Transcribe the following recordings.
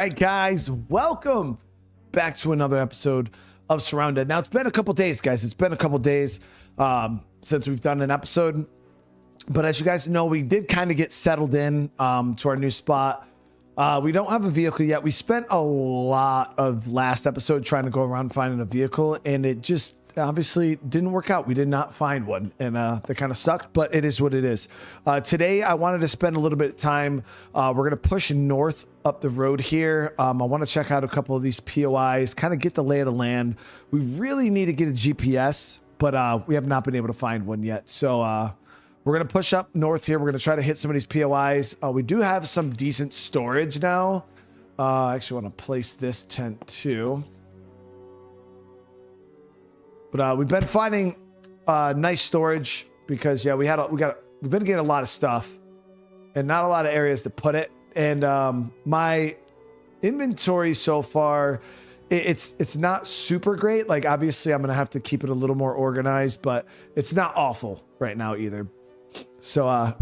Hey guys, welcome back to another episode of SurrounDead. Now it's been a couple days, guys. It's been a couple days since we've done an episode, but as you guys know, we did kind of get settled in to our new spot. We don't have a vehicle yet. We spent a lot of last episode trying to go around finding a vehicle, and it just obviously didn't work out. We did not find one, and that kind of sucked, but it is what it is. Today I wanted to spend a little bit of time. We're going to push north up the road here. I want to check out a couple of these POIs, kind of get the lay of the land. We really need to get a GPS, but we have not been able to find one yet. So we're going to push up north here. We're going to try to hit some of these POIs. We do have some decent storage now. I actually want to place this tent too. But we've been finding nice storage because we've been getting a lot of stuff and not a lot of areas to put it. And my inventory so far, it's not super great. Like obviously I'm gonna have to keep it a little more organized, but it's not awful right now either. So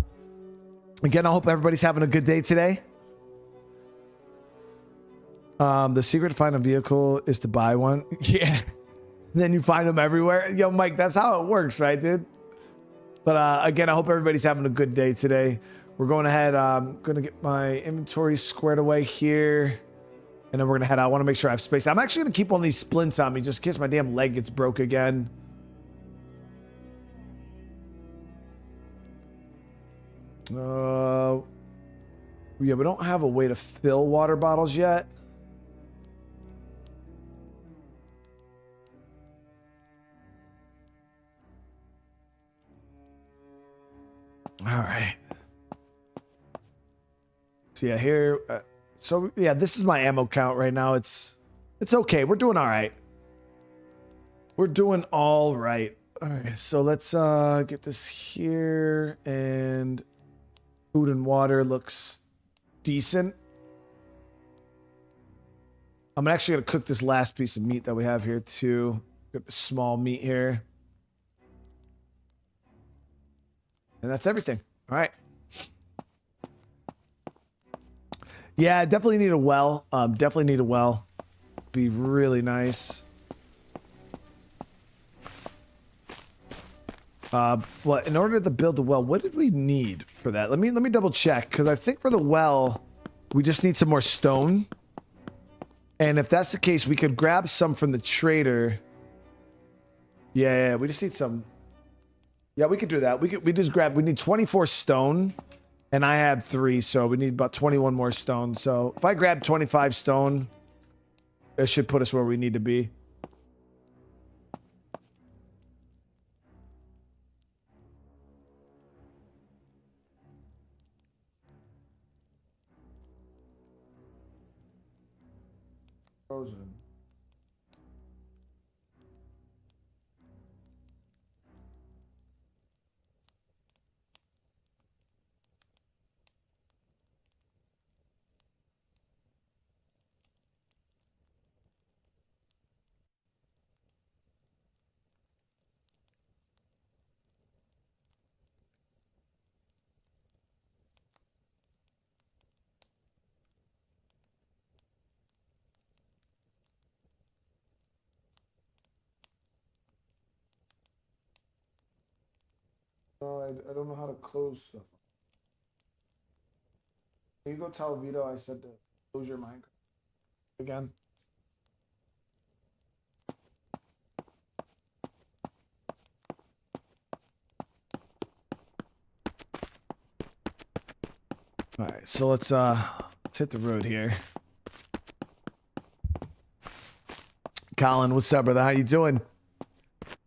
again, I hope everybody's having a good day today. The secret to find a vehicle is to buy one. Yeah. Then you find them everywhere. Yo, Mike, that's how it works, right, dude? But again, I hope everybody's having a good day today. We're going ahead. I'm going to get my inventory squared away here. And then we're going to head out. I want to make sure I have space. I'm actually going to keep one of these splints on me just in case my damn leg gets broke again. Yeah, we don't have a way to fill water bottles yet. All right. So yeah, here. So yeah, this is my ammo count right now. It's okay. We're doing all right. We're doing all right. All right. So let's get this here, and food and water looks decent. I'm actually gonna cook this last piece of meat that we have here too. Got the small meat here. And that's everything. All right. Yeah, definitely need a well. Definitely need a well. Be really nice. Well, in order to build the well, what did we need for that? Let me double check, because I think for the well, we just need some more stone. And if that's the case, we could grab some from the trader. Yeah, we just need some. Yeah, we could do that. We need 24 stone, and I have 3, so we need about 21 more stone. So if I grab 25 stone, it should put us where we need to be. Frozen. No, I don't know how to close stuff. Can you go tell Vito I said to close your Minecraft again? All right, so let's hit the road here. Colin, what's up, brother? How you doing?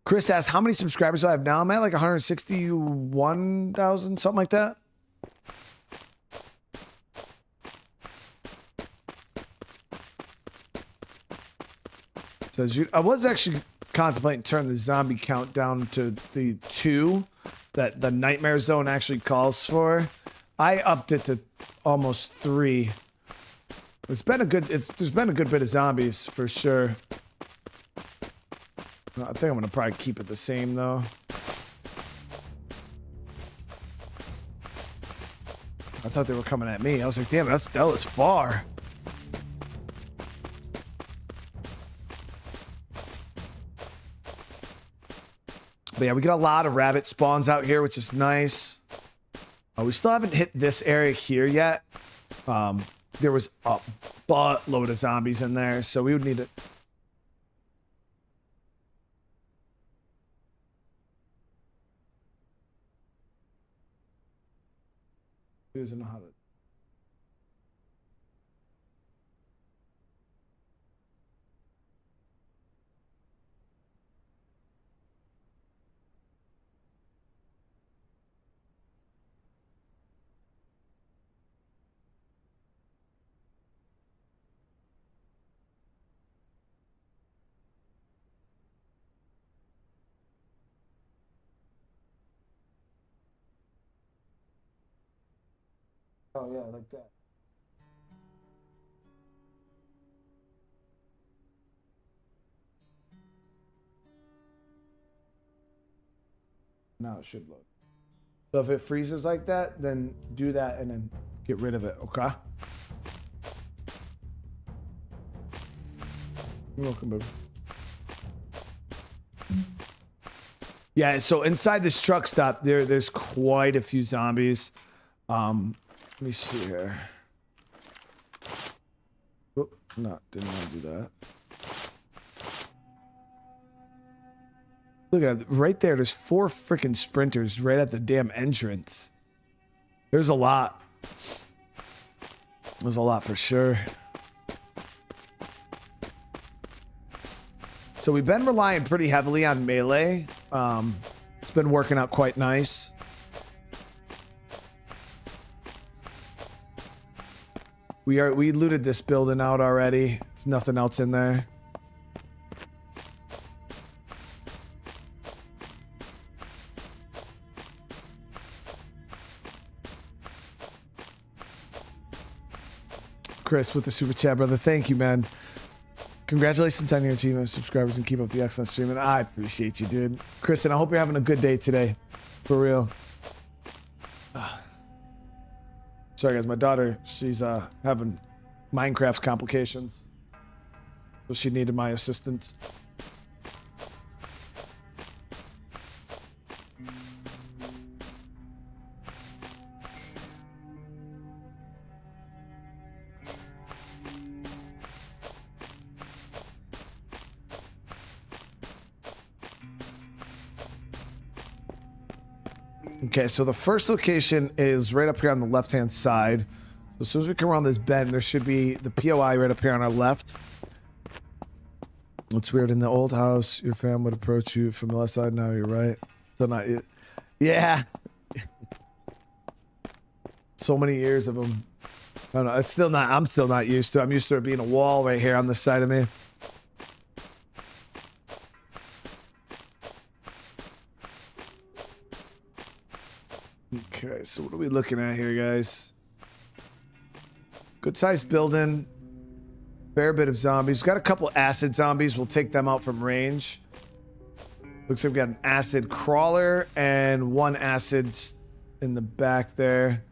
Chris asks, how many subscribers do I have now? I'm at like 161,000, something like that. So I was actually contemplating turning the zombie count down to the 2 that the Nightmare Zone actually calls for. I upped it to almost 3. There's been a good bit of zombies for sure. I think I'm gonna probably keep it the same though. I thought they were coming at me. I was like, damn, that was far. But yeah, we get a lot of rabbit spawns out here, which is nice. We still haven't hit this area here yet. There was a buttload of zombies in there, so we would need to... He doesn't know how to... Oh, yeah, like that. Now it should load. So if it freezes like that, then do that and then get rid of it, okay? You're welcome, baby. Yeah, so inside this truck stop, there's quite a few zombies. Let me see here. Oh, no, didn't want to do that. Look at it, right there. There's 4 freaking sprinters right at the damn entrance. There's a lot. There's a lot for sure. So we've been relying pretty heavily on melee. It's been working out quite nice. We looted this building out already. There's nothing else in there. Chris with the super chat, brother. Thank you, man. Congratulations on your achievement, subscribers, and keep up the excellent streaming. I appreciate you, dude. Chris, and I hope you're having a good day today. For real. Sorry, guys. My daughter, she's having Minecraft complications. So she needed my assistance. Okay, so the first location is right up here on the left-hand side. So as soon as we come around this bend, there should be the POI right up here on our left. It's weird. In the old house, your fam would approach you from the left side. Now you're right. Still not yet. Yeah. So many years of them. I don't know. It's still not. I'm still not used to it. I'm used to it being a wall right here on the side of me. Okay, so what are we looking at here, guys? Good sized building. Fair bit of zombies. Got a couple acid zombies. We'll take them out from range. Looks like we got an acid crawler and 1 acid in the back there.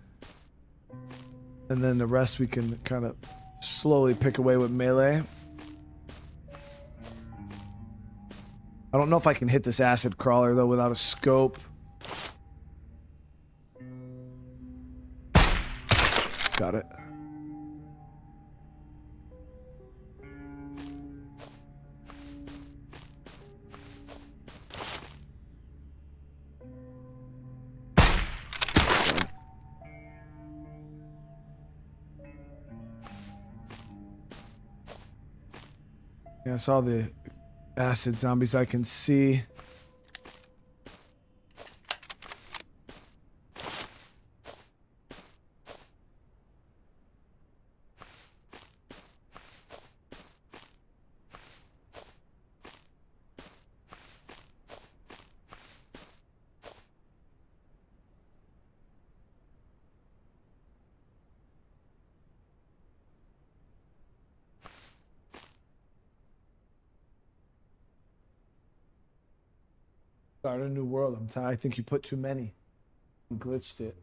And then the rest we can kind of slowly pick away with melee. I don't know if I can hit this acid crawler, though, without a scope. Got it. Yeah, I saw the acid zombies I can see. Start a new world. I think you put too many. You glitched it.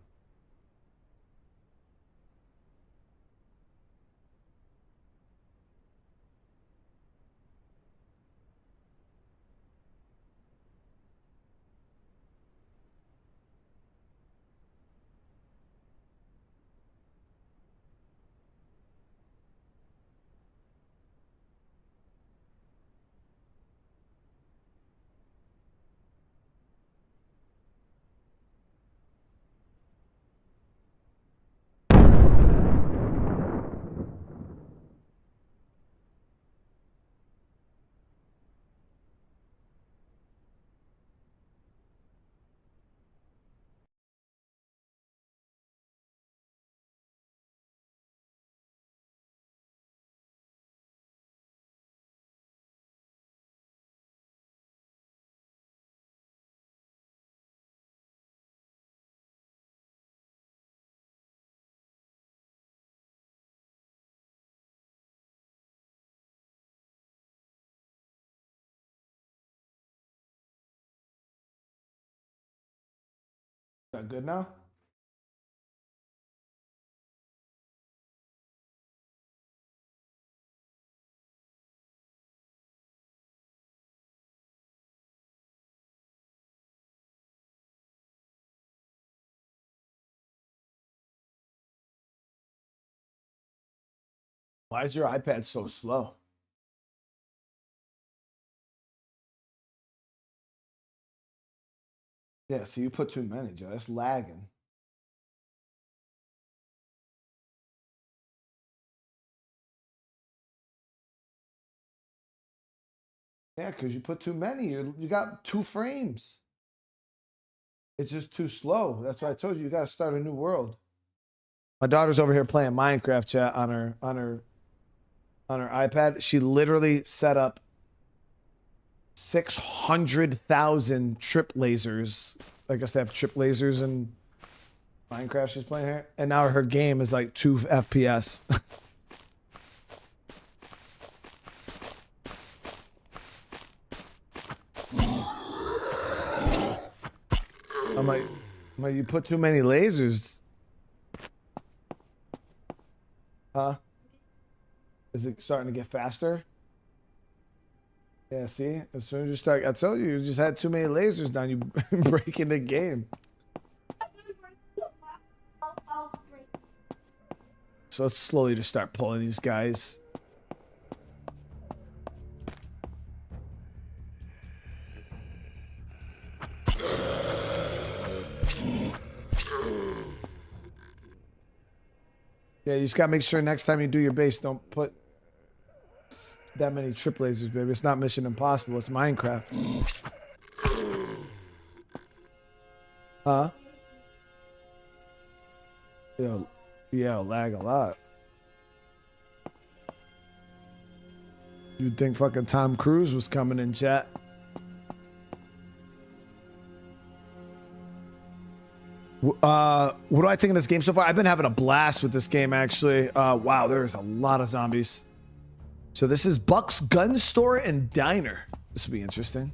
that good now? Why is your iPad so slow? Yeah, so you put too many, Joe. It's lagging. Yeah, because you put too many. You got 2 frames. It's just too slow. That's why I told you you got to start a new world. My daughter's over here playing Minecraft chat on her iPad. She literally set up 600,000 trip lasers. I guess they have trip lasers in Minecraft she's playing here. And now her game is like 2 FPS. I'm like, you put too many lasers. Huh? Is it starting to get faster? Yeah, see? As soon as you start, I told you just had too many lasers down. You breaking the game. So let's slowly just start pulling these guys. Yeah, you just gotta make sure next time you do your base, don't put that many trip lasers, baby. It's not Mission Impossible. It's Minecraft. Huh? Yeah, lag a lot. You'd think fucking Tom Cruise was coming in, chat. What do I think of this game so far? I've been having a blast with this game, actually. Wow, there's a lot of zombies. So this is Buck's Gun Store and Diner. This will be interesting.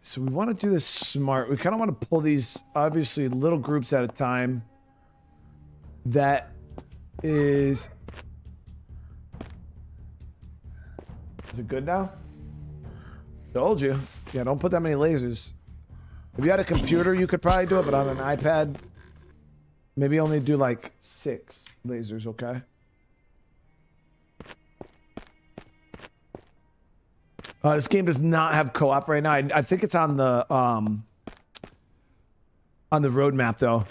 So we want to do this smart. We kind of want to pull these, obviously, little groups at a time. That is... Is it good now? Told you. Yeah, don't put that many lasers. If you had a computer, you could probably do it, but on an iPad, maybe only do like 6 lasers, okay? This game does not have co-op right now. I think it's on the roadmap though.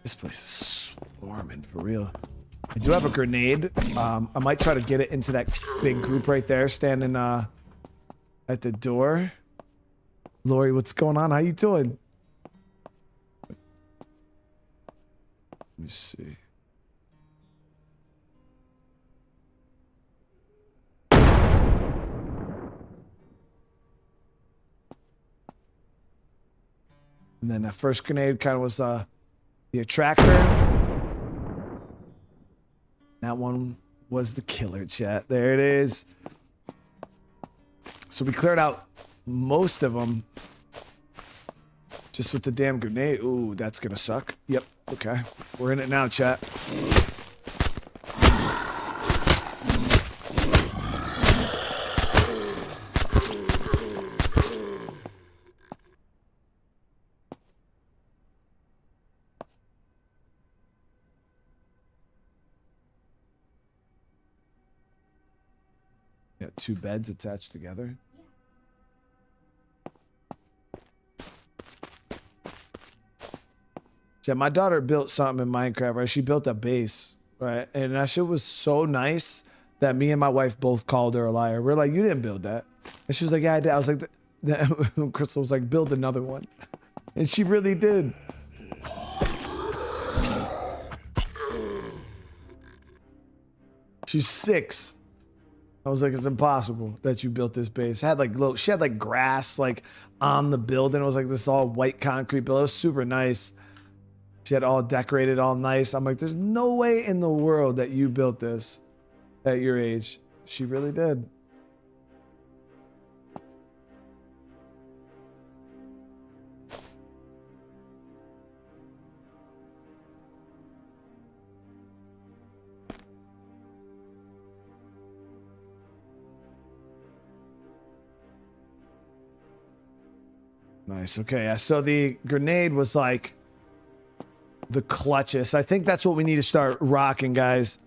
This place is swarming for real. I do have a grenade. I might try to get it into that big group right there, standing at the door. Lori, what's going on? How you doing? Let me see. And then that first grenade kind of was the attractor. That one was the killer, chat. There it is. So we cleared out most of them just with the damn grenade. Ooh, that's gonna suck. Yep. Okay. We're in it now, chat. Yeah, 2 beds attached together. Yeah, my daughter built something in Minecraft, right? She built a base, right? And that shit was so nice that me and my wife both called her a liar. We're like, you didn't build that. And she was like, yeah, I did. I was like, Crystal was like, build another one. And she really did. She's 6. I was like, it's impossible that you built this base. It had like she had like grass like on the building. It was like this all white concrete build. It was super nice. She had all decorated all nice. I'm like, there's no way in the world that you built this at your age. She really did. Nice. Okay. So the grenade was like the clutchest. I think that's what we need to start rocking, guys.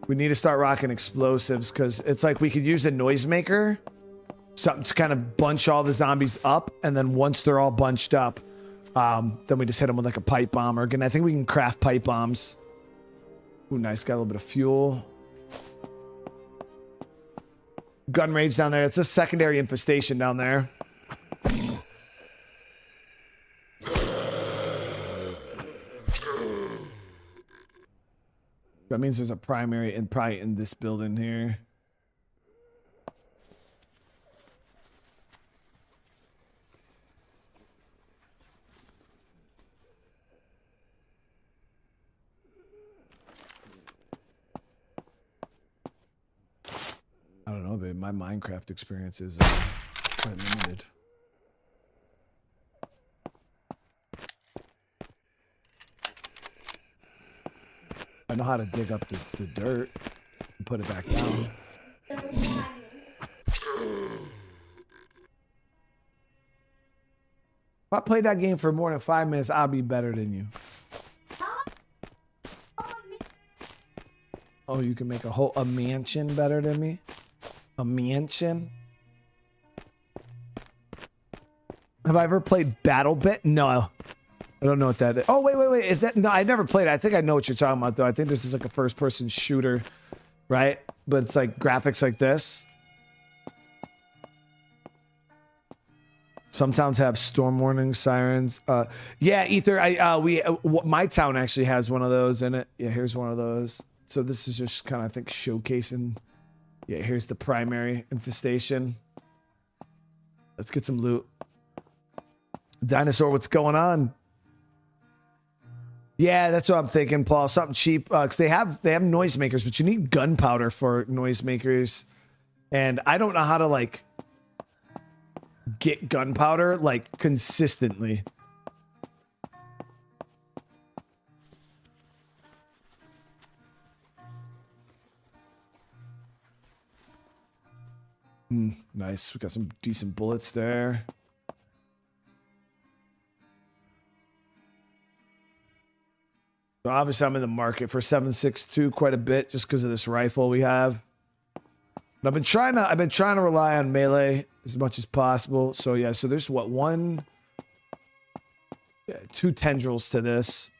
We need to start rocking explosives because it's like we could use a noisemaker, something to kind of bunch all the zombies up, and then once they're all bunched up, then we just hit them with like a pipe bomb. Or again, I think we can craft pipe bombs. Ooh, nice. Got a little bit of fuel. Gun rage down there. It's a secondary infestation down there. That means there's a primary and probably in this building here. I don't know, babe. My Minecraft experience is quite limited. I know how to dig up the dirt and put it back down. If I play that game for more than 5 minutes, I'll be better than you. Oh, you can make a mansion better than me? A mansion? Have I ever played BattleBit? No. I don't know what that is. Oh, wait. Is that? No, I never played it. I think I know what you're talking about, though. I think this is like a first-person shooter, right? But it's like graphics like this. Some towns have storm warnings, sirens. Yeah, Ether. My town actually has one of those in it. Yeah, here's one of those. So this is just kind of, I think, showcasing. Yeah, here's the primary infestation. Let's get some loot. Dinosaur, what's going on? Yeah, that's what I'm thinking, Paul. Something cheap, because they have noisemakers, but you need gunpowder for noisemakers, and I don't know how to like get gunpowder like consistently. Nice. We got some decent bullets there. So obviously I'm in the market for 7.62 quite a bit just because of this rifle we have. But I've been trying to rely on melee as much as possible. So yeah, so there's what, 2 tendrils to this.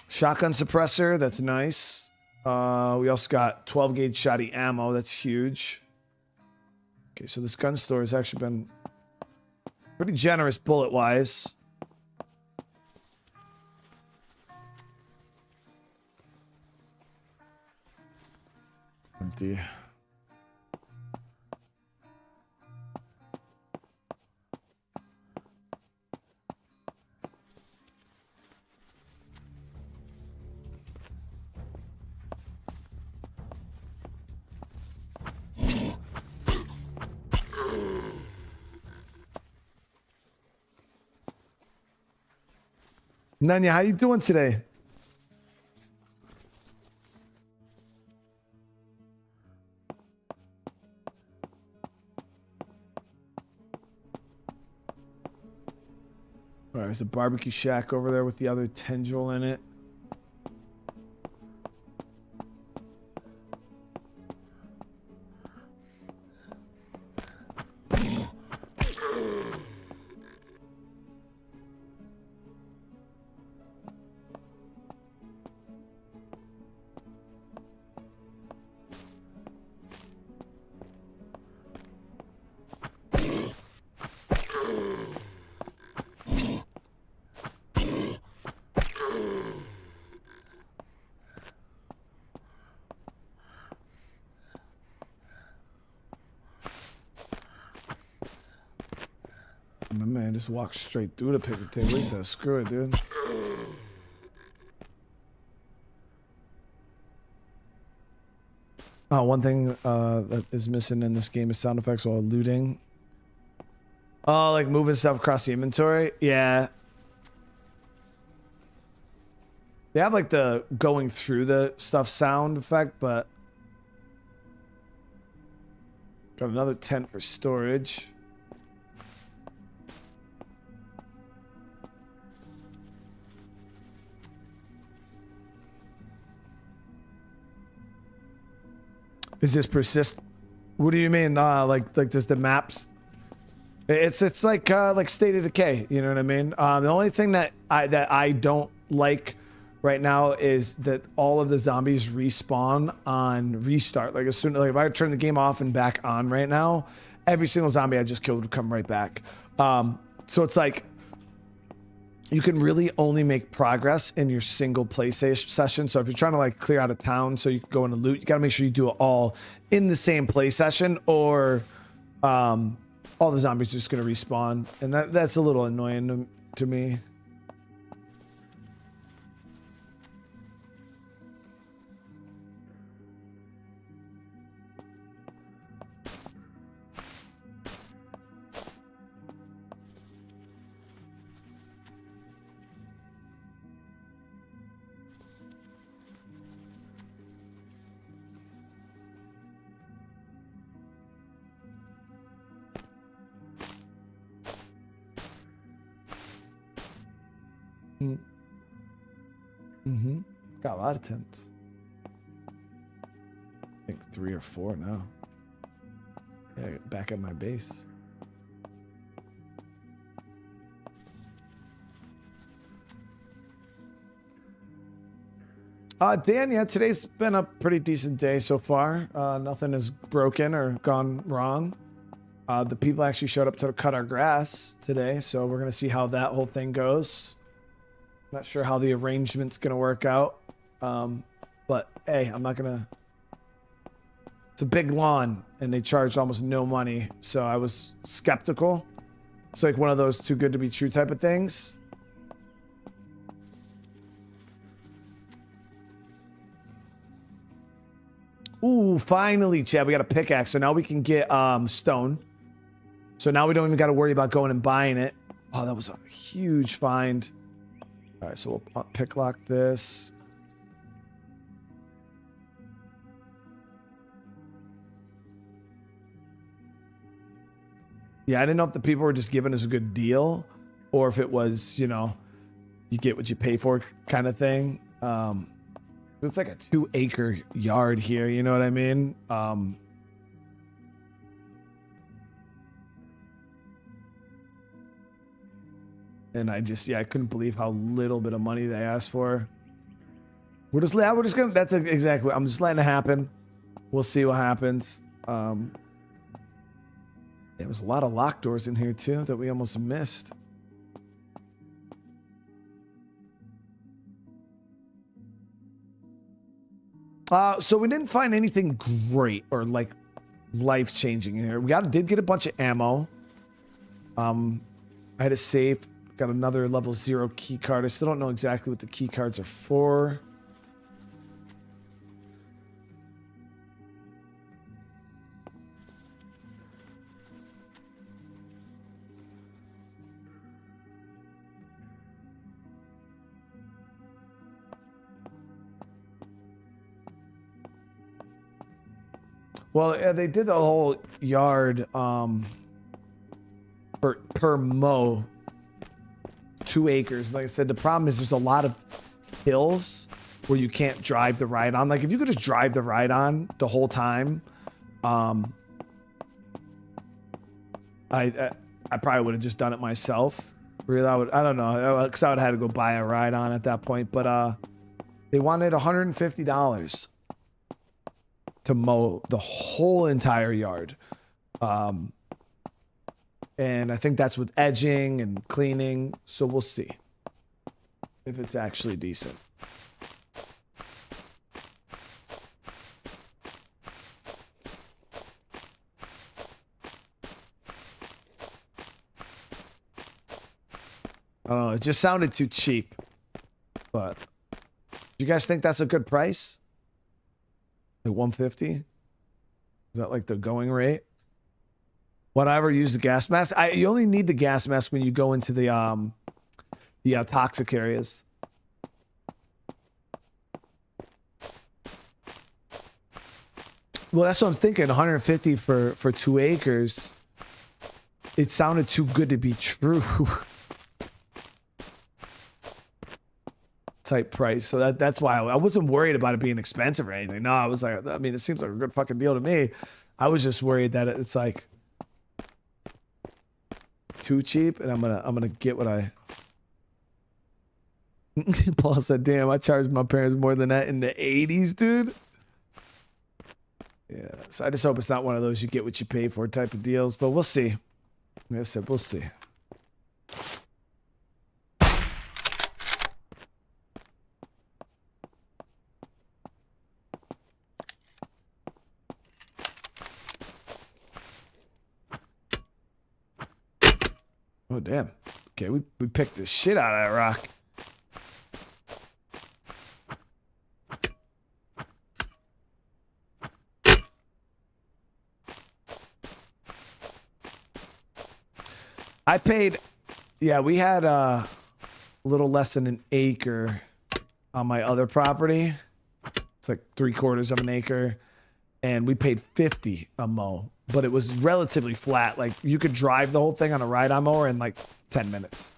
Shotgun suppressor, that's nice. We also got 12 gauge shotty ammo, that's huge. Okay, so this gun store has actually been pretty generous bullet wise. Empty. Nanya, how you doing today? All right, there's a barbecue shack over there with the other tendril in it. just walk straight through the picnic table. He said, screw it, dude. One thing that is missing in this game is sound effects while looting. Oh, like moving stuff across the inventory? Yeah. They have like the going through the stuff sound effect, but... Got another tent for storage. Is this persist? What do you mean? Like does the maps? It's like State of Decay. You know what I mean? The only thing that I don't like right now is that all of the zombies respawn on restart. Like as soon like if I turn the game off and back on right now, every single zombie I just killed would come right back. So it's like you can really only make progress in your single play session. So if you're trying to like clear out a town so you can go into loot, you got to make sure you do it all in the same play session, or all the zombies are just going to respawn, and that's a little annoying to me. Got a lot of tents. I think 3 or 4 now. Yeah, back at my base. Dan, yeah, today's been a pretty decent day so far. Nothing has broken or gone wrong. The people actually showed up to cut our grass today, so we're gonna see how that whole thing goes. Not sure how the arrangement's gonna work out. But hey, I'm not gonna... It's a big lawn and they charged almost no money, so I was skeptical. It's like one of those too good to be true type of things. Ooh, finally, Chad, we got a pickaxe, so now we can get stone. So now we don't even got to worry about going and buying it. Oh, that was a huge find. All right, so we'll pick lock this. Yeah, I didn't know if the people were just giving us a good deal or if it was, you know, you get what you pay for kind of thing. It's like a 2-acre yard here, you know what I mean? And I just, yeah, I couldn't believe how little bit of money they asked for. We're just gonna, that's exactly, I'm just letting it happen. We'll see what happens. There was a lot of locked doors in here too that we almost missed. So we didn't find anything great or like life-changing in here. We did get a bunch of ammo. I had a safe. Got another level 0 key card. I still don't know exactly what the key cards are for. Well, yeah, they did the whole yard per mow. 2 acres. Like I said, the problem is there's a lot of hills where you can't drive the ride on. Like if you could just drive the ride on the whole time, I probably would have just done it myself. Really, I don't know, because I would have had to go buy a ride on at that point. But they wanted $150 to mow the whole entire yard. And I think that's with edging and cleaning. So we'll see if it's actually decent. I don't know. It just sounded too cheap. But do you guys think that's a good price? Like 150? Is that like the going rate? Whatever, use the gas mask. You only need the gas mask when you go into the toxic areas. Well, that's what I'm thinking. 150 for 2 acres. It sounded too good to be true. Type price. So that's why I wasn't worried about it being expensive or anything. No, I was like, I mean, it seems like a good fucking deal to me. I was just worried that it's like too cheap, and I'm gonna get what I. Paul said, "Damn, I charged my parents more than that in the '80s, dude." Yeah, so I just hope it's not one of those you get what you pay for type of deals, but we'll see. Like I said, we'll see. Oh, damn. Okay, we picked the shit out of that rock. I paid, yeah, we had a little less than an acre on my other property. It's like 3/4 of an acre. And we paid 50 a mow, but it was relatively flat. Like you could drive the whole thing on a ride-on mower in like 10 minutes.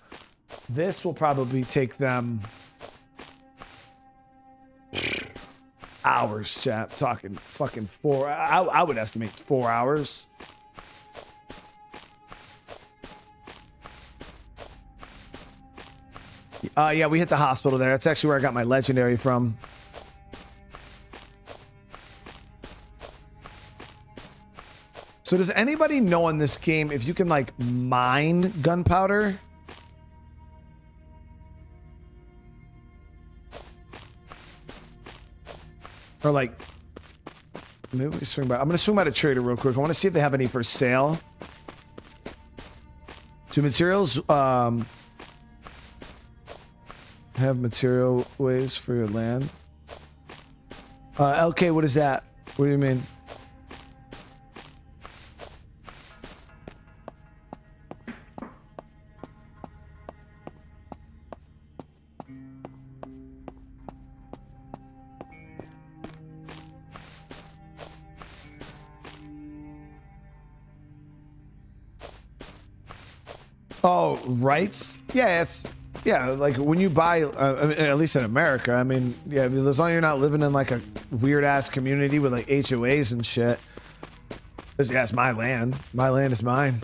This will probably take them hours, chat. Talking fucking 4. I would estimate 4 hours. Yeah, we hit the hospital there. That's actually where I got my legendary from. So does anybody know in this game if you can like mine gunpowder? Or like, maybe we can swing by. I'm gonna swing by the trader real quick. I want to see if they have any for sale. Do materials have material ways for your land? LK, what is that? What do you mean? Oh, rights? Yeah, it's like when you buy, I mean, at least in America. I mean, yeah, as long as you're not living in like a weird ass community with like HOAs and shit. Yeah, it's my land. My land is mine.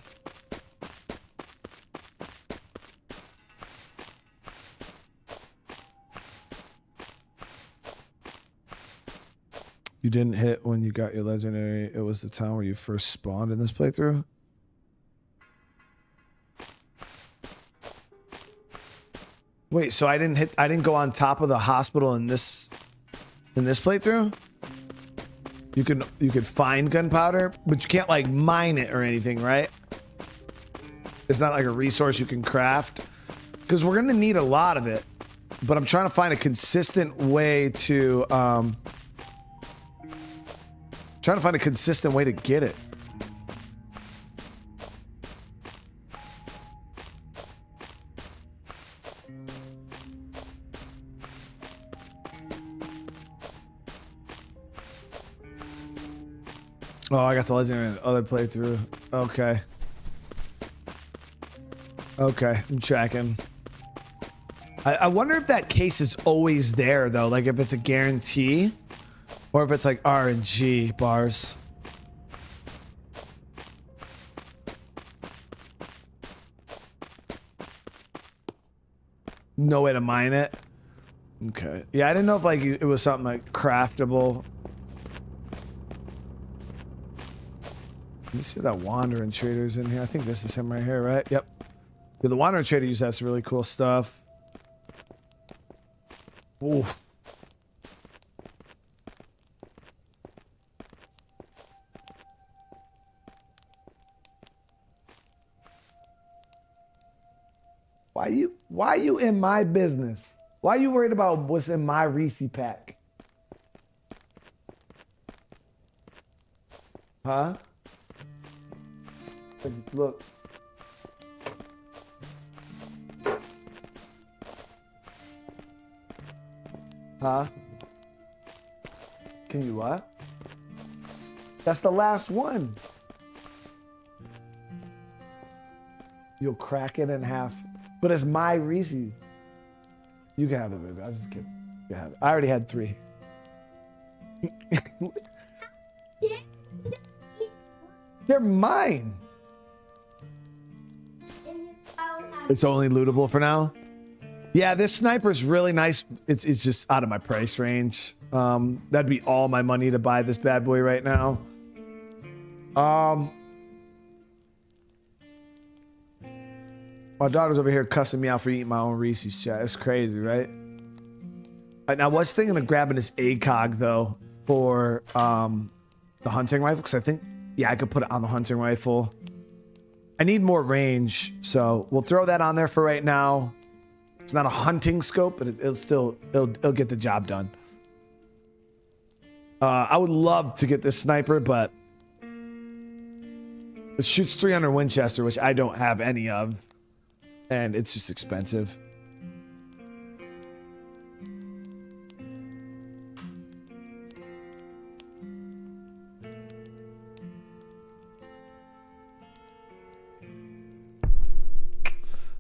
You didn't hit when you got your legendary. It was the town where you first spawned in this playthrough. Wait, so I didn't go on top of the hospital in this playthrough? You could find gunpowder, but you can't like mine it or anything, right? It's not like a resource you can craft, because we're gonna need a lot of it. But I'm trying to find a consistent way to get it. Oh, I got the legendary in the other playthrough. Okay. Okay, I'm tracking. I wonder if that case is always there, though. Like, if it's a guarantee. Or if it's like RNG bars. No way to mine it. Okay. Yeah, I didn't know if like it was something like craftable. Let me see if that wandering trader's in here. I think this is him right here, right? Yep. Yeah, the wandering trader uses that really cool stuff. Ooh. Why you in my business? Why you worried about what's in my Reese pack? Huh? Look. Huh? Can you what? That's the last one. You'll crack it in half. But it's my Reese's. You can have it, baby. I was just kidding. You can have it. I already had 3. They're mine. It's only lootable for now. Yeah, this sniper's really nice. It's just out of my price range. That'd be all my money to buy this bad boy right now. My daughter's over here cussing me out for eating my own Reese's, chat. It's crazy, right? And I was thinking of grabbing this ACOG though for the hunting rifle, because I think, yeah, I could put it on the hunting rifle. I need more range, so we'll throw that on there for right now. It's not a hunting scope, but it'll get the job done. I would love to get this sniper, but it shoots 300 Winchester, which I don't have any of, and it's just expensive.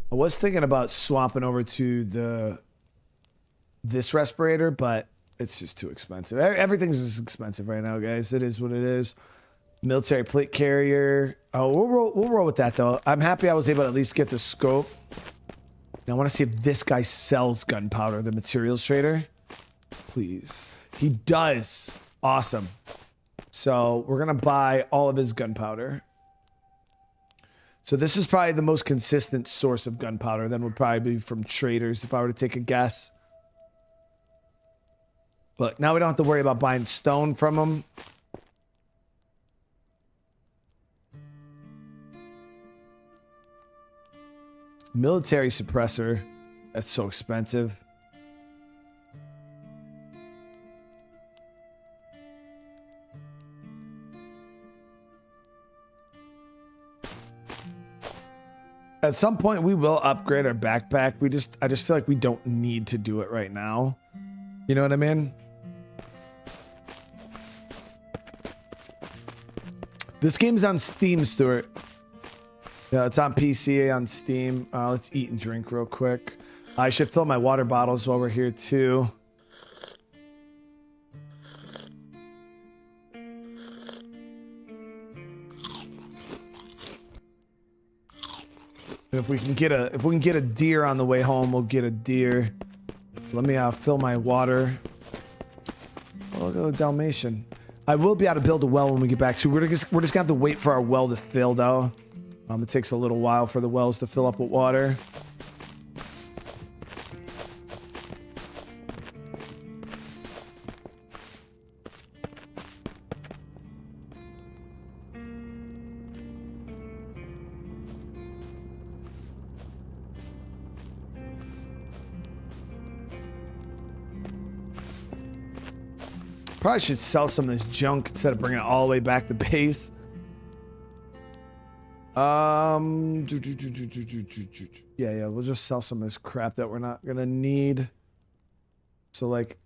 I was thinking about swapping over to this respirator, but it's just too expensive. Everything's just expensive right now, guys. It is what it is. Military plate carrier. Oh, we'll roll with that though. I'm happy I was able to at least get the scope. Now I want to see if this guy sells gunpowder, the materials trader. Please. He does. Awesome. So we're gonna buy all of his gunpowder. So this is probably the most consistent source of gunpowder. Then would probably be from traders if I were to take a guess. But now we don't have to worry about buying stone from them. Military suppressor. That's so expensive. At some point we will upgrade our backpack. I just feel like we don't need to do it right now. You know what I mean? This game's on Steam, Stuart. Yeah, it's on PC, on Steam. Let's eat and drink real quick. I should fill my water bottles while we're here too. And if we can get a deer on the way home, we'll get a deer. Let me fill my water. I'll go Dalmatian. I will be able to build a well when we get back. So we're just gonna have to wait for our well to fill though. It takes a little while for the wells to fill up with water. Probably should sell some of this junk instead of bringing it all the way back to base. Yeah, we'll just sell some of this crap that we're not gonna need. So like,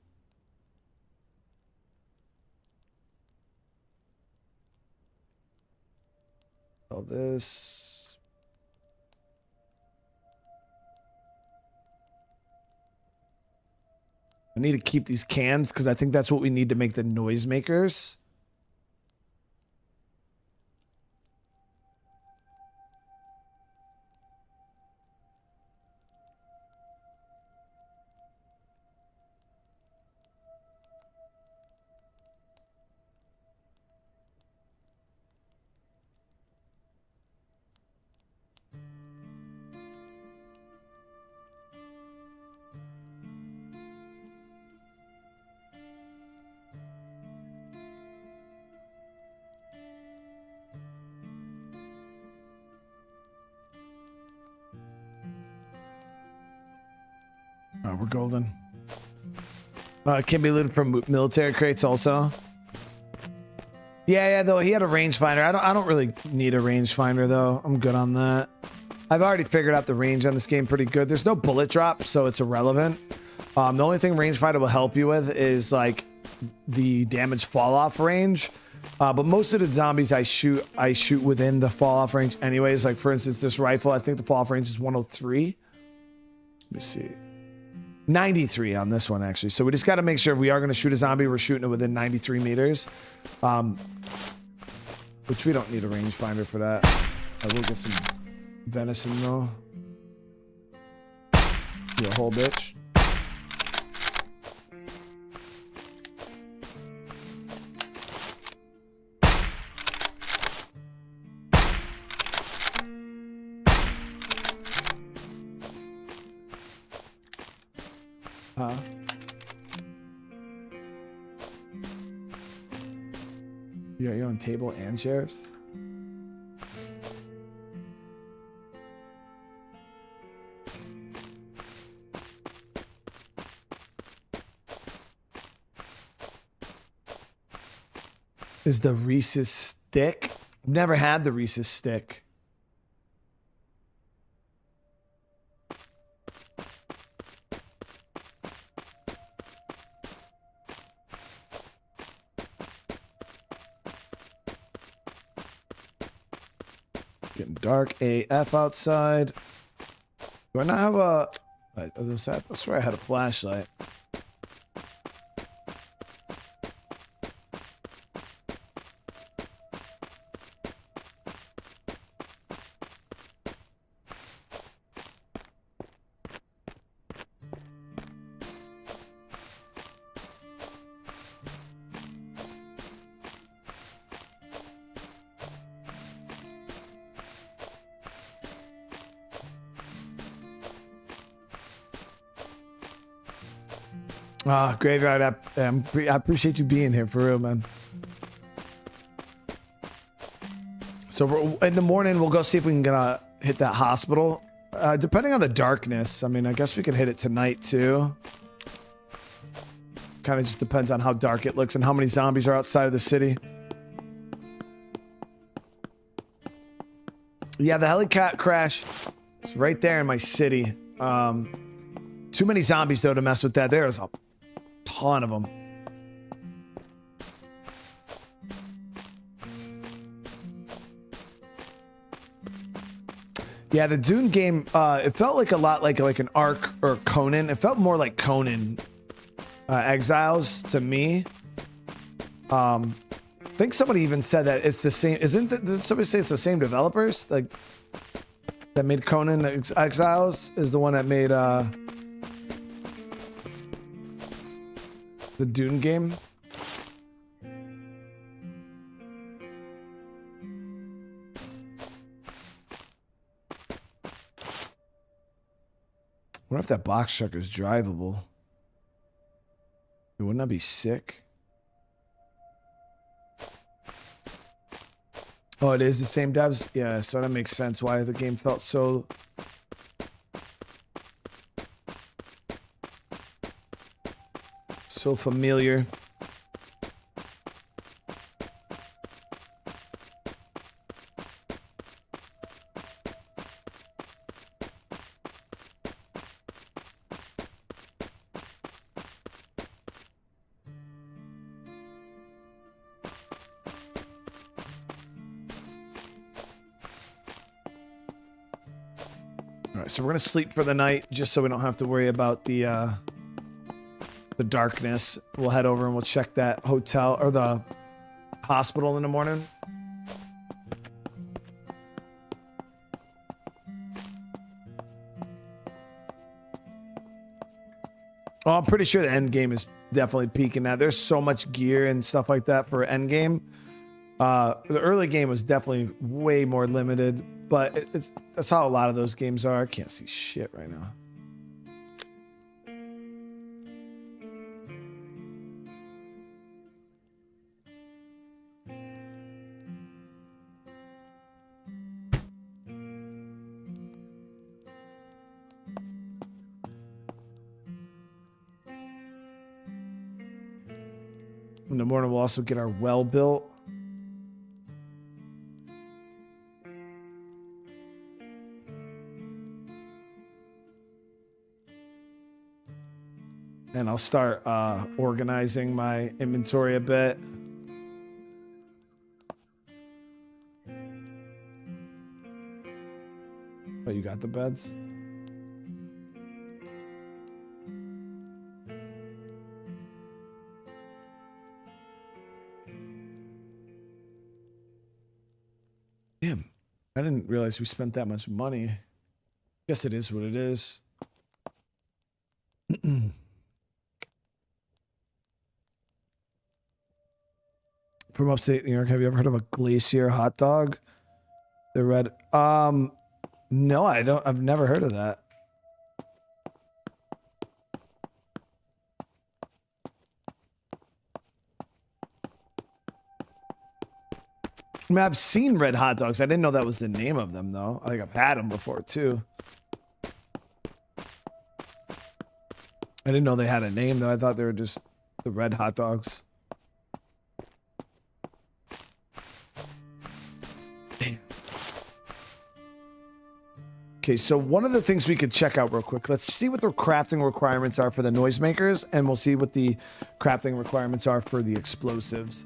sell this. I need to keep these cans because I think that's what we need to make the noisemakers. Oh, we're golden. It can be looted from military crates also. Yeah, though he had a rangefinder. I don't really need a rangefinder though. I'm good on that. I've already figured out the range on this game pretty good. There's no bullet drop, so it's irrelevant. The only thing rangefinder will help you with is like the damage fall off range. But most of the zombies I shoot within the fall off range anyways. Like for instance, this rifle, I think the fall off range is 103. Let me see. 93 on this one actually. So we just got to make sure if we are going to shoot a zombie, we're shooting it within 93 meters. Which we don't need a rangefinder for that. I will get some venison though. You a whole bitch. Huh? You got your own table and chairs? Is the Reese's stick? I've never had the Reese's stick. Getting dark AF outside. Do I not have a... I swear I had a flashlight. Graveyard, I appreciate you being here for real, man. So in the morning, we'll go see if we can hit that hospital. Depending on the darkness, I mean, I guess we could hit it tonight too. Kind of just depends on how dark it looks and how many zombies are outside of the city. Yeah, the helicat crash is right there in my city. Too many zombies though to mess with that. There's a ton of them. Yeah, the Dune game, it felt like a lot like an Ark or Conan. It felt more like Conan Exiles to me. I think somebody even said that it's the same. Did somebody say it's the same developers? Like that made Conan Exiles is the one that made the Dune game. I wonder if that box truck is drivable. Wouldn't that be sick? Oh, it is the same devs? Yeah, so that makes sense why the game felt so... so familiar. All right, so we're gonna sleep for the night just so we don't have to worry about the darkness. We'll head over and we'll check that hotel or the hospital in the morning. Oh, I'm pretty sure the end game is definitely peaking now. There's so much gear and stuff like that for end game. The early game was definitely way more limited, but that's how a lot of those games are. I can't see shit right now. In the morning, we'll also get our well built. And I'll start organizing my inventory a bit. Oh, you got the beds? Damn, I didn't realize we spent that much money. Guess it is what it is. From upstate New York, have you ever heard of a glacier hot dog? The red. No, I don't. I've never heard of that. I mean, I've seen red hot dogs. I didn't know that was the name of them, though. I think I've had them before, too. I didn't know they had a name, though. I thought they were just the red hot dogs. Damn. Okay, so one of the things we could check out real quick. Let's see what the crafting requirements are for the noisemakers, and we'll see what the crafting requirements are for the explosives.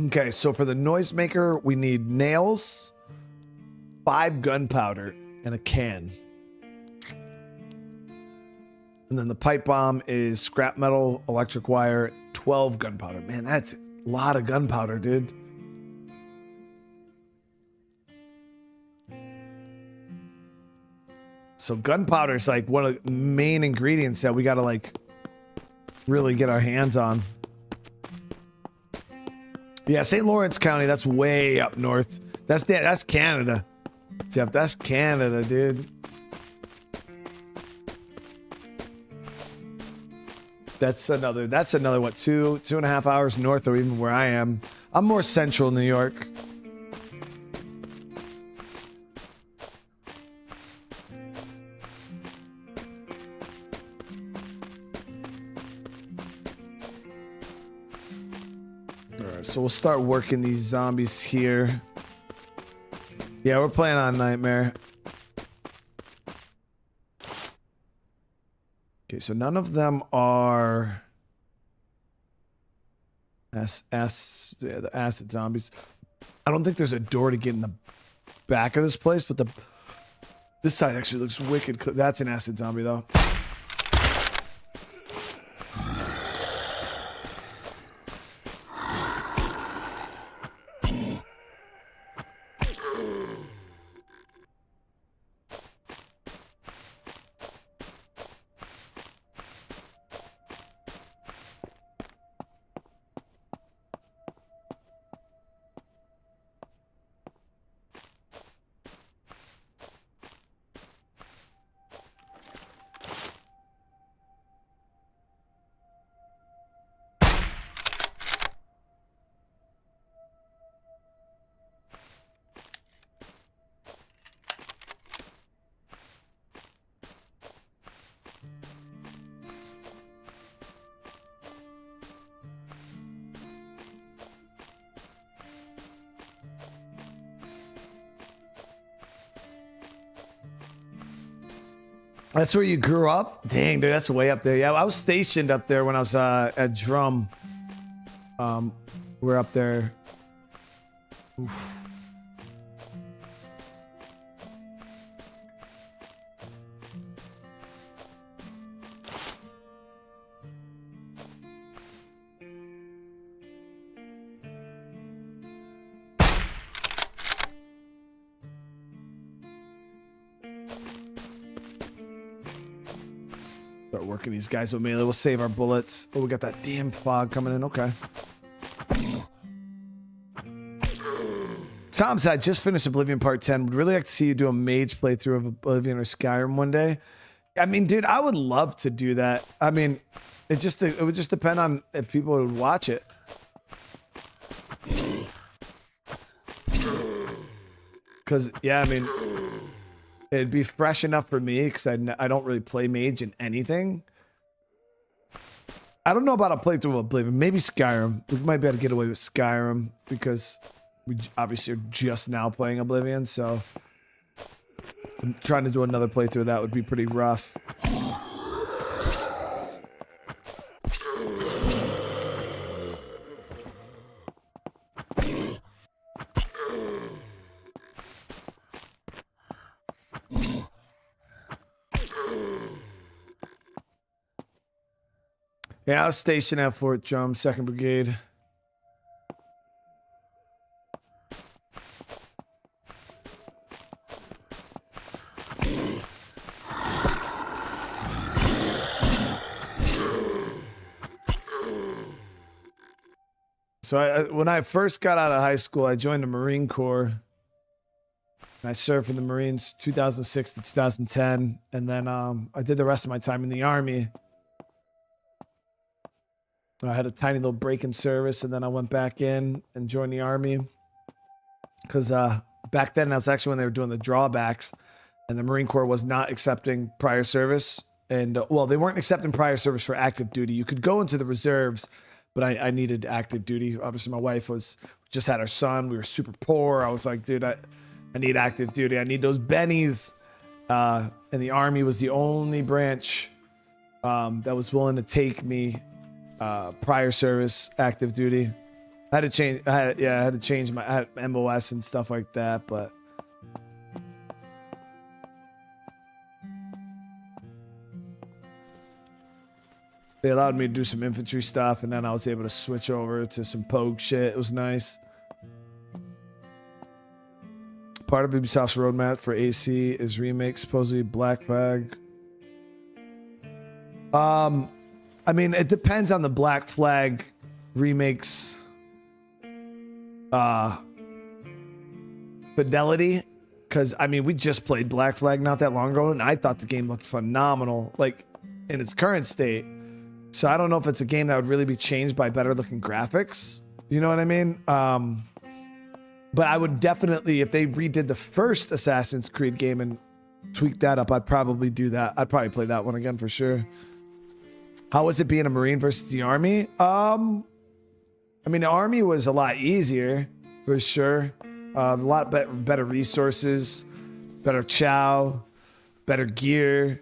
Okay, so for the noisemaker, we need nails, 5 gunpowder, and a can. And then the pipe bomb is scrap metal, electric wire, 12 gunpowder. Man, that's a lot of gunpowder, dude. So gunpowder is like one of the main ingredients that we got to like really get our hands on. Yeah, St. Lawrence County, that's way up north. That's Canada. Jeff, that's Canada, dude. That's another what, 2.5 hours north of even where I am. I'm more central New York. So we'll start working these zombies here. Yeah, we're playing on Nightmare. Okay, so none of them are the acid zombies. I don't think there's a door to get in the back of this place, but this side actually looks wicked. That's an acid zombie though. That's where you grew up? Dang, dude, that's way up there. Yeah, I was stationed up there when I was at Drum. We're up there. Oof. Start working these guys with melee. We'll save our bullets. Oh, we got that damn fog coming in. Okay. Tom said, just finished Oblivion Part 10. Would really like to see you do a mage playthrough of Oblivion or Skyrim one day. I mean, dude, I would love to do that. I mean, it would just depend on if people would watch it. Because, yeah, I mean, it'd be fresh enough for me because I don't really play mage in anything. I don't know about a playthrough of Oblivion. Maybe Skyrim. We might be able to get away with Skyrim because we obviously are just now playing Oblivion. So trying to do another playthrough of that would be pretty rough. Yeah, I was stationed at Fort Drum, 2nd Brigade. So when I first got out of high school, I joined the Marine Corps. I served for the Marines 2006 to 2010. And then I did the rest of my time in the Army. I had a tiny little break in service, and then I went back in and joined the Army. Because back then, that's actually when they were doing the drawbacks, and the Marine Corps was not accepting prior service. And, well, they weren't accepting prior service for active duty. You could go into the reserves, but I needed active duty. Obviously, my wife just had our son. We were super poor. I was like, dude, I need active duty. I need those bennies. And the Army was the only branch that was willing to take me prior service, active duty. I had to change. I had to change my MOS and stuff like that. But they allowed me to do some infantry stuff, and then I was able to switch over to some pogue shit. It was nice. Part of Ubisoft's roadmap for AC is remake, supposedly Black Flag. I mean, it depends on the Black Flag remakes fidelity, because I mean, we just played Black Flag not that long ago, and I thought the game looked phenomenal, like in its current state. So I don't know if it's a game that would really be changed by better looking graphics. You know what I mean? But I would definitely, if they redid the first Assassin's Creed game and tweaked that up, I'd probably do that. I'd probably play that one again for sure. How was it being a Marine versus the Army? I mean, the Army was a lot easier for sure. A lot better resources, better chow, better gear.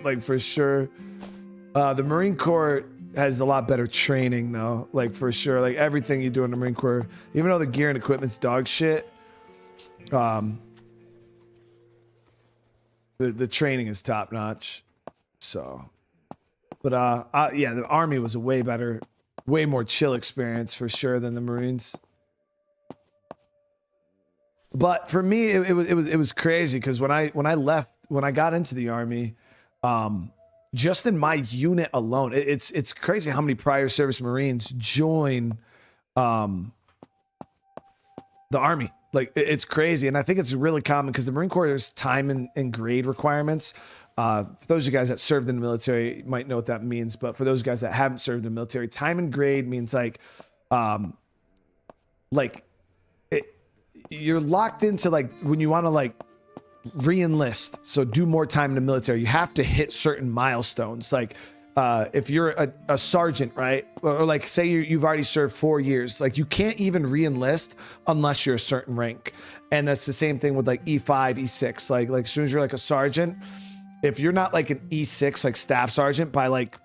Like for sure. The Marine Corps has a lot better training though. Like for sure. Like everything you do in the Marine Corps, even though the gear and equipment's dog shit, the training is top notch. So, but yeah, the Army was a way better, way more chill experience for sure than the Marines. But for me, it was crazy because when I got into the Army, just in my unit alone, it's crazy how many prior service Marines join the Army. Like it's crazy, and I think it's really common because the Marine Corps, there's time and grade requirements. For those of you guys that served in the military, you might know what that means. But for those guys that haven't served in the military, time and grade means you're locked into like when you want to like re-enlist, so do more time in the military, you have to hit certain milestones. Like if you're a sergeant, right, or like say you've already served 4 years, like you can't even re-enlist unless you're a certain rank. And that's the same thing with like E5, E6. Like as soon as you're like a sergeant, if you're not like an E6 like staff sergeant by like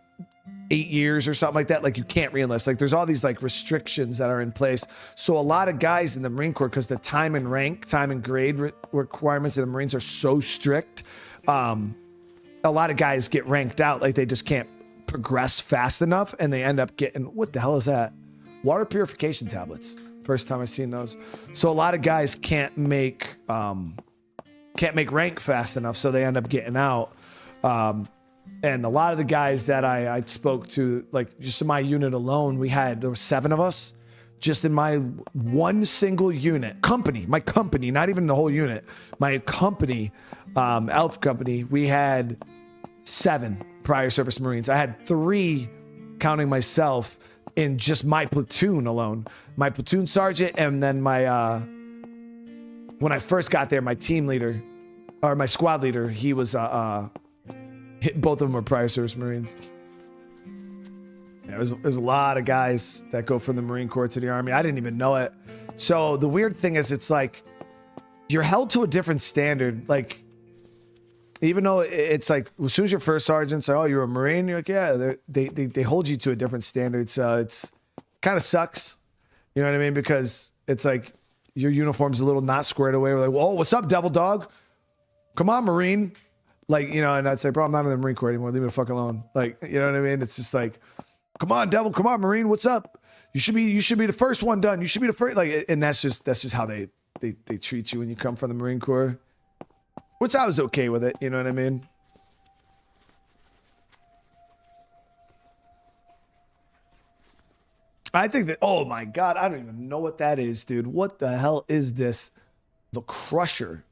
8 years or something like that, like you can't re-enlist. Like there's all these like restrictions that are in place. So a lot of guys in the Marine Corps, because the time and rank, time and grade requirements of the Marines are so strict, a lot of guys get ranked out. Like they just can't progress fast enough, and they end up getting, what the hell is that? Water purification tablets. First time I've seen those. So a lot of guys can't make rank fast enough, so they end up getting out. And a lot of the guys that I spoke to, like just in my unit alone, there were 7 of us just in my one single unit my company, not even the whole unit, my company, Elf company. We had 7 prior service Marines. I had 3 counting myself in just my platoon alone, my platoon sergeant, and then my when I first got there, my team leader or my squad leader, he was both of them were prior service Marines. Yeah, there's a lot of guys that go from the Marine Corps to the Army. I didn't even know it. So the weird thing is, it's like you're held to a different standard. Like, even though it's like as soon as your first sergeant say, "Oh, you're a Marine," you're like, "Yeah." They hold you to a different standard. So it's kind of sucks. You know what I mean? Because it's like your uniform's a little not squared away. We're like, "Well, what's up, devil dog? Come on, Marine." Like, you know, and I'd say, "Bro, I'm not in the Marine Corps anymore. Leave me the fuck alone." Like, you know what I mean? It's just like, "Come on, devil. Come on, Marine. What's up? You should be the first one done. You should be the first." Like, and that's just how they treat you when you come from the Marine Corps. Which I was okay with it, you know what I mean? I think that, oh my God, I don't even know what that is, dude. What the hell is this? The Crusher.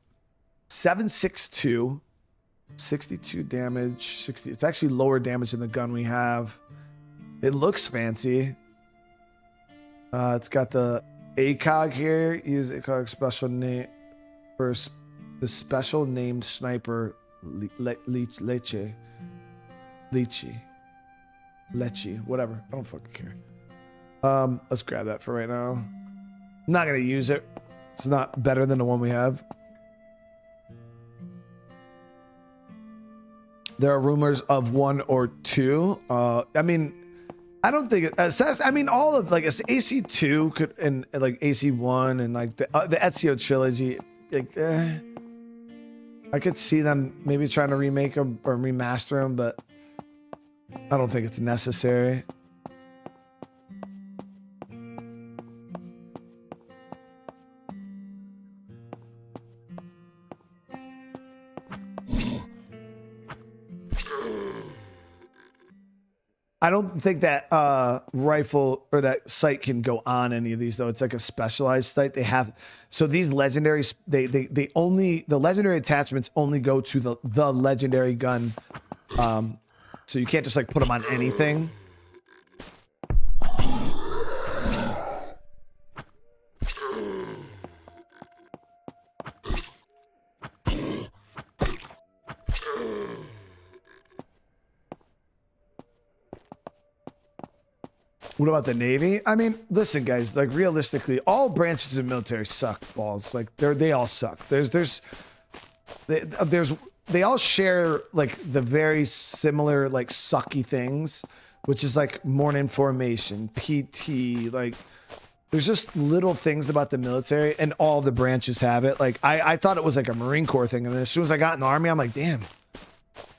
7.62, 62 damage, 60. It's actually lower damage than the gun we have. It looks fancy. It's got the ACOG here. Use ACOG special name for the special named sniper Leche, whatever. I don't fucking care. Let's grab that for right now. I'm not gonna use it. It's not better than the one we have. There are rumors of 1 or 2. I mean, I don't think it says. I mean, all of like AC2 could and like AC1 and like the Ezio trilogy. Like, I could see them maybe trying to remake them or remaster them, but I don't think it's necessary. I don't think that rifle or that sight can go on any of these though. It's like a specialized sight. They have, so these legendaries, they only, the legendary attachments only go to the legendary gun. So you can't just like put them on anything. What about the Navy? I mean, listen, guys. Like, realistically, all branches of military suck balls. Like, they all suck. They all share like the very similar like sucky things, which is like morning formation, PT. Like, there's just little things about the military, and all the branches have it. Like, I thought it was like a Marine Corps thing, and as soon as I got in the Army, I'm like, damn,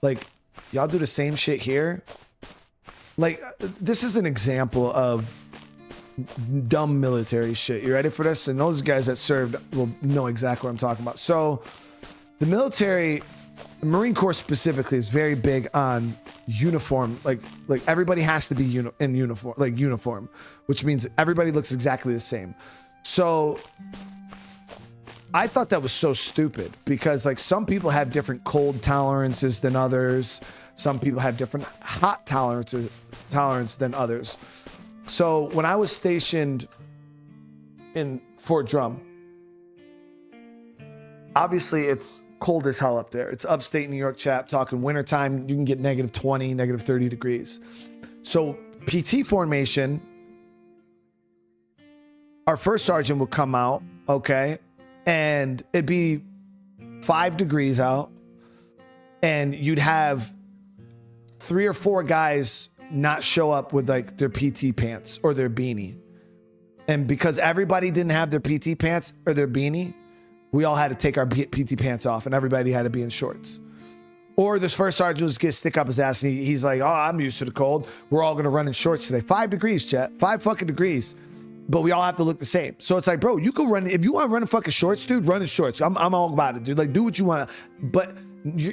like y'all do the same shit here. Like, this is an example of dumb military shit. You ready for this? And those guys that served will know exactly what I'm talking about. So the military, the Marine Corps specifically, is very big on uniform. Like everybody has to be in uniform, which means everybody looks exactly the same. So I thought that was so stupid because like some people have different cold tolerances than others. Some people have different hot tolerance than others. So when I was stationed in Fort Drum, obviously it's cold as hell up there. It's upstate New York, chap. Talking wintertime, you can get negative 20, negative 30 degrees. So PT formation, our first sergeant would come out, okay, and it'd be 5 degrees out, and you'd have 3 or 4 guys not show up with like their PT pants or their beanie. And because everybody didn't have their PT pants or their beanie, we all had to take our PT pants off and everybody had to be in shorts. Or this first sergeant was gonna stick up his ass and he's like, "Oh, I'm used to the cold. We're all gonna run in shorts today." 5 degrees, chat. 5 fucking degrees. But we all have to look the same. So it's like, bro, you can run, if you want to run in fucking shorts, dude, run in shorts. I'm all about it, dude. Like, do what you want to. But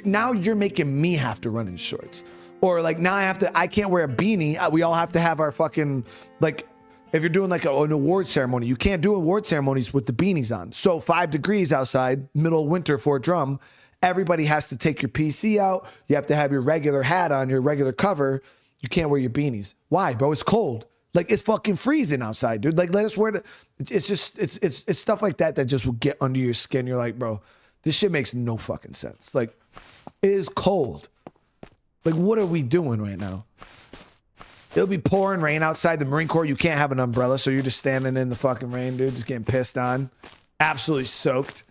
now you're making me have to run in shorts. Or like now I can't wear a beanie. We all have to have our fucking, like, if you're doing like an award ceremony, you can't do award ceremonies with the beanies on. So 5 degrees outside, middle of winter, Fort Drum, everybody has to take your PC out. You have to have your regular hat on, your regular cover. You can't wear your beanies. Why, bro? It's cold. Like, it's fucking freezing outside, dude. Like, let us wear the, it's just, it's stuff like that that just will get under your skin. You're like, bro, this shit makes no fucking sense. Like, it is cold. Like, what are we doing right now? It'll be pouring rain outside the Marine Corps. You can't have an umbrella, so you're just standing in the fucking rain, dude, just getting pissed on. Absolutely soaked.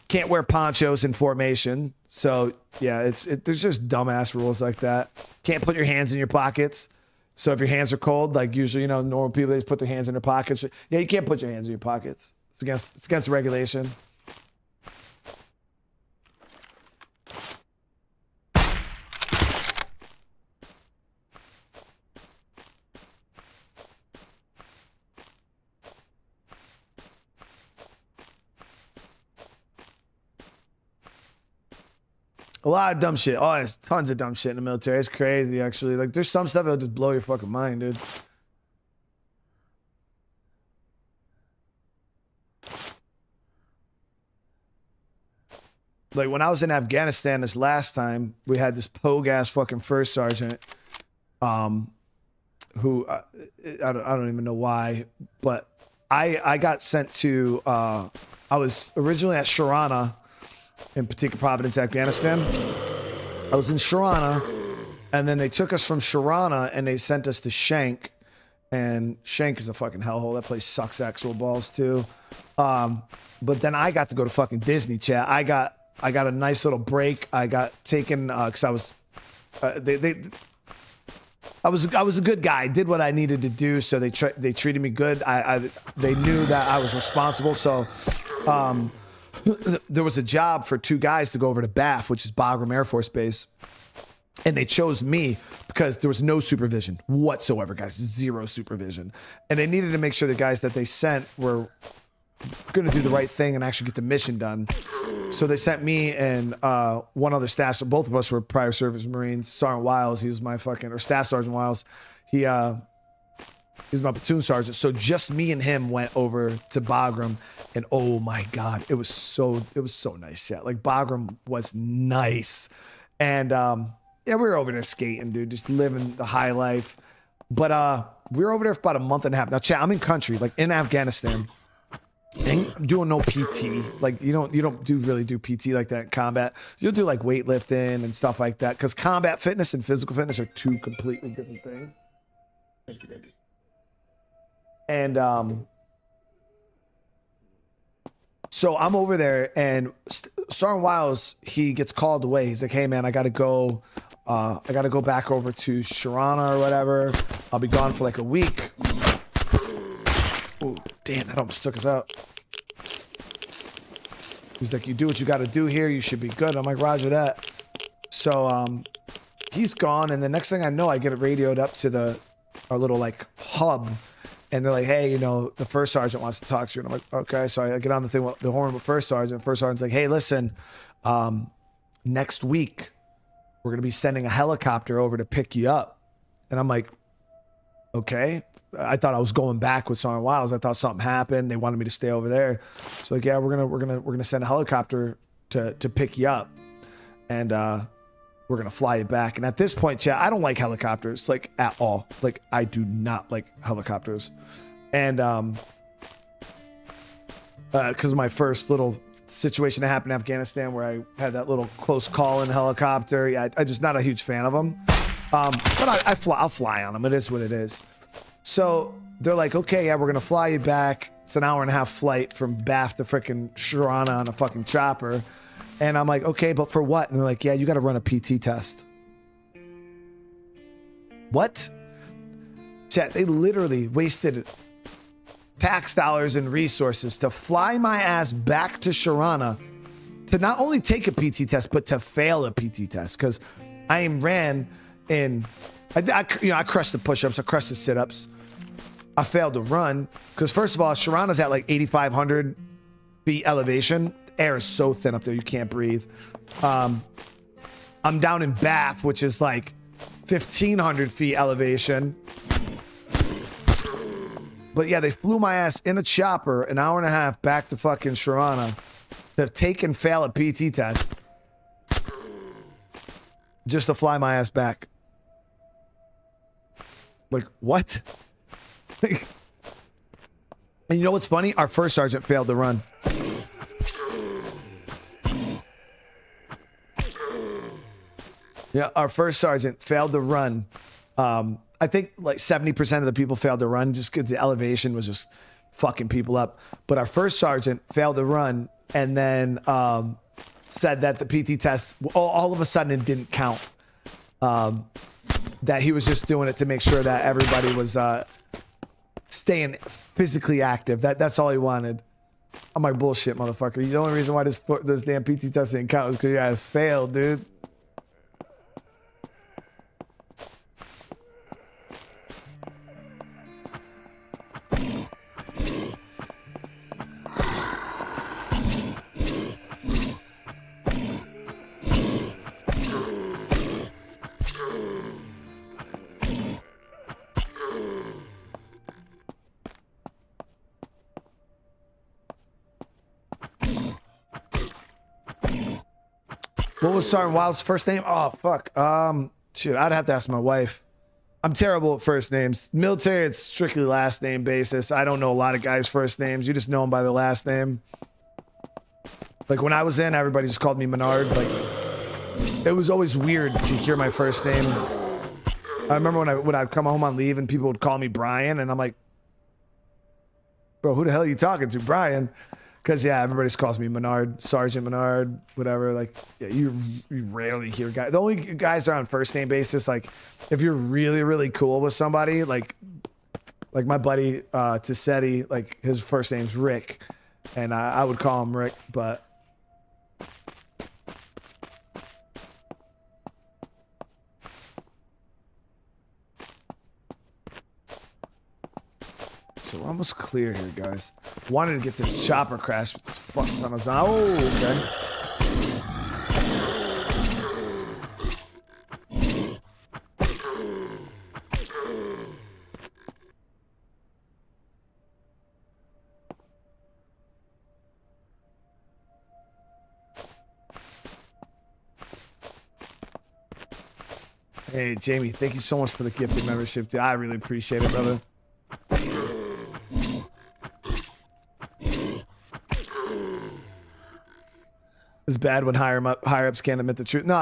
Can't wear ponchos in formation. So, yeah, there's just dumbass rules like that. Can't put your hands in your pockets. So if your hands are cold, like usually, you know, normal people, they just put their hands in their pockets. Yeah, you can't put your hands in your pockets. It's against regulation. A lot of dumb shit. Oh, there's tons of dumb shit in the military. It's crazy, actually. Like, there's some stuff that'll just blow your fucking mind, dude. Like, when I was in Afghanistan this last time, we had this pogue-ass fucking first sergeant, who, I don't even know why, but I got sent to, I was originally at Sharana, in Patika Providence, Afghanistan. I was in Sharana, and then they took us from Sharana and they sent us to Shank, and Shank is a fucking hellhole. That place sucks actual balls too. But then I got to go to fucking Disney, chat. I got a nice little break. I got taken because I was I was a good guy. I did what I needed to do, so they treated me good. They knew that I was responsible, so there was a job for 2 guys to go over to BAF, which is Bagram Air Force Base. And they chose me because there was no supervision whatsoever, guys. 0 supervision. And they needed to make sure the guys that they sent were going to do the right thing and actually get the mission done. So they sent me and one other staff. So both of us were prior service Marines. Sergeant Wiles, he was my fucking, or Staff Sergeant Wiles. He was my platoon sergeant. So just me and him went over to Bagram. And oh my God, it was so nice. Yeah, like Bagram was nice. And yeah, we were over there skating, dude, just living the high life. But we were over there for about a month and a half. Now, chat, I'm in country, like in Afghanistan. Ain't doing no PT. Like you don't really do PT like that in combat. You'll do like weightlifting and stuff like that. Because combat fitness and physical fitness are 2 completely different things. Thank you, baby. And so I'm over there, and Sergeant Wiles, he gets called away. He's like, "Hey man, I gotta go back over to Sharana or whatever. I'll be gone for like a week." Oh, damn, that almost took us out. He's like, "You do what you gotta do here. You should be good." I'm like, "Roger that." So he's gone, and the next thing I know, I get radioed up to our little like hub. And they're like, "Hey, you know, the first sergeant wants to talk to you." And I'm like, "Okay." So I get on the thing with the horn with first sergeant. First sergeant's like, "Hey, listen, next week we're gonna be sending a helicopter over to pick you up." And I'm like, "Okay." I thought I was going back with Sergeant Wiles. I thought something happened. They wanted me to stay over there. So like, "Yeah, we're gonna send a helicopter to pick you up, and we're gonna fly you back." And at this point, chat, I don't like helicopters, like at all. Like I do not like helicopters. And because of my first little situation that happened in Afghanistan where I had that little close call in a helicopter, yeah, I just not a huge fan of them. But I'll fly on them. It is what it is. So they're like, "Okay, yeah, we're gonna fly you back. It's an 1.5-hour flight from BAF to freaking Sharana on a fucking chopper." And I'm like, "Okay, but for what?" And they're like, "Yeah, you got to run a PT test." What? Chat, they literally wasted tax dollars and resources to fly my ass back to Sharana to not only take a PT test, but to fail a PT test. Because I ran in, I crushed the push-ups, I crushed the sit-ups. I failed to run because first of all, Sharana's at like 8,500 feet elevation. Air is so thin up there, you can't breathe. I'm down in BAF, which is like 1,500 feet elevation. But yeah, they flew my ass in a chopper 1.5 hours back to fucking Sharana to take and fail a PT test just to fly my ass back. Like, what? And you know what's funny? Our first sergeant failed to run. Yeah, our first sergeant failed to run. I think like 70% of the people failed to run just because the elevation was just fucking people up. But our first sergeant failed to run and then said that the PT test, all of a sudden it didn't count. That he was just doing it to make sure that everybody was staying physically active. That's all he wanted. I'm like, bullshit, motherfucker. The only reason why this damn PT test didn't count was because you guys failed, dude. What was Sergeant Wild's first name? Oh, fuck. Shoot, I'd have to ask my wife. I'm terrible at first names. Military, it's strictly last name basis. I don't know a lot of guys' first names. You just know them by the last name. Like when I was in, everybody just called me Menard. Like it was always weird to hear my first name. I remember when I'd come home on leave and people would call me Brian, and I'm like, bro, who the hell are you talking to, Brian? Because, yeah, everybody just calls me Menard, Sergeant Menard, whatever. Like, yeah, you rarely hear guys. The only guys are on first name basis. Like, if you're really, really cool with somebody, like my buddy Tissetti, like, his first name's Rick. And I would call him Rick, but... So we're almost clear here, guys. Wanted to get to this chopper crash with this fucking ton of zombies. Oh, okay. Hey, Jamie, thank you so much for the gifted membership, dude. I really appreciate it, brother. It's bad when higher ups can't admit the truth. No,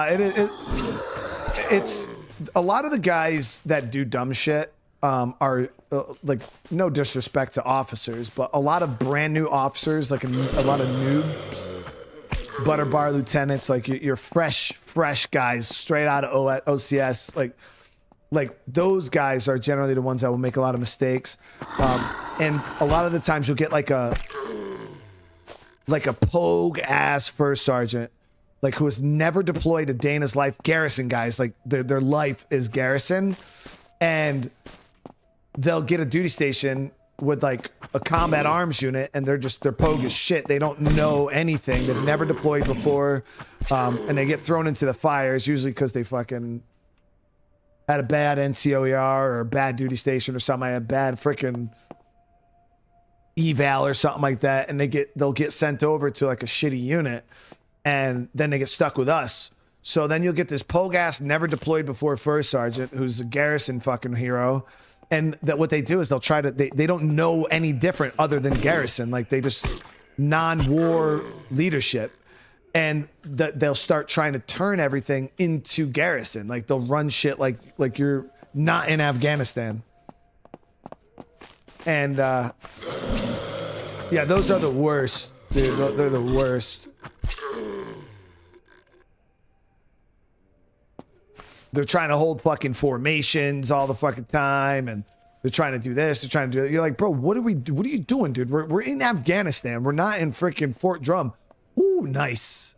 it's a lot of the guys that do dumb shit are like, no disrespect to officers, but a lot of brand new officers, like a lot of noobs, butter bar lieutenants, like you're fresh guys straight out of OCS, like those guys are generally the ones that will make a lot of mistakes, and a lot of the times you'll get like a pogue ass first sergeant, like who has never deployed a day in his life. Garrison guys, like their life is garrison, and they'll get a duty station with like a combat arms unit, and they're pogue as shit. They don't know anything. They've never deployed before, and they get thrown into the fires usually because they fucking had a bad NCOER or a bad duty station or something, a bad freaking eval or something like that, and they'll get sent over to like a shitty unit, and then they get stuck with us. So then you'll get this pogue ass never deployed before first sergeant who's a garrison fucking hero, and that what they do is they'll try to they don't know any different other than garrison. Like they just non-war leadership, and they'll start trying to turn everything into garrison. Like they'll run shit like you're not in Afghanistan. And yeah, those are the worst, dude. They're the worst. They're trying to hold fucking formations all the fucking time, and they're trying to do this, they're trying to do that. You're like, bro, what are you doing, dude? We're in Afghanistan. We're not in freaking Fort Drum. Ooh, nice.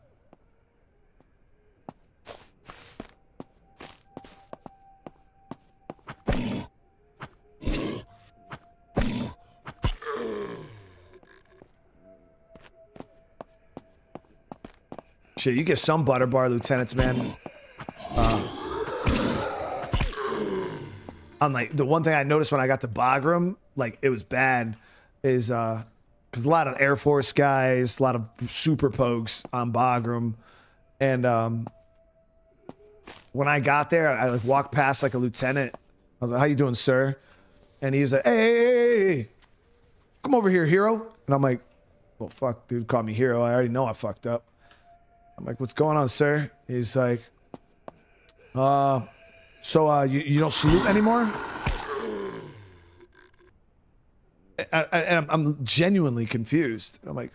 Shit, you get some butter bar lieutenants, man. I'm like, the one thing I noticed when I got to Bagram, like it was bad, is because a lot of Air Force guys, a lot of super pogues on Bagram, and when I got there, I like walked past like a lieutenant was like, how you doing, sir? And he's like, hey, come over here, hero. And I'm like, well, fuck, dude, call me hero. I already know I fucked up. I'm like, what's going on, sir? He's like, so you don't salute anymore? And I'm genuinely confused. I'm like,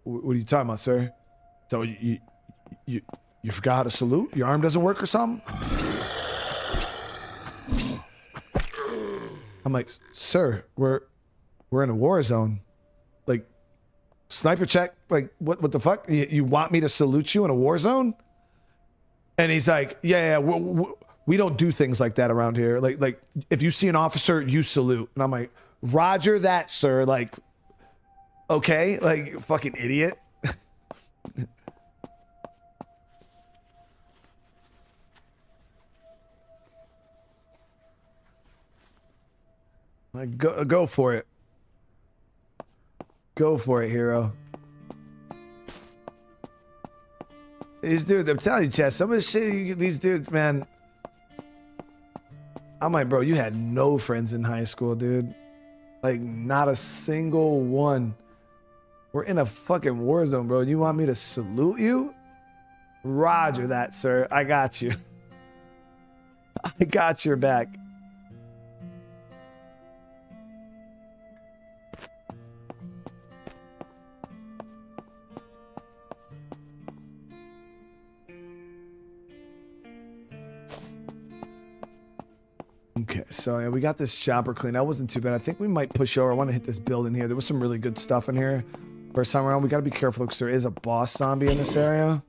what are you talking about, sir? So you forgot how to salute? Your arm doesn't work or something? I'm like, sir, we're in a war zone. Like, sniper check. Like, what the fuck? You want me to salute you in a war zone? And he's like, yeah, we don't do things like that around here. Like if you see an officer, you salute. And I'm like, Roger that, sir. Like, okay, like, fucking idiot. Like, go for it. Go for it, hero. These dudes, I'm telling you, Chess, some of the shit these dudes, man. I'm like, bro, you had no friends in high school, dude. Like, not a single one. We're in a fucking war zone, bro. You want me to salute you? Roger that, sir. I got you. I got your back. Okay, so yeah, we got this shopper clean. That wasn't too bad. I think we might push over. I want to hit this building here. There was some really good stuff in here. First time around, we got to be careful because there is a boss zombie in this area.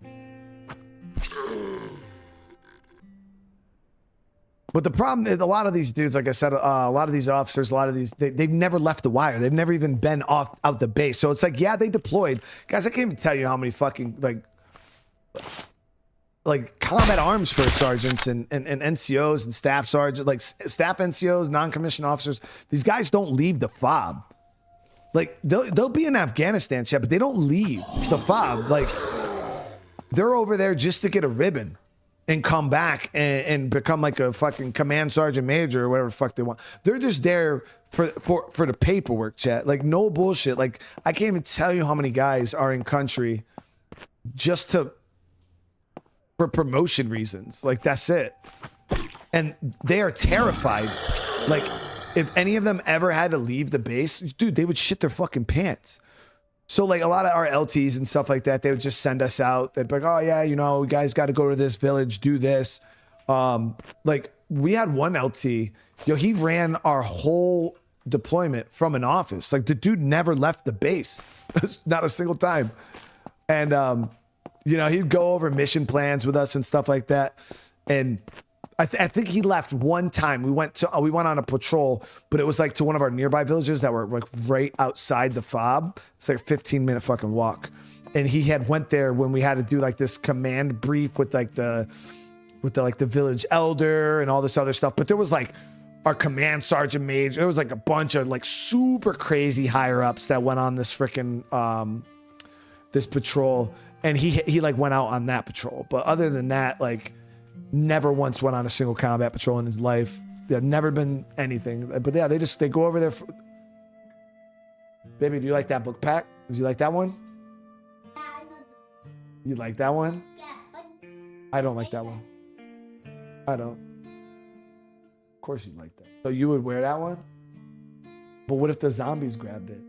But the problem is a lot of these dudes, like I said, a lot of these officers, a lot of these, they've never left the wire. They've never even been out the base. So it's like, yeah, they deployed. Guys, I can't even tell you how many fucking, like combat arms first sergeants and NCOs and staff sergeants, like staff NCOs, non-commissioned officers. These guys don't leave the fob. Like they'll be in Afghanistan, chat, but they don't leave the fob. Like they're over there just to get a ribbon and come back and become like a fucking command sergeant major or whatever the fuck they want. They're just there for the paperwork, chat. Like no bullshit. Like I can't even tell you how many guys are in country just for promotion reasons. Like that's it. And they are terrified. Like if any of them ever had to leave the base, dude, they would shit their fucking pants. So like a lot of our LTs and stuff like that, they would just send us out. They'd be like, oh yeah, you know, you guys got to go to this village, do this. Like we had one LT, he ran our whole deployment from an office. Like the dude never left the base, not a single time. And, he'd go over mission plans with us and stuff like that. And I think he left one time. We went on a patrol, but it was like to one of our nearby villages that were like right outside the fob. It's like a 15-minute fucking walk. And he had went there when we had to do like this command brief with the village elder and all this other stuff. But there was like our command sergeant major. There was like a bunch of like super crazy higher ups that went on this freaking this patrol. And he like went out on that patrol. But other than that, like never once went on a single combat patrol in his life. There've never been anything. But yeah, they go over there. Baby, do you like that book pack? Do you like that one? You like that one? I don't like that one. I don't. Of course you like that. So you would wear that one? But what if the zombies grabbed it?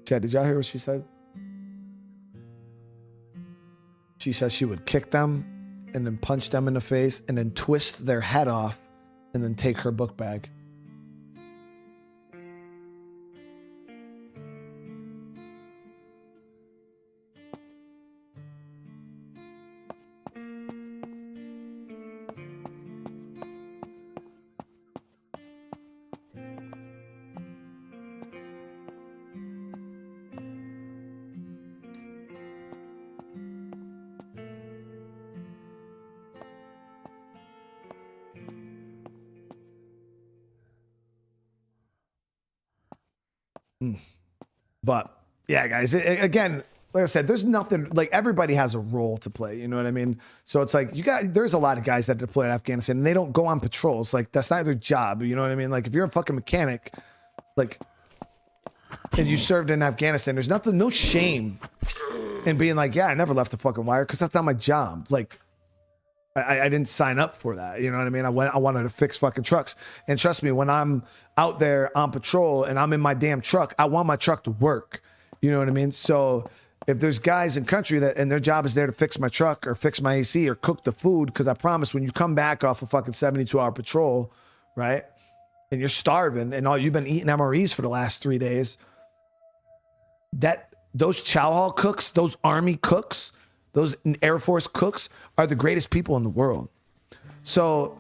Chad, did y'all hear what she said? She says she would kick them and then punch them in the face and then twist their head off and then take her book bag. But yeah, guys, again, like I said, there's nothing, like everybody has a role to play. You know what I mean? So it's like there's a lot of guys that deploy to Afghanistan and they don't go on patrols. Like that's not their job. You know what I mean? Like if you're a fucking mechanic, like, and you served in Afghanistan, there's no shame in being like, yeah, I never left the fucking wire because that's not my job. Like I didn't sign up for that. You know what I mean? I wanted to fix fucking trucks. And trust me, when I'm out there on patrol and I'm in my damn truck, I want my truck to work. You know what I mean? So if there's guys in country that, and their job is there to fix my truck or fix my AC or cook the food, because I promise when you come back off a fucking 72-hour patrol, right, and you're starving and all you've been eating MREs for the last 3 days, those chow hall cooks, those army cooks, those Air Force cooks are the greatest people in the world. So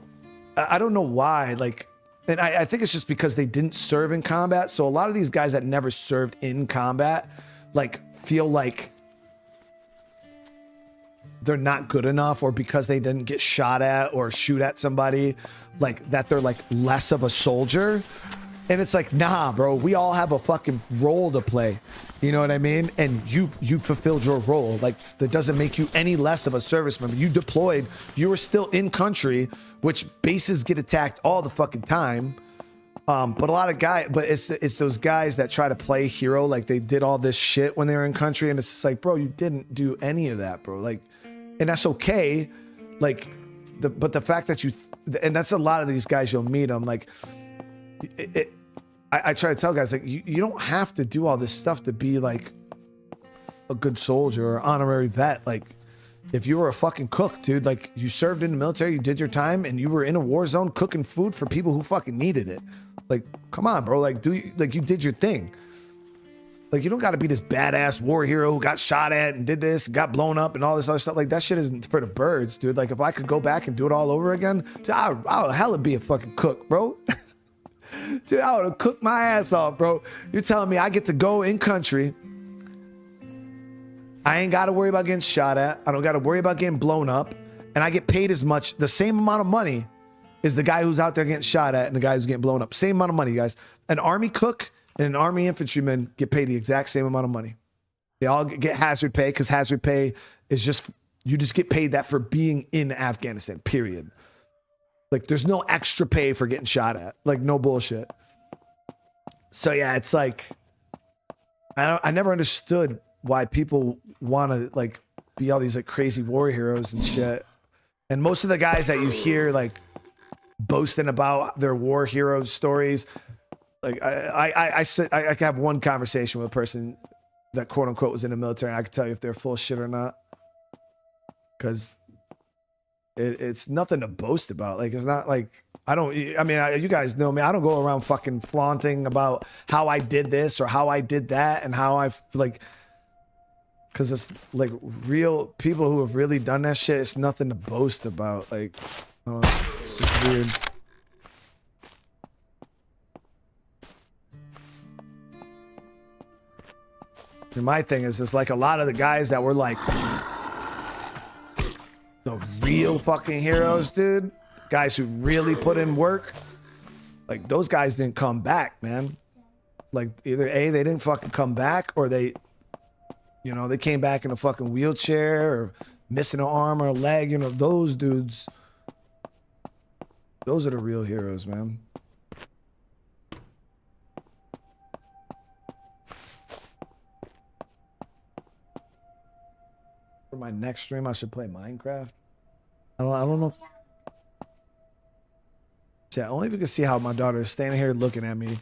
I don't know why, like, and I think it's just because they didn't serve in combat. So a lot of these guys that never served in combat, like, feel like they're not good enough, or because they didn't get shot at or shoot at somebody, like that they're like less of a soldier. And it's like, nah, bro, we all have a fucking role to play. You know what I mean? And you fulfilled your role. Like, that doesn't make you any less of a service member. You deployed, you were still in country, which bases get attacked all the fucking time. But a lot of guys, but it's those guys that try to play hero, like they did all this shit when they were in country, and it's just like, bro, you didn't do any of that, bro. Like, and that's okay. Like, but the fact that and that's a lot of these guys, you'll meet them. Like, I try to tell guys, like, you don't have to do all this stuff to be like a good soldier or honorary vet. Like, if you were a fucking cook, dude, like you served in the military, you did your time, and you were in a war zone cooking food for people who fucking needed it. Like, come on, bro. Like, you did your thing. Like, you don't got to be this badass war hero who got shot at and did this, and got blown up and all this other stuff. Like, that shit isn't for the birds, dude. Like, if I could go back and do it all over again, dude, I'll hella be a fucking cook, bro. Dude, I would have cooked my ass off, bro. You're telling me I get to go in country. I ain't got to worry about getting shot at. I don't got to worry about getting blown up. And I get paid as much, the same amount of money as the guy who's out there getting shot at and the guy who's getting blown up. Same amount of money, guys. An army cook and an army infantryman get paid the exact same amount of money. They all get hazard pay, because hazard pay is just, you just get paid that for being in Afghanistan, period. Like, there's no extra pay for getting shot at. Like, no bullshit. So yeah, it's like, I never understood why people want to like be all these like crazy war heroes and shit. And most of the guys that you hear like boasting about their war hero stories, like I have one conversation with a person that quote unquote was in the military, and I can tell you if they're full of shit or not, because it's nothing to boast about. Like, it's not like, you guys know me, I don't go around fucking flaunting about how I did this or how I did that and how I like, because it's like real people who have really done that shit. It's nothing to boast about. Like, I don't know, it's just weird. And my thing is, it's like a lot of the guys that were like the real fucking heroes, dude, guys who really put in work, like those guys didn't come back, man. Like, either A, they didn't fucking come back, or they came back in a fucking wheelchair or missing an arm or a leg. You know, those dudes, those are the real heroes, man. For my next stream, I should play Minecraft. I don't know. Yeah, only if you can see how my daughter is standing here looking at me.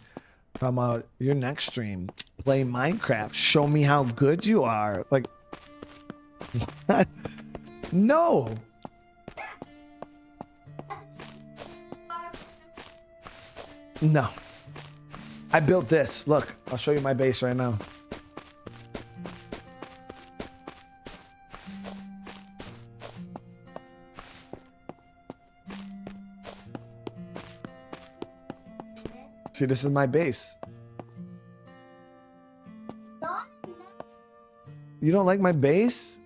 Talking about your next stream, play Minecraft. Show me how good you are. Like, what? No. No. I built this. Look, I'll show you my base right now. See, this is my base. You don't like my base?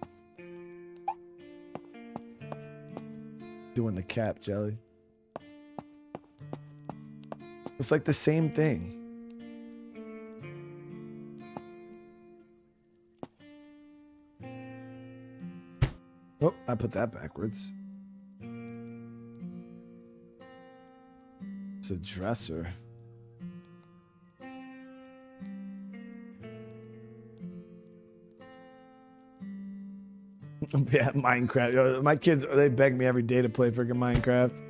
Doing the cap, Jelly. It's like the same thing. Oh, I put that backwards. It's a dresser. Yeah, Minecraft. My kids, they beg me every day to play freaking Minecraft.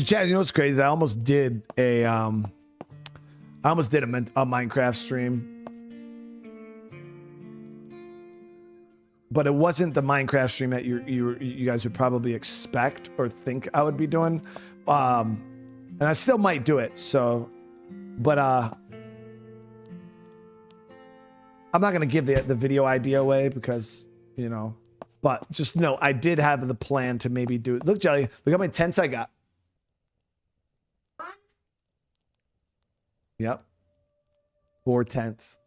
Chad, you know what's crazy? I almost did a Minecraft stream. But it wasn't the Minecraft stream that you guys would probably expect or think I would be doing. And I still might do it. So, but I'm not going to give the video idea away because, you know, but just know I did have the plan to maybe do it. Look, Jelly, look how many tents I got. Yep. 4 tents.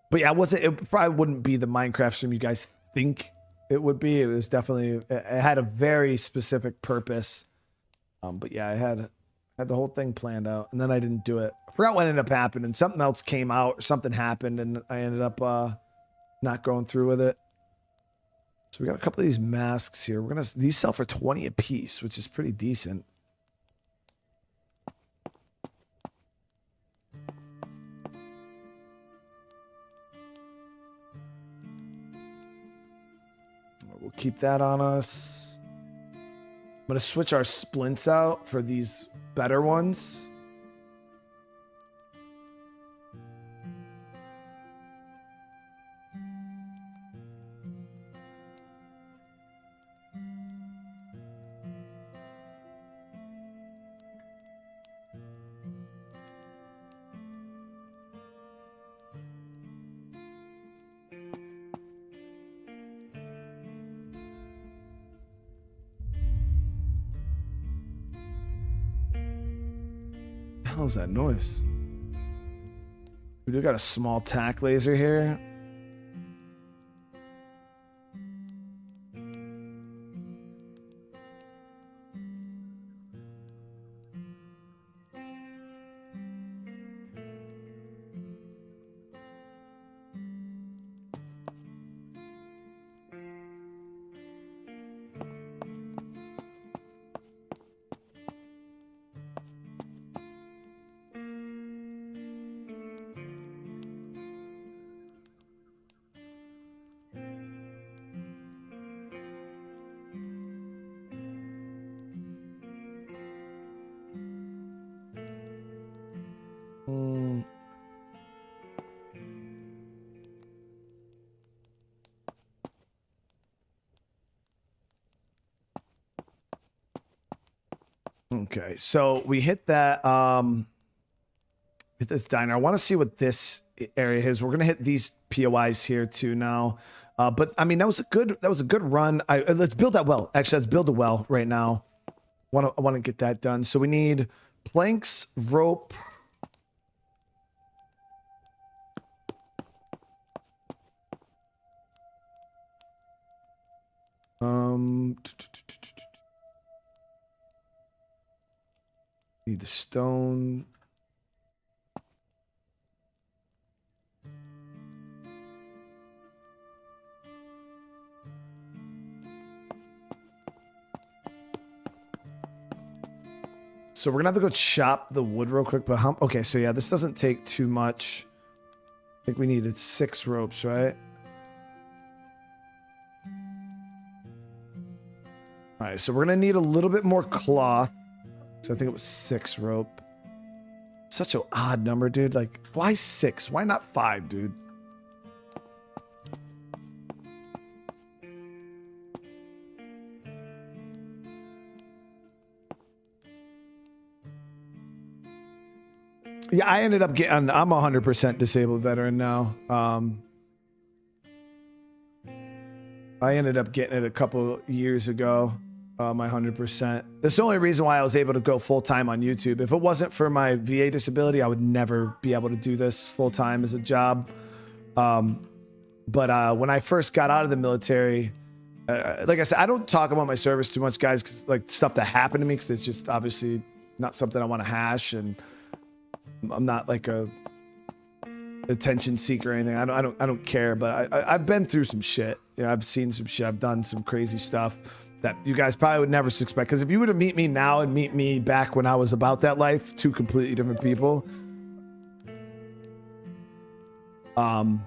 But yeah, it probably wouldn't be the Minecraft stream you guys think it would be. It was definitely, it had a very specific purpose. But yeah, I had the whole thing planned out and then I didn't do it. I forgot what ended up happening. Something else came out, something happened and I ended up not going through with it. So we got a couple of these masks here. These sell for 20 a piece, which is pretty decent. We'll keep that on us. I'm going to switch our splints out for these better ones. How's that noise? We do got a small tack laser here. Okay, so we hit that with this diner. I want to see what this area is. We're gonna hit these POIs here too now. But I mean that was a good run. Let's build that well. Actually, let's build a well right now. I want to get that done. So we need planks, rope. Need the stone. So we're gonna have to go chop the wood real quick, but okay, so yeah, this doesn't take too much. I think we needed 6 ropes, right? All right, so we're gonna need a little bit more cloth. So I think it was 6 rope. Such an odd number, dude. Like, why 6? Why not 5, dude? Yeah, I ended up getting, I'm 100% disabled veteran now. I ended up getting it a couple years ago. My 100%. That's the only reason why I was able to go full-time on YouTube. If it wasn't for my VA disability, I would never be able to do this full-time as a job. But when I first got out of the military, like I said, I don't talk about my service too much, guys, because like stuff that happened to me, because it's just obviously not something I want to hash, and I'm not like a attention seeker or anything. I don't care, but I've been through some shit. You know, I've seen some shit. I've done some crazy stuff that you guys probably would never expect. Because if you were to meet me now and meet me back when I was about that life, two completely different people. But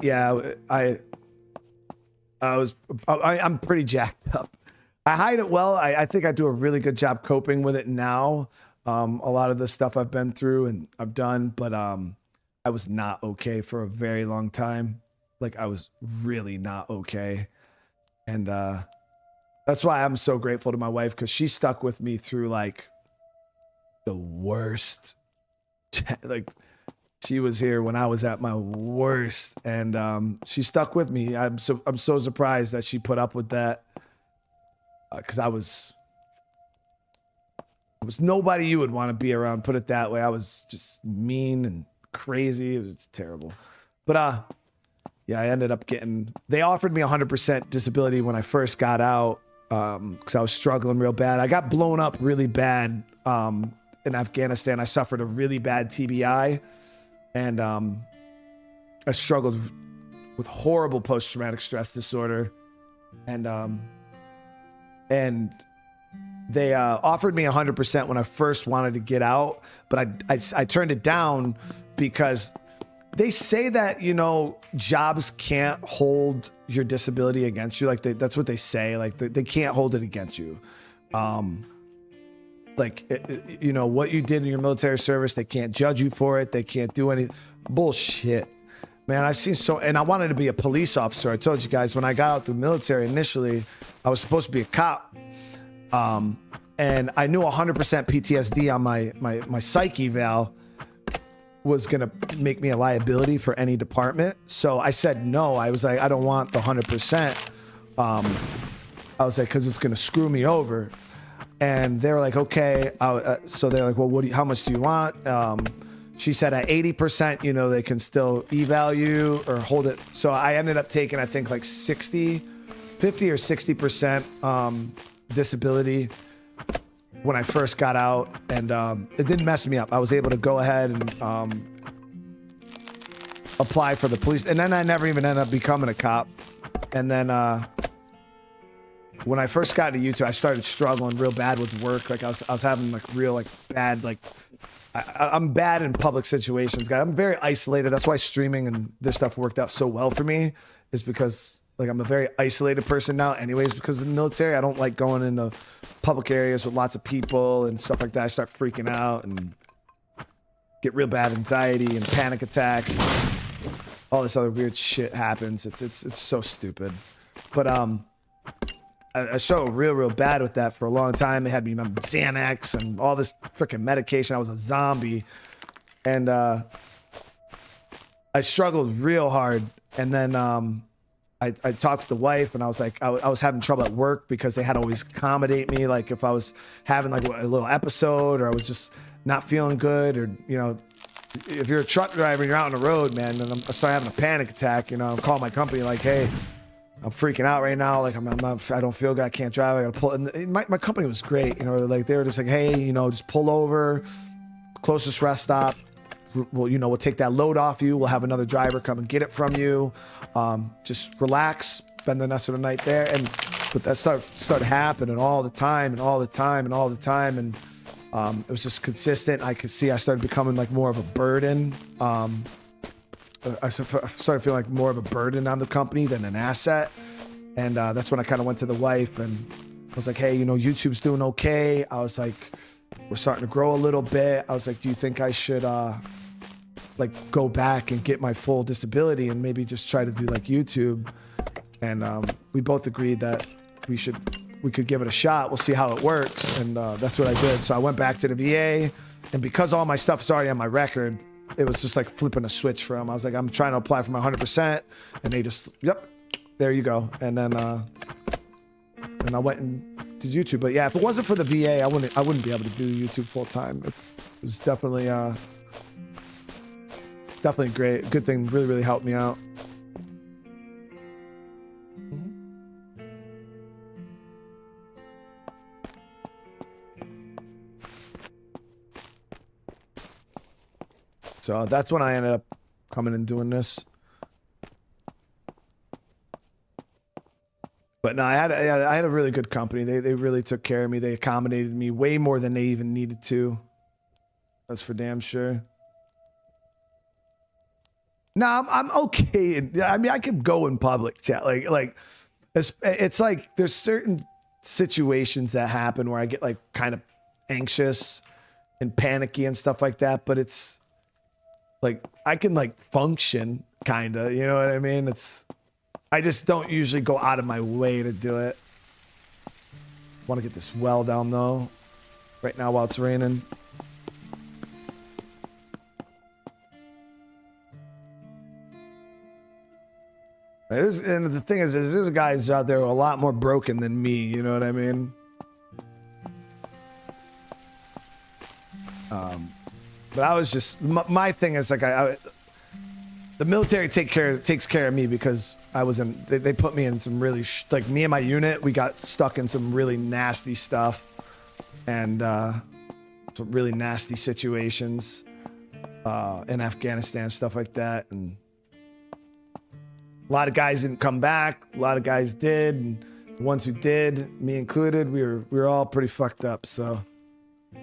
yeah, I'm pretty jacked up. I hide it well. I think I do a really good job coping with it now. A lot of the stuff I've been through and I've done, but I was not okay for a very long time. Like I was really not okay. And that's why I'm so grateful to my wife, because she stuck with me through like the worst. Like she was here when I was at my worst, and she stuck with me. I'm so surprised that she put up with that, because I was nobody you would want to be around, put it that way. I was just mean and crazy. It was terrible. But yeah, I ended up they offered me 100% disability when I first got out, because I was struggling real bad. I got blown up really bad in Afghanistan. I suffered a really bad TBI, and I struggled with horrible post-traumatic stress disorder, and they offered me 100% when I first wanted to get out, but I turned it down because they say that, you know, jobs can't hold your disability against you. Like that's what they say. Like they can't hold it against you. You know, what you did in your military service, they can't judge you for it. They can't do any bullshit. Man, I've seen and I wanted to be a police officer. I told you guys when I got out the military initially, I was supposed to be a cop. And I knew 100% PTSD on my psych eval was gonna make me a liability for any department. So I said no. I was like, I don't want the 100%. I was like, because it's gonna screw me over. And they were like, okay. So they're like, well, how much do you want? She said at 80%, you know, they can still eval you or hold it. So I ended up taking, I think like 50 or 60% disability when I first got out, and it didn't mess me up. I was able to go ahead and apply for the police, and then I never even ended up becoming a cop. And then when I first got to YouTube, I started struggling real bad with work. Like I was having like real like bad like I'm bad in public situations, guys. I'm very isolated. That's why streaming and this stuff worked out so well for me, is because like I'm a very isolated person now anyways, because of the military. I don't like going into public areas with lots of people and stuff like that. I start freaking out and get real bad anxiety and panic attacks. All this other weird shit happens. It's so stupid. But I struggled real bad with that for a long time. They had me on Xanax and all this freaking medication. I was a zombie. And I struggled real hard. And then I talked to the wife, and I was like, I was having trouble at work because they had to always accommodate me. Like if I was having like a little episode, or I was just not feeling good, or, you know, if you're a truck driver and you're out on the road, man, and I start having a panic attack, you know, I'm calling my company like, hey, I'm freaking out right now. Like I don't feel good. I can't drive. I gotta pull. And my company was great. You know, like they were just like, hey, you know, just pull over, closest rest stop. We'll take that load off you. We'll have another driver come and get it from you. Just relax, spend the rest of the night there. But that started happening all the time. And it was just consistent. I could see I started becoming like more of a burden. I started feeling like more of a burden on the company than an asset. And that's when I kind of went to the wife and I was like, hey, you know, YouTube's doing okay. I was like, we're starting to grow a little bit. I was like, do you think I should like go back and get my full disability and maybe just try to do like YouTube? And we both agreed that we could give it a shot. We'll see how it works. And that's what I did. So I went back to the VA, and because all my stuff is already on my record, it was just like flipping a switch for them. I was like, I'm trying to apply for my 100%, and they just, yep, there you go. And then I went and did YouTube. But yeah, if it wasn't for the VA, I wouldn't be able to do YouTube full time. It was definitely it's definitely great, good thing. Really helped me out. So that's when I ended up coming and doing this. But no, I had a really good company. They really took care of me. They accommodated me way more than they even needed to. That's for damn sure. No, I'm okay. I mean, I could go in public chat. Like it's like there's certain situations that happen where I get like kind of anxious and panicky and stuff like that. But it's like I can like function kind of. You know what I mean? I just don't usually go out of my way to do it. Want to get this well down though. Right now while it's raining. And the thing is, there's guys out there who are a lot more broken than me. You know what I mean? But I was just my thing is like the military takes care of me because I was in. They put me in some really like me and my unit. We got stuck in some really nasty stuff and some really nasty situations in Afghanistan, stuff like that, and. A lot of guys didn't come back. A lot of guys did. And the ones who did, me included, we were all pretty fucked up. So, all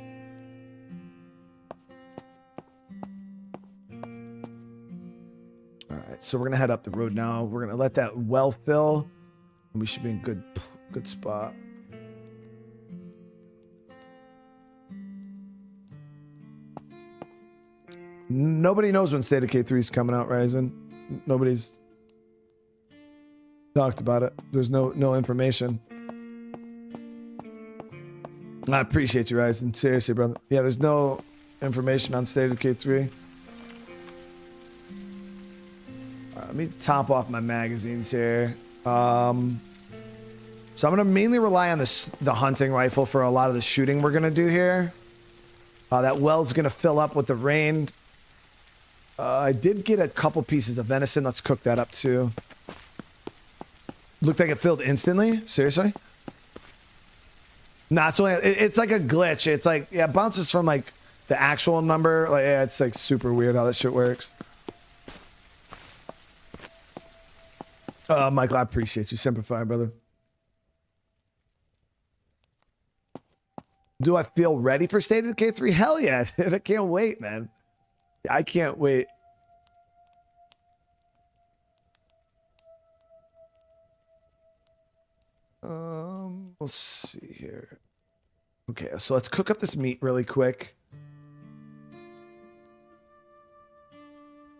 right. So we're gonna head up the road now. We're gonna let that well fill, and we should be in good spot. Nobody knows when State of K3 is coming out, Ryzen. Nobody's talked about it. There's no information. I appreciate you, Ryzen. Seriously, brother. Yeah, there's no information on State of K3. Let me top off my magazines here. So I'm going to mainly rely on the hunting rifle for a lot of the shooting we're going to do here. That well's going to fill up with the rain. I did get a couple pieces of venison. Let's cook that up too. Looked like it filled instantly? Seriously? Nah, it's like a glitch. It's like, yeah, it bounces from like the actual number. Like, yeah, it's like super weird how that shit works. Michael, I appreciate you. Simplify, brother. Do I feel ready for State of K3? Hell yeah, dude. I can't wait, man. I can't wait. We'll see here. Okay, so let's cook up this meat really quick.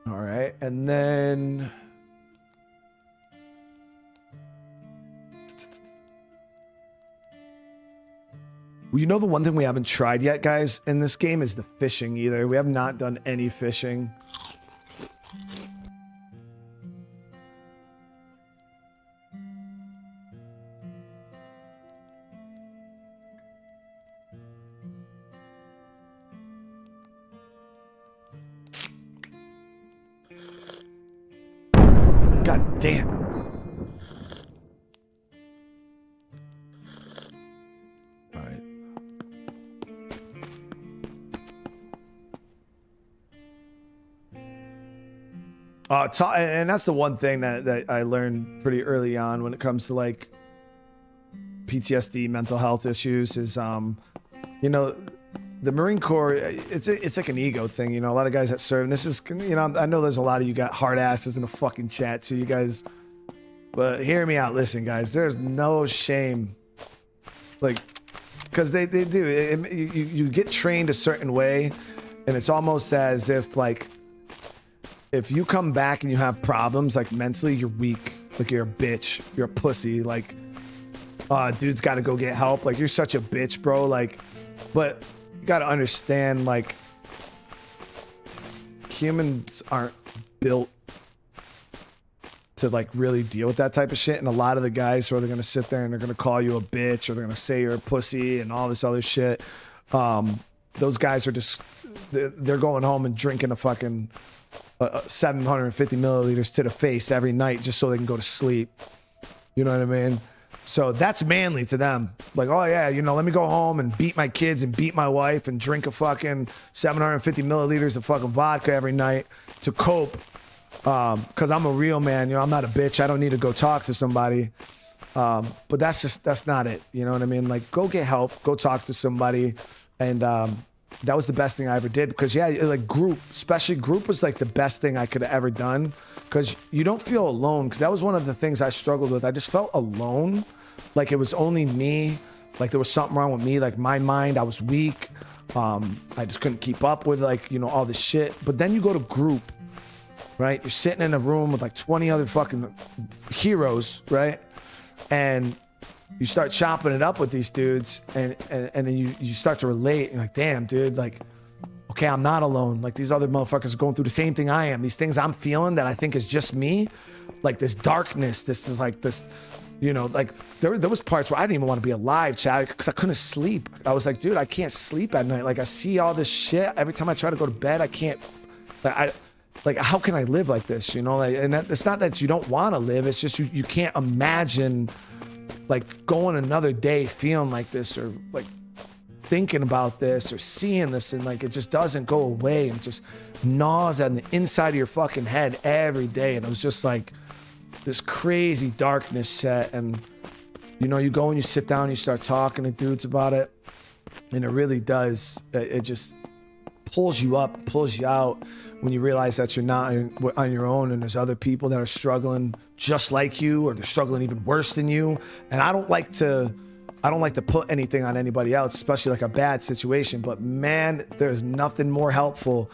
All right, and then well, you know the one thing we haven't tried yet, guys, in this game is the fishing either. We have not done any fishing. God damn. All right. And that's the one thing that I learned pretty early on when it comes to like PTSD, mental health issues is, you know, the Marine Corps, it's like an ego thing, you know. A lot of guys that serve, and this is, you know, I know there's a lot of you got hard asses in the fucking chat, so you guys, but hear me out. Listen, guys, there's no shame, like, because they do. You get trained a certain way, and it's almost as if like, if you come back and you have problems, like mentally, you're weak, like you're a bitch, you're a pussy, like, dude's got to go get help, like you're such a bitch, bro, like, but. Got to understand, like, humans aren't built to like really deal with that type of shit, and a lot of the guys who are going to sit there and they're going to call you a bitch, or they're going to say you're a pussy and all this other shit, those guys are just they're going home and drinking a fucking 750 milliliters to the face every night just so they can go to sleep. You know what I mean? So that's manly to them. Like, oh yeah, you know, let me go home and beat my kids and beat my wife and drink a fucking 750 milliliters of fucking vodka every night to cope. Cause I'm a real man, you know, I'm not a bitch. I don't need to go talk to somebody. But that's not it. You know what I mean? Like, go get help, go talk to somebody. And, that was the best thing I ever did because yeah, like group, especially group was like the best thing I could have ever done because you don't feel alone. Cause that was one of the things I struggled with. I just felt alone. Like it was only me. Like there was something wrong with me. Like my mind, I was weak. I just couldn't keep up with like, you know, all this shit. But then you go to group, right? You're sitting in a room with like 20 other fucking heroes, right? And you start chopping it up with these dudes and then you start to relate. You're like, damn, dude, like, okay, I'm not alone. Like these other motherfuckers are going through the same thing I am. These things I'm feeling that I think is just me. Like this darkness, this is like this, you know, like there was parts where I didn't even want to be alive, Chad, because I couldn't sleep. I was like, dude, I can't sleep at night. Like I see all this shit. Every time I try to go to bed, I can't, like how can I live like this? You know, like, and it's not that you don't want to live. It's just you can't imagine like going another day feeling like this or like thinking about this or seeing this and like it just doesn't go away and it just gnaws on the inside of your fucking head every day. And it was just like this crazy darkness set. And you know, you go and you sit down and you start talking to dudes about it and it really does, it just pulls you up, pulls you out when you realize that you're not on your own and there's other people that are struggling just like you or they're struggling even worse than you. And I don't like to put anything on anybody else, especially like a bad situation, but man, there's nothing more helpful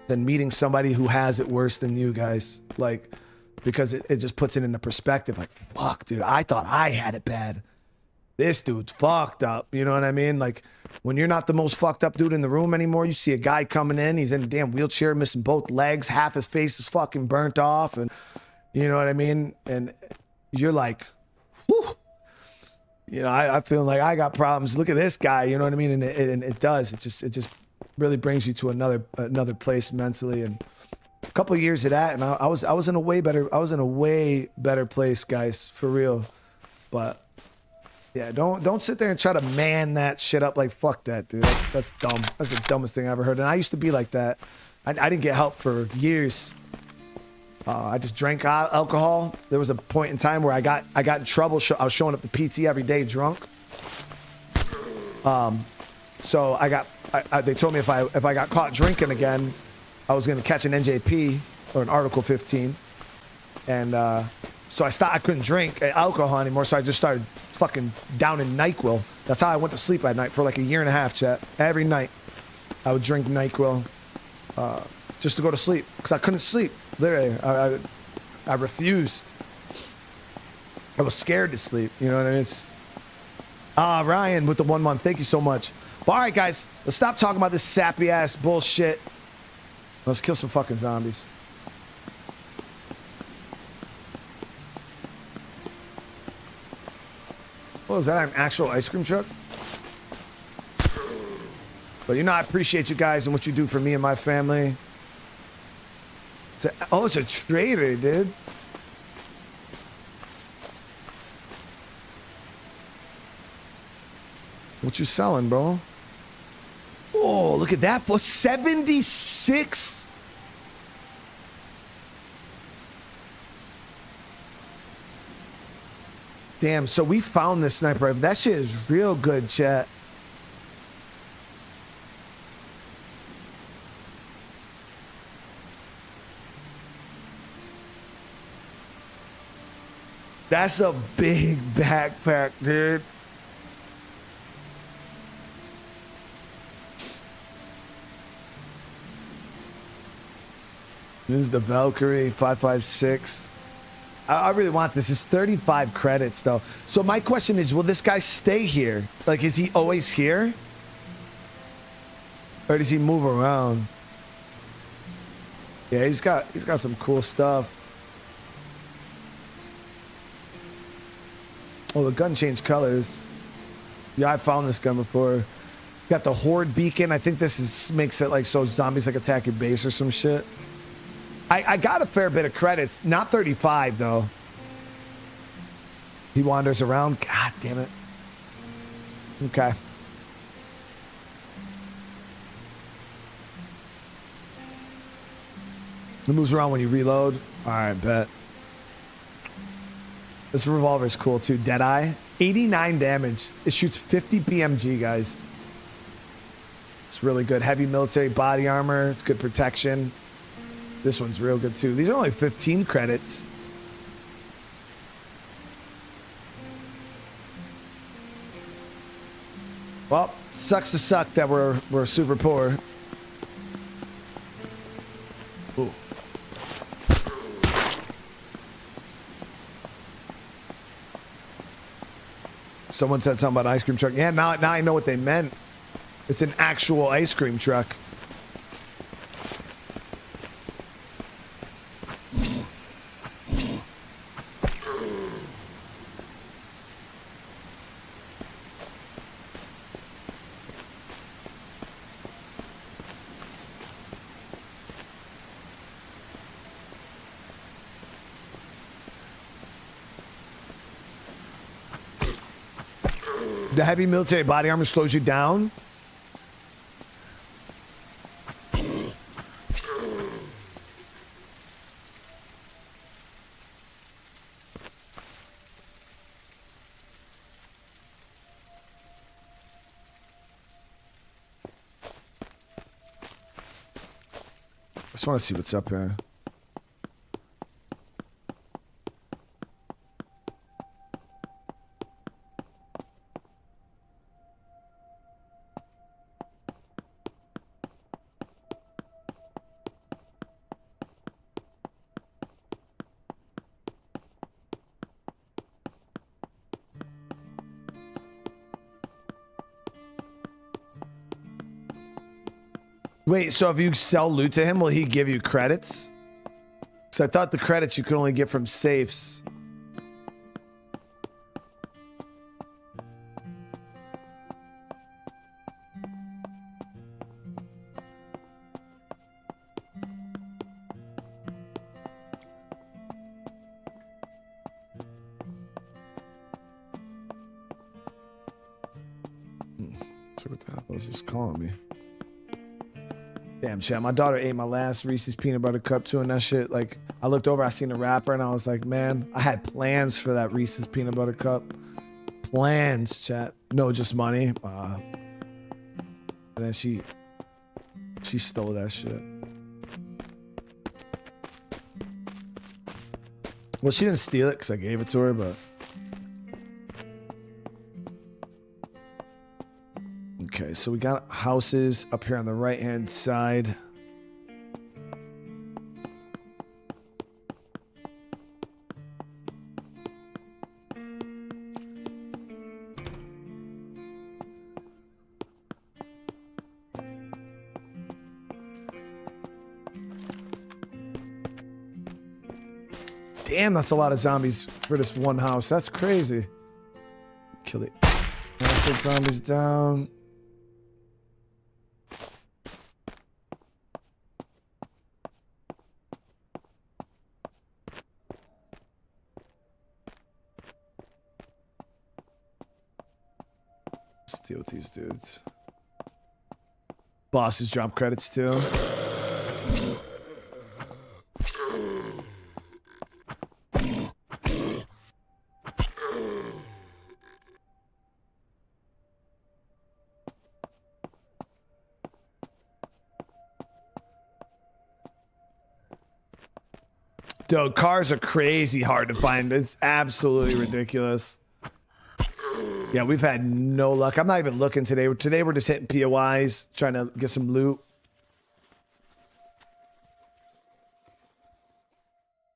than meeting somebody who has it worse than you guys. Like, because it just puts it into perspective. Like, fuck, dude, I thought I had it bad. This dude's fucked up. You know what I mean? Like when you're not the most fucked up dude in the room anymore, you see a guy coming in, he's in a damn wheelchair, missing both legs, half his face is fucking burnt off. And you know what I mean? And you're like, whew. You know, I feel like I got problems. Look at this guy, you know what I mean? And it does. It just really brings you to another place mentally. And a couple of years of that, and I was in a way better place, guys, for real. But yeah, don't sit there and try to man that shit up. Like, fuck that, dude. That's dumb. That's the dumbest thing I ever heard. And I used to be like that. I didn't get help for years. I just drank alcohol. There was a point in time where I got in trouble. I was showing up to PT every day drunk. So they told me if I got caught drinking again, I was gonna catch an NJP or an Article 15. And so I couldn't drink alcohol anymore. So I just started fucking down in NyQuil. That's how I went to sleep at night for like a year and a half, chat. Every night I would drink NyQuil just to go to sleep because I couldn't sleep. Literally, I refused. I was scared to sleep. You know what I mean? It's Ryan with the 1 month. Thank you so much. But, all right, guys, let's stop talking about this sappy ass bullshit. Let's kill some fucking zombies. Oh, is that an actual ice cream truck? But you know, I appreciate you guys and what you do for me and my family. It's a trader, dude. What you selling, bro? Oh, look at that for 76. Damn, so we found this sniper rifle. That shit is real good, chat. That's a big backpack, dude. This is the Valkyrie 556. I really want this. It's 35 credits, though. So my question is, will this guy stay here? Like, is he always here? Or does he move around? Yeah, he's got some cool stuff. Oh, the gun changed colors. Yeah, I found this gun before. Got the horde beacon. I think this makes it like so zombies like attack your base or some shit. I got a fair bit of credits. Not 35 though. He wanders around. God damn it. Okay. It moves around when you reload. All right, bet. This revolver is cool too. Deadeye. 89 damage. It shoots 50 BMG, guys. It's really good. Heavy military body armor. It's good protection. This one's real good too. These are only 15 credits. Well, sucks to suck that we're super poor. Ooh. Someone said something about ice cream truck. Yeah, now I know what they meant. It's an actual ice cream truck. The heavy military body armor slows you down. I just want to see what's up here. Wait, so if you sell loot to him, will he give you credits? Because I thought the credits you could only get from safes. So what the hell is this calling me? Damn, chat. My daughter ate my last Reese's peanut butter cup too, and that shit. Like, I looked over, I seen the wrapper, and I was like, man, I had plans for that Reese's peanut butter cup. Plans, chat. No, just money. And then she stole that shit. Well, she didn't steal it because I gave it to her, but. Okay, so we got houses up here on the right-hand side. Damn, that's a lot of zombies for this one house. That's crazy. Kill it. Acid zombies down. Let's deal with these dudes. Bosses drop credits too. Dude, cars are crazy hard to find. It's absolutely ridiculous. Yeah, we've had no luck. I'm not even looking today. Today we're just hitting POIs, trying to get some loot.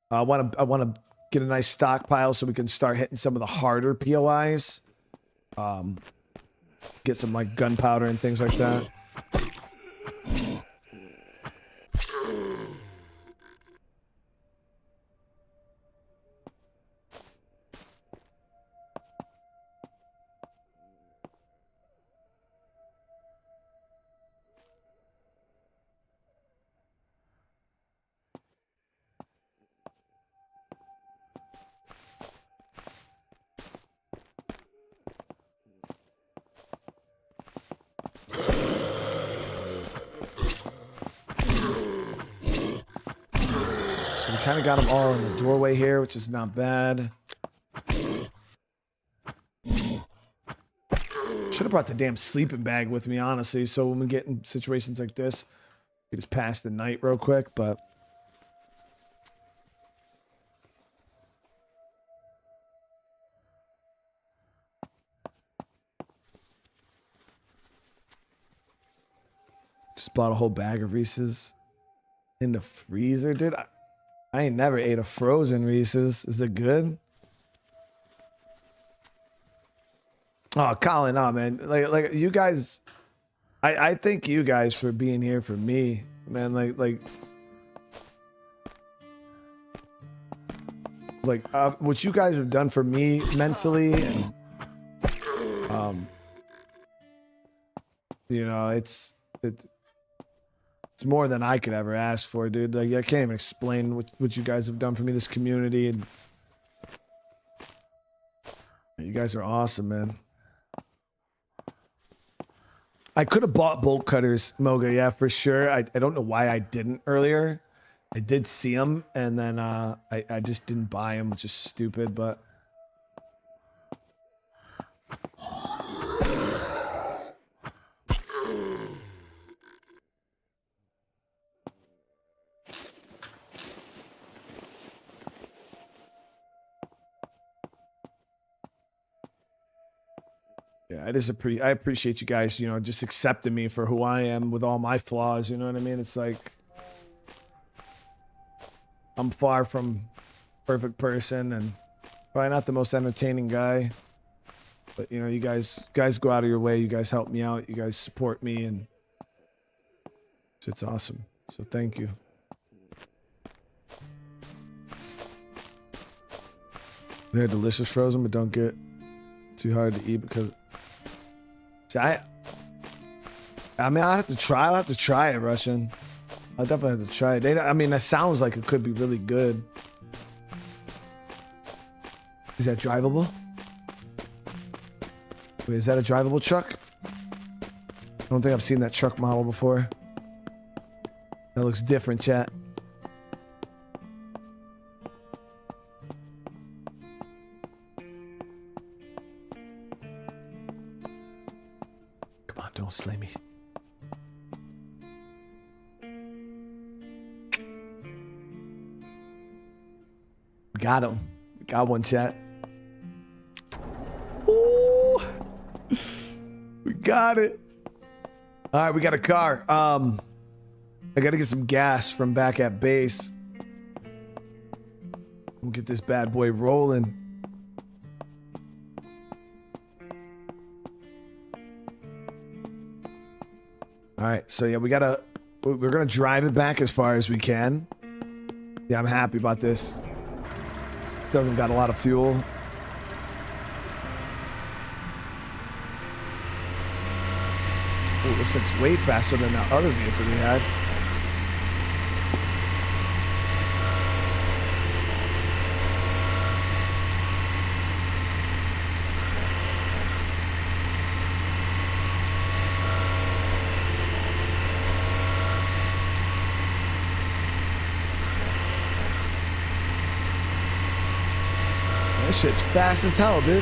I want to get a nice stockpile so we can start hitting some of the harder POIs. Get some like gunpowder and things like that. kind of got them all in the doorway here, which is not bad. Should have brought the damn sleeping bag with me, honestly, so when we get in situations like this, we just pass the night real quick, but... Just bought a whole bag of Reese's in the freezer, dude. I ain't never ate a frozen Reese's. Is it good? Oh, Colin, oh man, like you guys, I thank you guys for being here for me, man. What you guys have done for me mentally, and you know, it's more than I could ever ask for, dude. Like, I can't even explain what you guys have done for me, this community, and you guys are awesome, man. I could have bought bolt cutters, Moga, yeah, for sure. I don't know why I didn't earlier. I did see them, and then I just didn't buy them, which is stupid, but... Yeah, I appreciate you guys, you know, just accepting me for who I am with all my flaws, you know what I mean? It's like, I'm far from perfect person and probably not the most entertaining guy, but you know, you guys go out of your way, you guys help me out, you guys support me, and it's awesome. So thank you. They're delicious frozen, but don't get too hard to eat because... See, I mean, I'll have to try it, Russian. I'll definitely have to try it. I mean, that sounds like it could be really good. Is that drivable? Wait, is that a drivable truck? I don't think I've seen that truck model before. That looks different, chat. Don't slay me. Got him. Got one, chat. Ooh. We got it. All right, we got a car. I got to get some gas from back at base. We'll get this bad boy rolling. All right, so yeah, we're gonna drive it back as far as we can. Yeah, I'm happy about this. Doesn't got a lot of fuel. Oh, this looks way faster than that other vehicle we had. This shit's fast as hell, dude.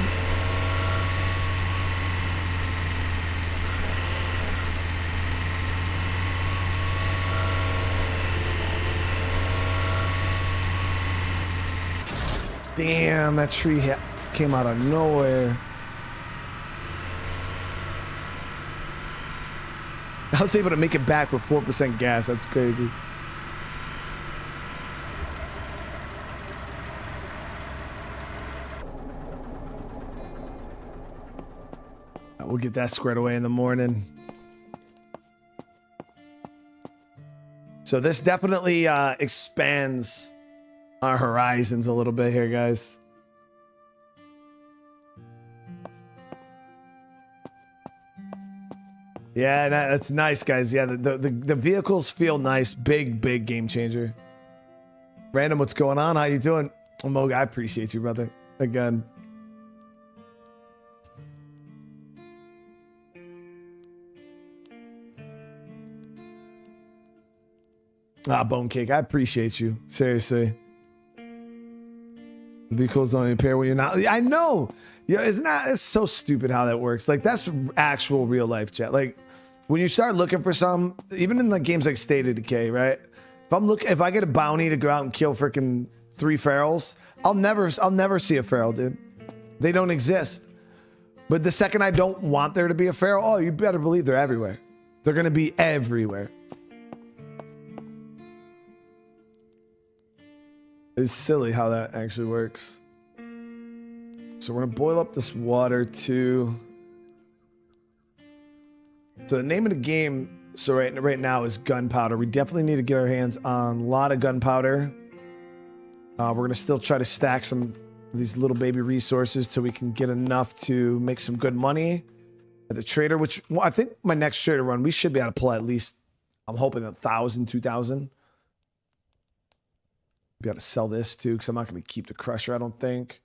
Damn, that tree came out of nowhere. I was able to make it back with 4% gas. That's crazy. We'll get that squared away in the morning. So this definitely expands our horizons a little bit here, guys. Yeah, that's nice, guys. Yeah, the vehicles feel nice. Big game changer. Random, what's going on? How you doing? Moga, I appreciate you, brother. Again. Ah, Bone Cake, I appreciate you. Seriously. The vehicles don't repair when you're not. I know. Yeah, it's so stupid how that works. Like, that's actual real life chat. Like, when you start looking for some, even in like games like State of Decay, right? If I get a bounty to go out and kill freaking 3 ferals, I'll never see a feral, dude. They don't exist. But the second I don't want there to be a feral, oh, you better believe they're everywhere. They're gonna be everywhere. It's silly how that actually works. So we're gonna boil up this water too. So the name of the game, so right now, is gunpowder. We definitely need to get our hands on a lot of gunpowder. We're gonna still try to stack some of these little baby resources till we can get enough to make some good money at the trader, which, well, I think my next trader run, we should be able to pull at least, I'm hoping 1,000, 2,000. Be able to sell this too, because I'm not going to keep the crusher, I don't think.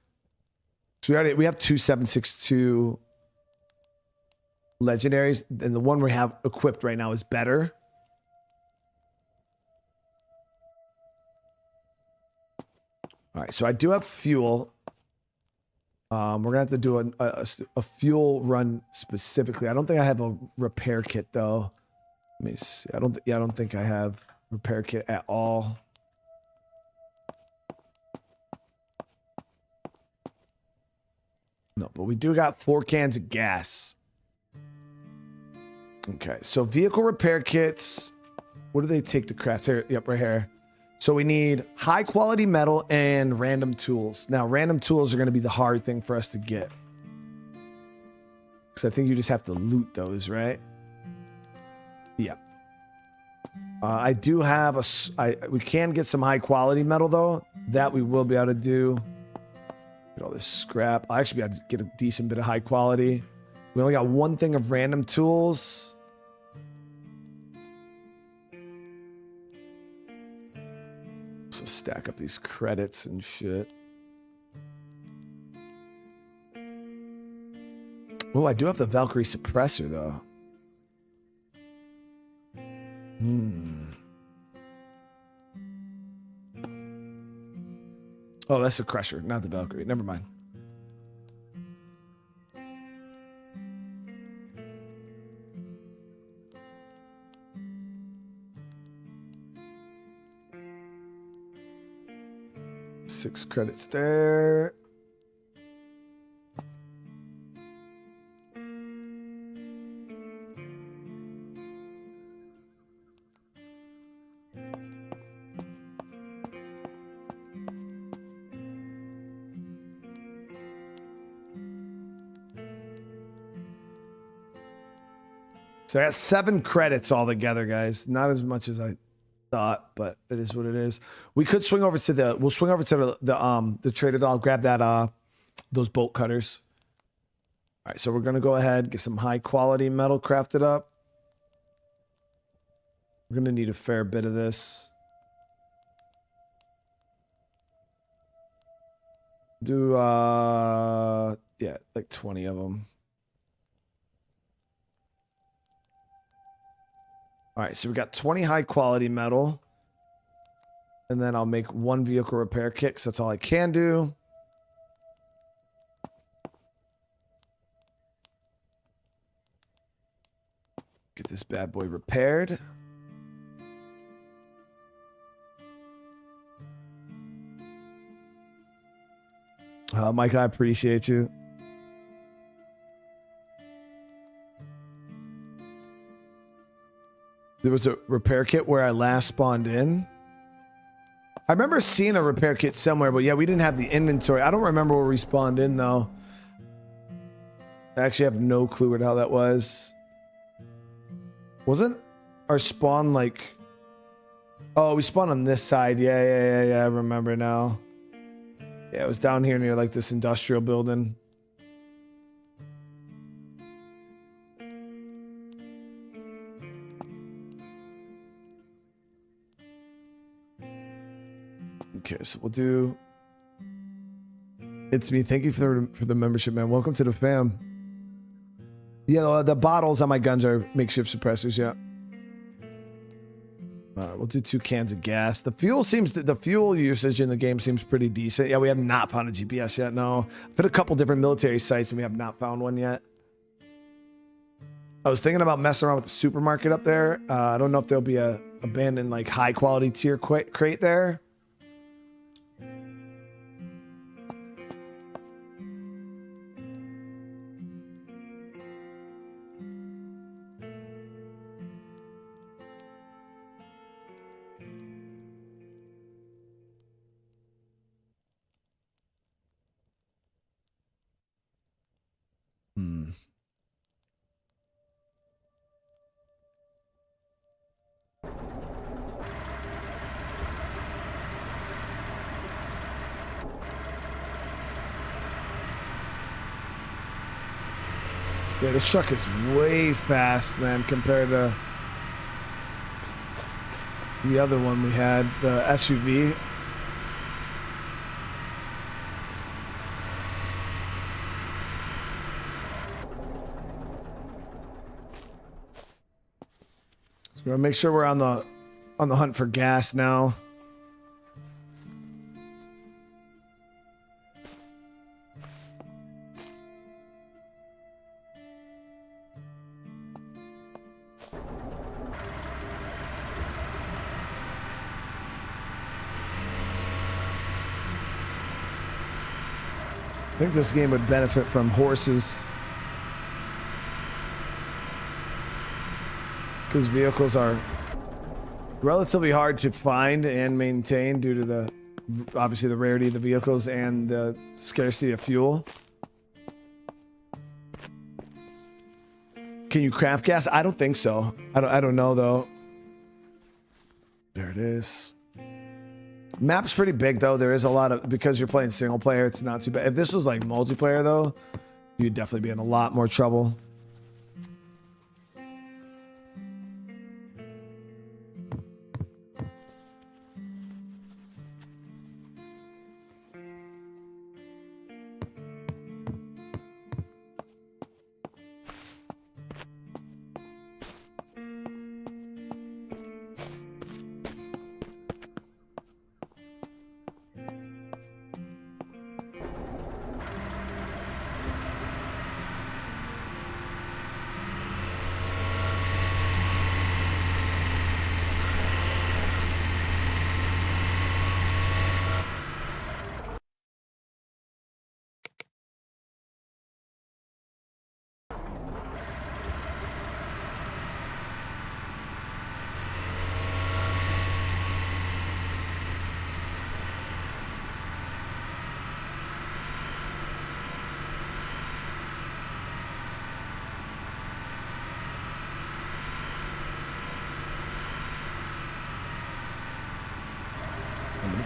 So we have 2 762 legendaries, and the one we have equipped right now is better. All right, so I do have fuel. We're gonna have to do a fuel run specifically. I don't think I have a repair kit though. Let me see. I don't think I have repair kit at all. No, but we do got 4 cans of gas. Okay, so vehicle repair kits. What do they take to craft here? Yep, right here. So we need high quality metal and random tools. Now, random tools are going to be the hard thing for us to get. Because I think you just have to loot those, right? Yep. I do have we can get some high quality metal though. That we will be able to do. Get all this scrap. I'll actually be able to get a decent bit of high quality. We only got 1 thing of random tools. So stack up these credits and shit. Oh, I do have the Valkyrie suppressor though. Oh, that's the crusher, not the Valkyrie. Never mind. Six credits there. So I got 7 credits altogether, guys. Not as much as I thought, but it is what it is. We could swing over to we'll swing over to the trader though. I'll grab that those bolt cutters. All right, so we're gonna go ahead, get some high quality metal crafted up. We're gonna need a fair bit of this. Do yeah, like 20 of them. All right, so we got 20 high quality metal. And then I'll make 1 vehicle repair kit, because that's all I can do. Get this bad boy repaired. Mike, I appreciate you. There was a repair kit where I last spawned in. I remember seeing a repair kit somewhere, but yeah, we didn't have the inventory. I don't remember where we spawned in, though. I actually have no clue what how that was. Wasn't our spawn like... Oh, we spawned on this side. Yeah, I remember now. Yeah, it was down here near like this industrial building. Okay, so we'll do... It's me. Thank you for the membership, man. Welcome to the fam. Yeah, the bottles on my guns are makeshift suppressors, yeah. All right, we'll do 2 cans of gas. The fuel usage in the game seems pretty decent. Yeah, we have not found a GPS yet. No, I've hit a couple different military sites and we have not found one yet. I was thinking about messing around with the supermarket up there. I don't know if there'll be a abandoned like high quality tier crate there. Yeah, this truck is way fast, man, compared to the other one we had, the SUV. So we're gonna make sure we're on the hunt for gas now. I think this game would benefit from horses, because vehicles are relatively hard to find and maintain due to the obviously the rarity of the vehicles and the scarcity of fuel. Can you craft gas? I don't think so. I don't know though. There it is. Map's pretty big though. There is a lot of, because you're playing single player, it's not too bad. If this was like multiplayer though, you'd definitely be in a lot more trouble.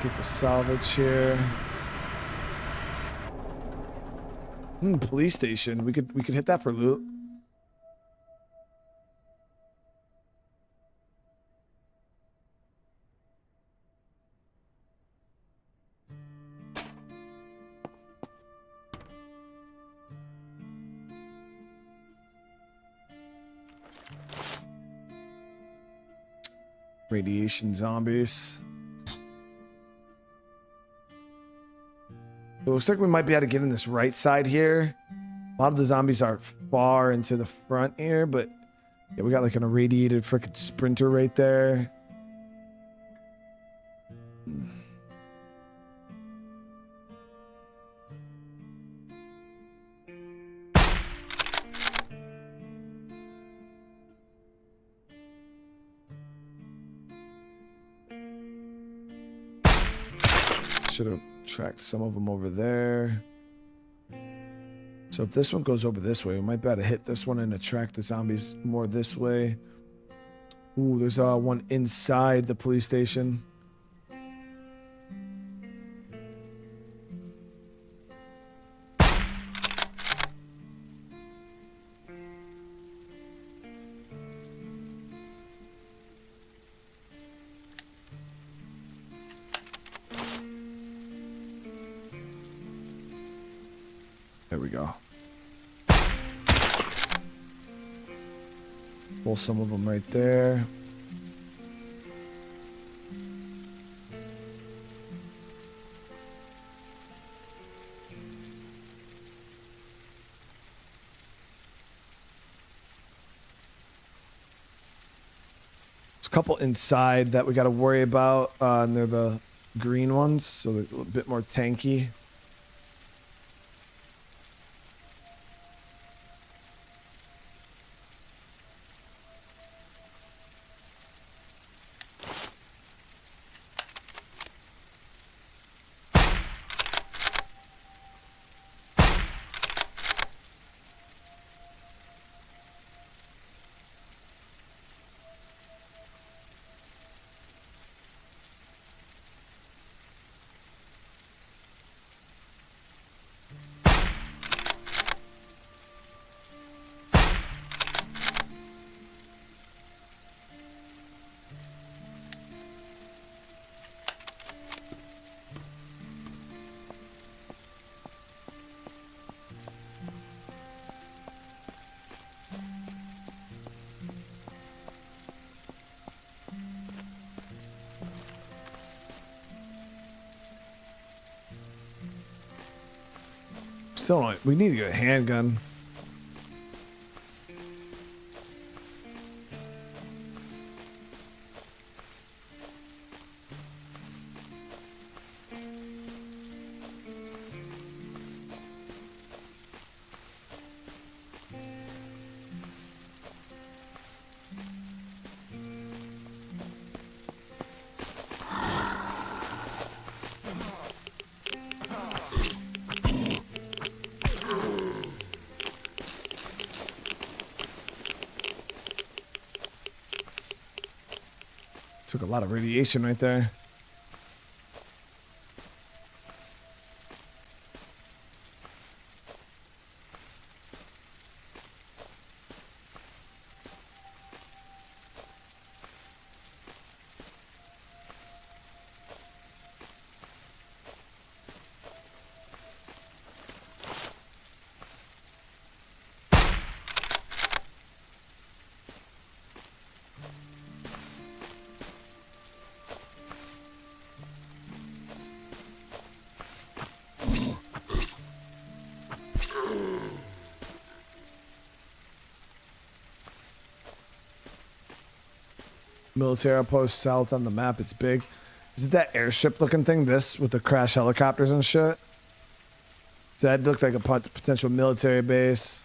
Get the salvage here. Police station. We could hit that for loot. Radiation zombies. It looks like we might be able to get in this right side here. A lot of the zombies are far into the front here, but yeah, we got like an irradiated freaking sprinter right there. Should have tracked some of them over there. So if this one goes over this way, we might be able to hit this one and attract the zombies more this way. Ooh, there's one inside the police station. There we go. Pull some of them right there. a couple inside that we got to worry about, and they're the green ones, so they're a little bit more tanky. Still don't, we need to get a handgun. Took a lot of radiation right there. Military outpost south on the map. It's big. Is it that airship looking thing? This with the crash helicopters and shit? So that looked like a potential military base.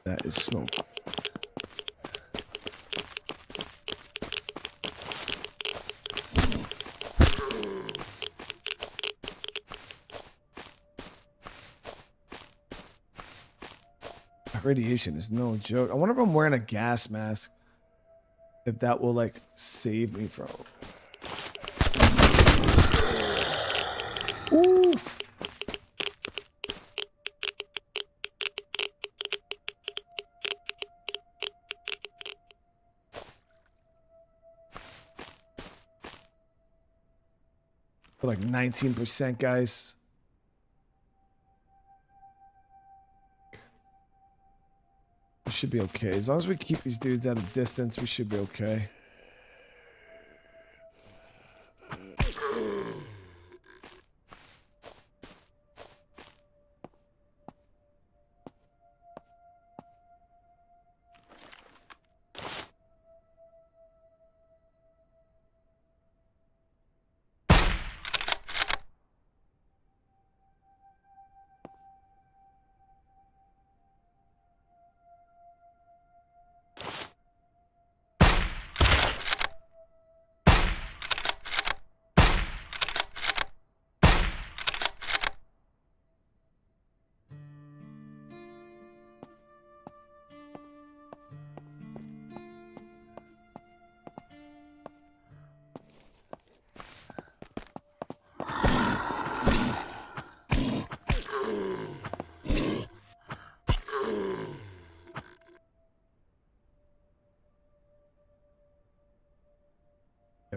That is smoke. Radiation is no joke. I wonder if I'm wearing a gas mask. If that will like save me from. Oof. For like 19%, guys. We should be okay. As long as we keep these dudes at a distance, we should be okay.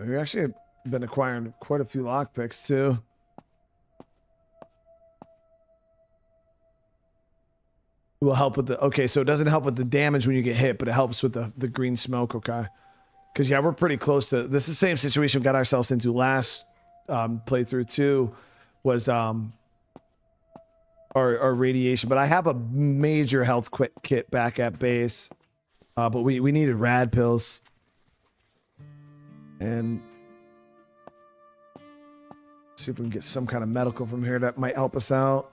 We've actually been acquiring quite a few lockpicks too. It will help with the, okay, so it doesn't help with the damage when you get hit, but it helps with the green smoke, okay? Because yeah, we're pretty close to, this is the same situation we got ourselves into last playthrough too, was our radiation, but I have a major health kit back at base, but we needed rad pills. And see if we can get some kind of medical from here that might help us out.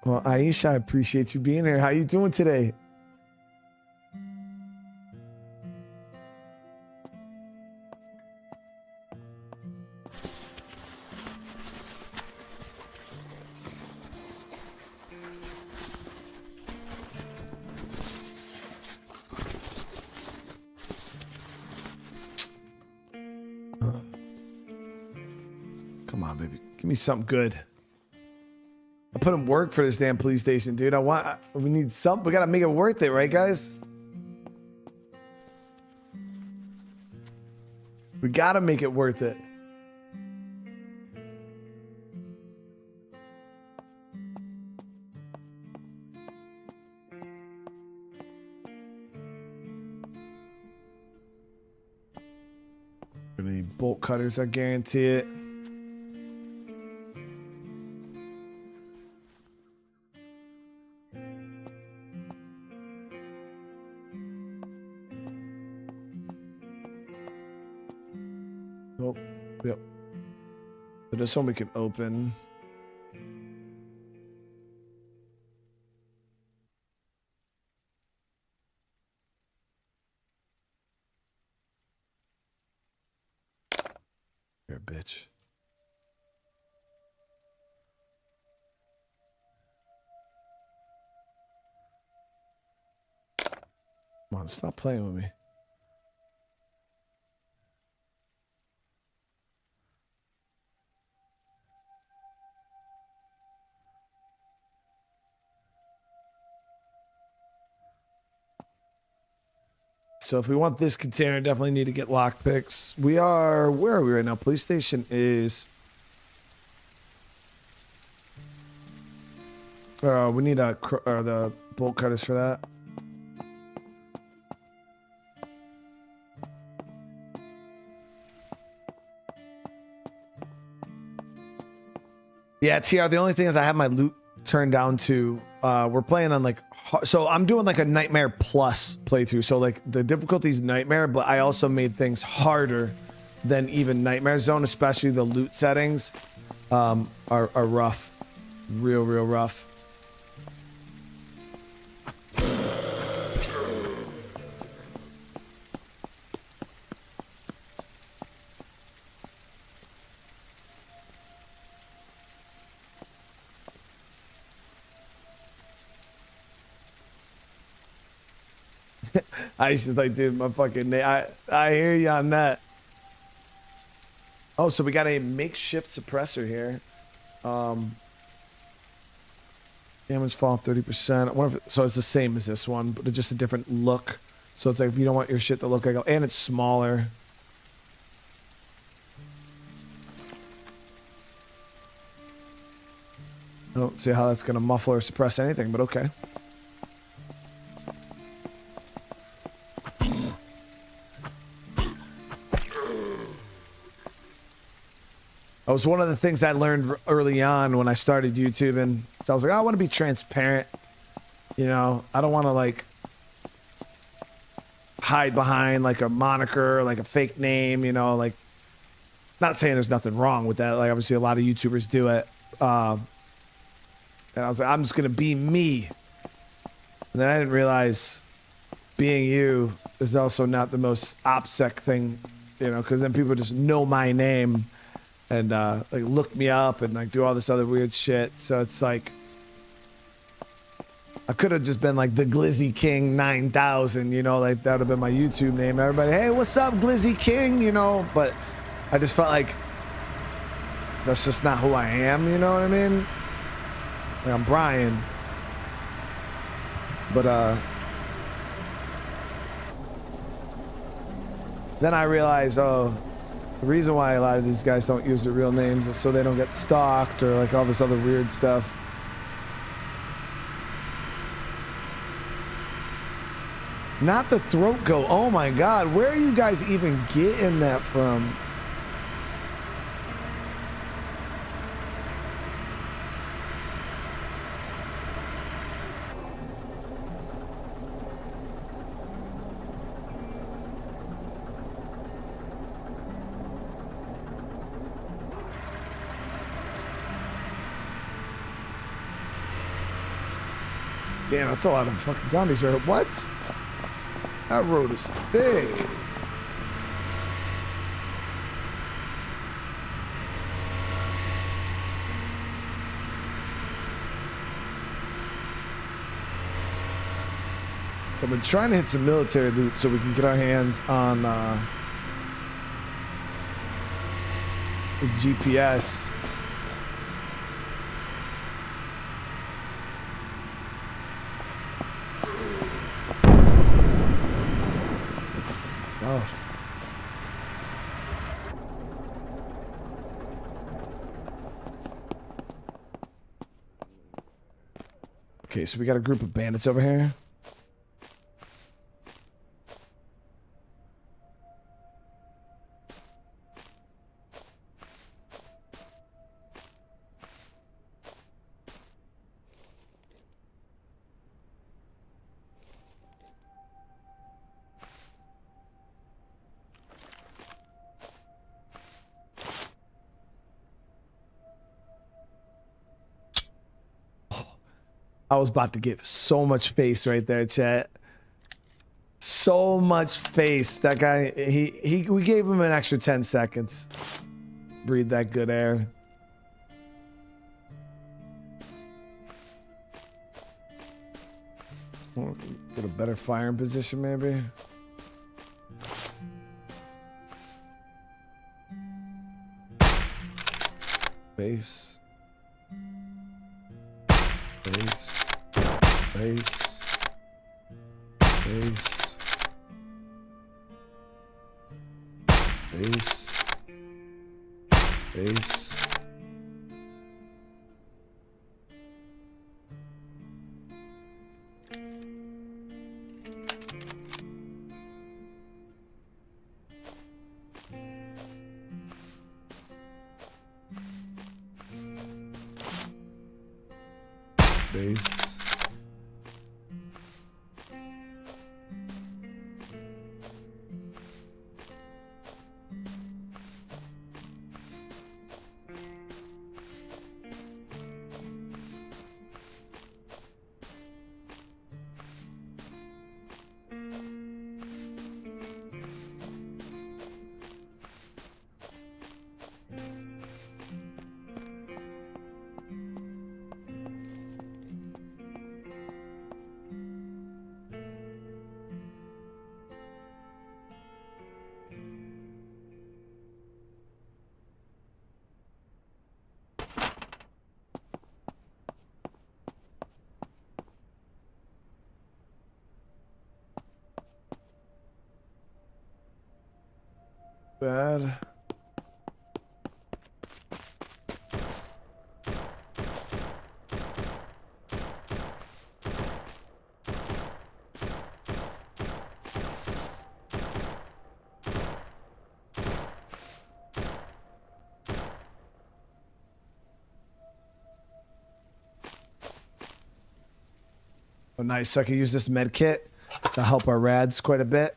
Well, Aisha, I appreciate you being here. How you doing today? Come on, baby. Give me something good. I put in work for this damn police station, dude. We need something. We gotta make it worth it, right, guys? We gotta make it worth it. Gonna need bolt cutters, I guarantee it. Oh, yep. So this one we can open. You're a bitch. Come on, stop playing with me. So if we want this container, definitely need to get lockpicks. We are, where are we right now? Police station is, we need the bolt cutters for that. Yeah, TR, the only thing is I have my loot turned down to, we're playing on like, so I'm doing like a Nightmare Plus playthrough. So like the difficulty's Nightmare, but I also made things harder than even Nightmare Zone, especially the loot settings are rough. Real rough. I was just like, dude, my fucking name. I hear you on that. Oh, so we got a makeshift suppressor here. Damage fall 30%. I wonder if so it's the same as this one, but it's just a different look. So it's like if you don't want your shit to look like, and it's smaller. I don't see how that's gonna muffle or suppress anything, but okay. That was one of the things I learned early on when I started YouTube, and so I was like, oh, I want to be transparent. You know, I don't want to like hide behind like a moniker, or like a fake name, you know, like not saying there's nothing wrong with that. Like obviously a lot of YouTubers do it. And I was like, I'm just going to be me. And then I didn't realize being you is also not the most OPSEC thing, you know, because then people just know my name and like look me up and like do all this other weird shit. So it's like I could have just been like the Glizzy King 9000, you know, like that would have been my YouTube name. Everybody, hey, what's up, Glizzy King, you know? But I just felt like that's just not who I am, you know what I mean? Like, I'm Brian. But then I realized, oh, the reason why a lot of these guys don't use their real names is so they don't get stalked or like all this other weird stuff. Not the throat goat. Oh my God, where are you guys even getting that from? Damn, that's a lot of fucking zombies right here. What? That road is thick. So I've been trying to hit some military loot so we can get our hands on the GPS. Oh. Okay, so we got a group of bandits over here. I was about to give so much face right there, chat. So much face. That guy, we gave him an extra 10 seconds. Breathe that good air. Get a better firing position, maybe. Base. Base. Base. Base. Base. Base. Base. Bad. Oh, nice. So I can use this med kit to help our rads quite a bit.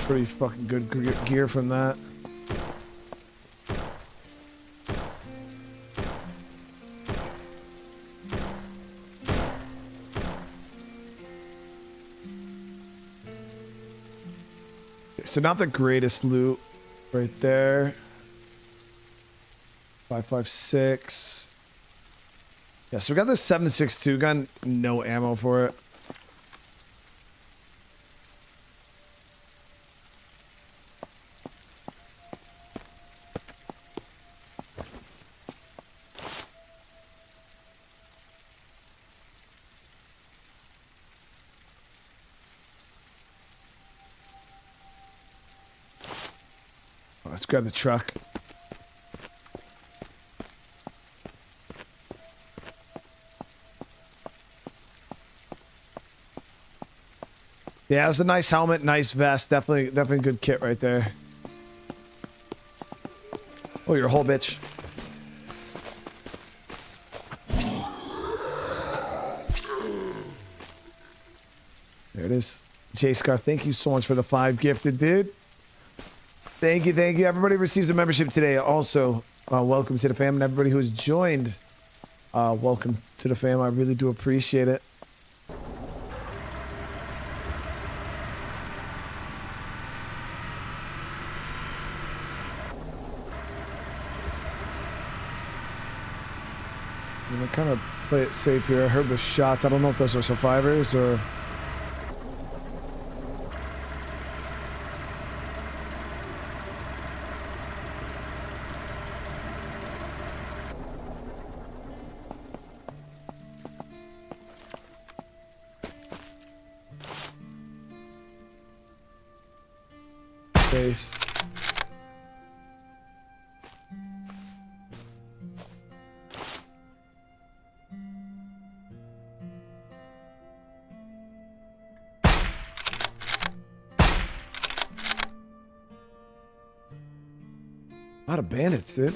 Pretty fucking good gear from that. So not the greatest loot right there. 5.56. Yeah, so we got this 7.62 gun, no ammo for it. Let's grab the truck. Yeah, it was a nice helmet, nice vest. Definitely good kit right there. Oh, you're a whole bitch. There it is. J Scar, thank you so much for the 5 gifted, dude. Thank you, thank you. Everybody receives a membership today. Also, welcome to the fam, and everybody who has joined, welcome to the fam. I really do appreciate it. I'm gonna kind of play it safe here. I heard the shots. I don't know if those are survivors or... Base. A lot of bandits, dude.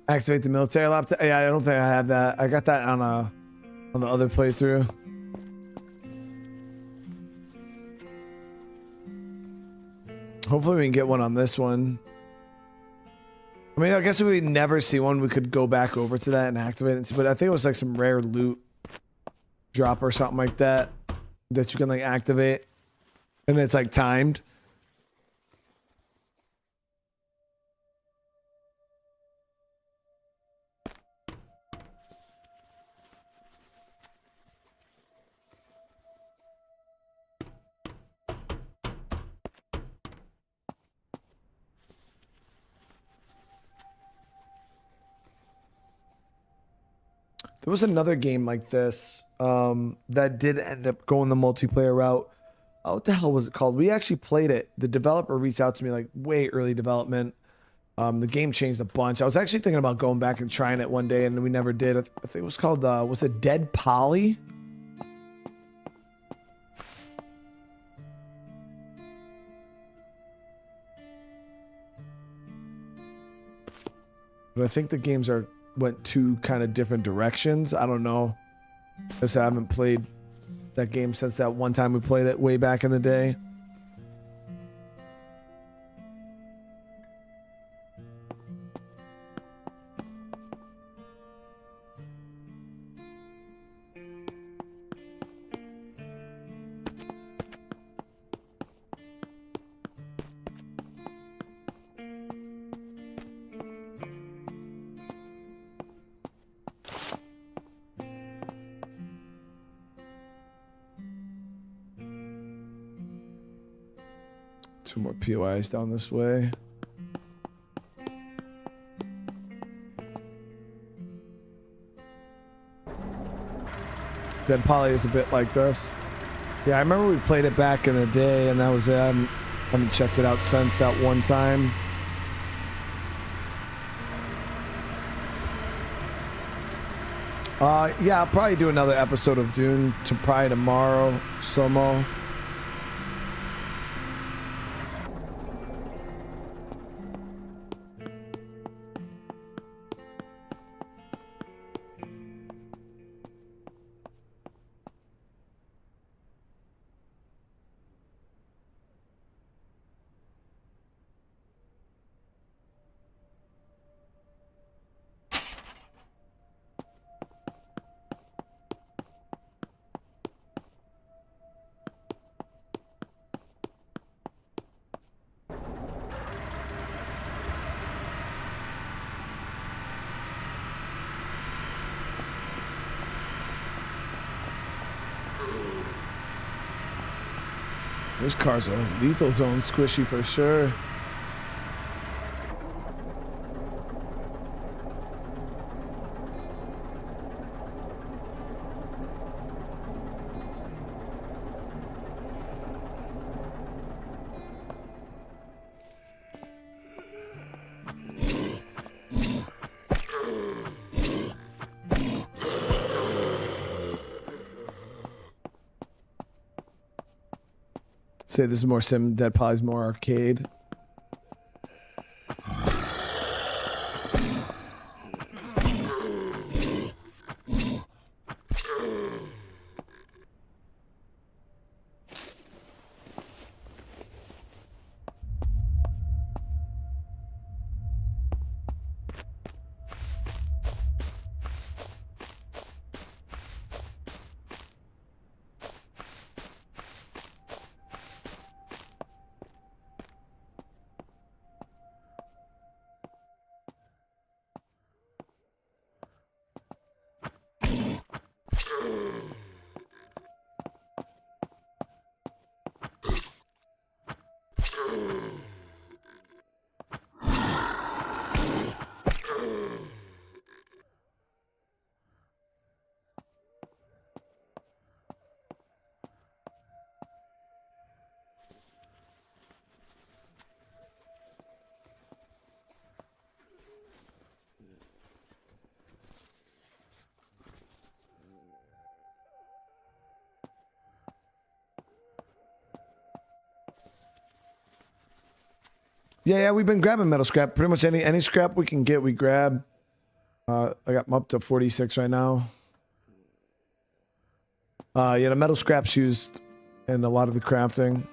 Activate the military laptop. Yeah, I don't think I have that. I got that on the other playthrough. Hopefully we can get one on this one. I mean, I guess if we never see one, we could go back over to that and activate it. But I think it was like some rare loot drop or something like that that you can like activate, and it's like timed. There was another game like this that did end up going the multiplayer route. Oh, what the hell was it called? We actually played it. The developer reached out to me like way early development. The game changed a bunch. I was actually thinking about going back and trying it one day, and we never did. I think it was called, was it Dead Poly? But I think the games went two kind of different directions. I don't know. I haven't played that game since that one time we played it way back in the day. Two more POIs down this way. Dead Poly is a bit like this. Yeah, I remember we played it back in the day, and that was it. I haven't checked it out since that one time. Yeah, I'll probably do another episode of Dune probably tomorrow, Slow-mo. This car's a lethal zone squishy for sure. Say this is more sim, Dead Poly's more arcade. Yeah, we've been grabbing metal scrap. Pretty much any scrap we can get, we grab. I got them up to 46 right now. Yeah, the metal scrap's used in a lot of the crafting.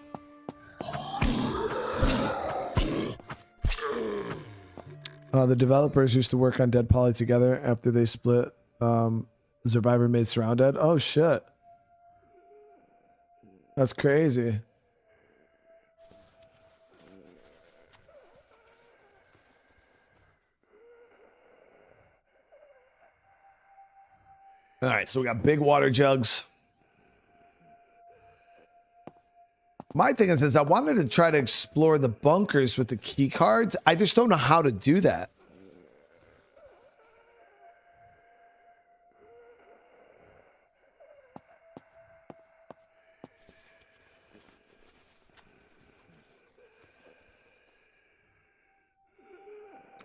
The developers used to work on Dead Poly together after they split. Survivor made SurrounDead. Oh shit. That's crazy. All right, so we got big water jugs. My thing is I wanted to try to explore the bunkers with the key cards. I just don't know how to do that.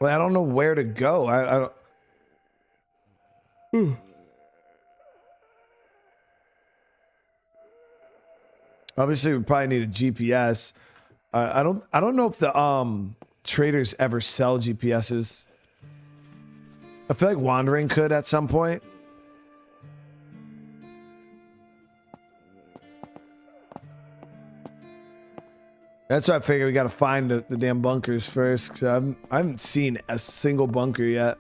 Well, I don't know where to go. I don't. Obviously, we probably need a GPS. I don't know if the traders ever sell GPSs. I feel like Wandering could at some point. That's why I figured we got to find the damn bunkers first, because I haven't seen a single bunker yet.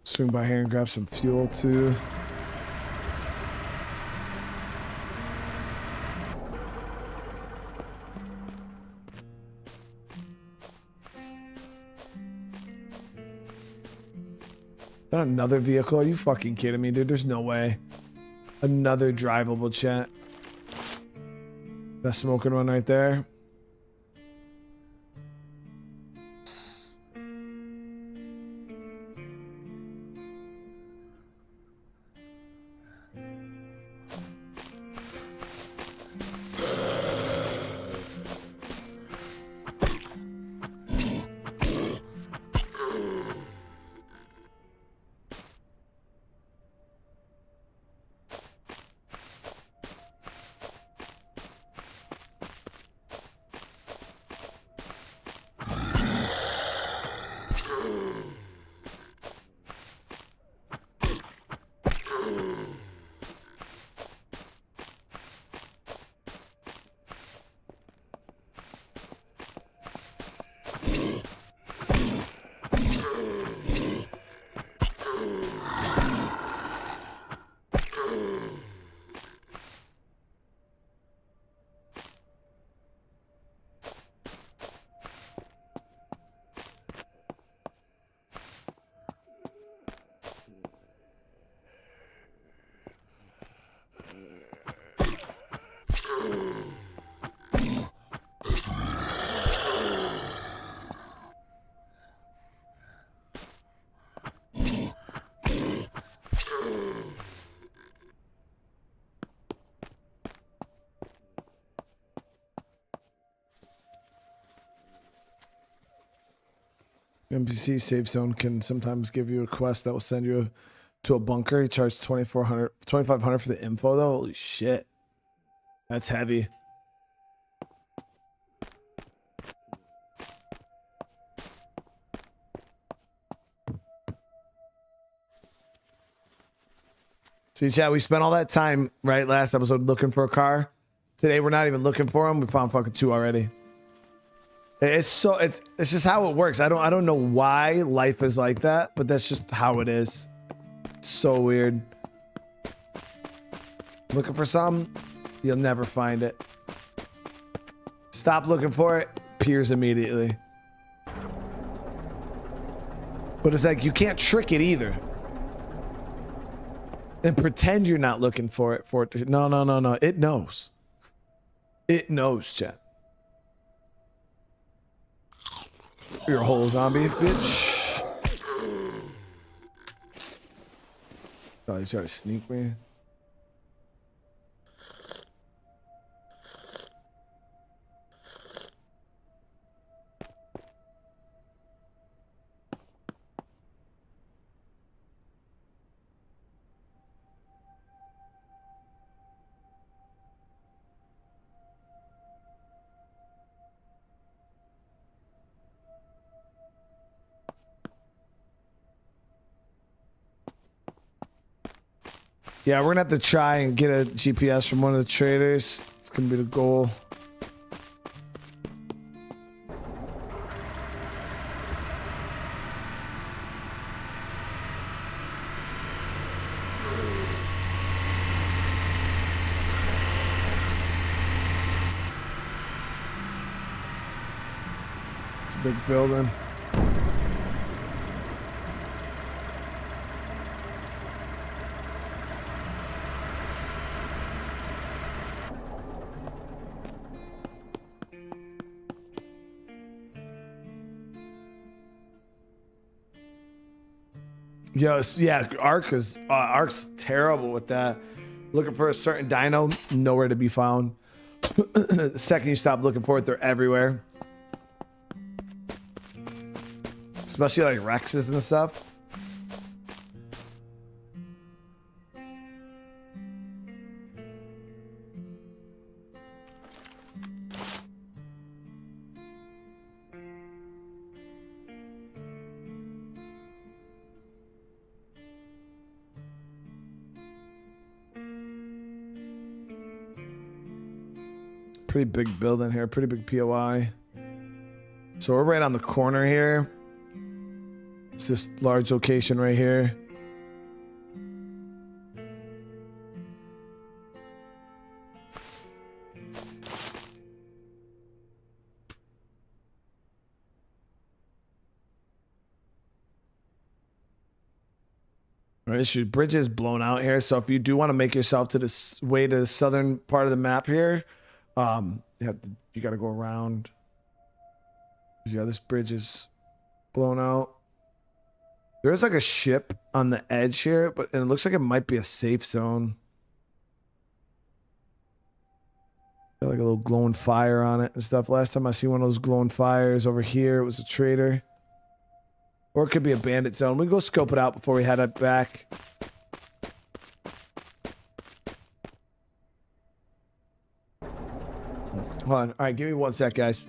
Swing by here and grab some fuel too. Not another vehicle? Are you fucking kidding me, dude? There's no way. Another drivable, chat. That smoking one right there. NPC save zone can sometimes give you a quest that will send you to a bunker. You charge 2,500 for the info though. Holy shit. That's heavy. See, chat, we spent all that time, right, last episode looking for a car. Today we're not even looking for them. We found fucking 2 already. It's just how it works. I don't know why life is like that, but that's just how it is. It's so weird. Looking for something, you'll never find it. Stop looking for it, appears immediately. But it's like you can't trick it either. And pretend you're not looking for it no. It knows. It knows, chat. You're a whole zombie, bitch. Oh, he's trying to sneak me. Yeah, we're gonna have to try and get a GPS from one of the traders. It's gonna be the goal. It's a big building. Yes, yeah, Ark's terrible with that. Looking for a certain dino, nowhere to be found. The second you stop looking for it, they're everywhere. Especially like Rexes and stuff. Pretty big building here, pretty big POI. So we're right on the corner here. It's this large location right here. All right, this bridge is blown out here, so if you do want to make yourself to this way to the southern part of the map here, you got to go around. Yeah, this bridge is blown out. There's like a ship on the edge here, but and it looks like it might be a safe zone. Got like a little glowing fire on it and stuff. Last time I see one of those glowing fires over here, it was a trader. Or it could be a bandit zone. We can go scope it out before we head up back. Hold on. All right, give me 1 sec, guys.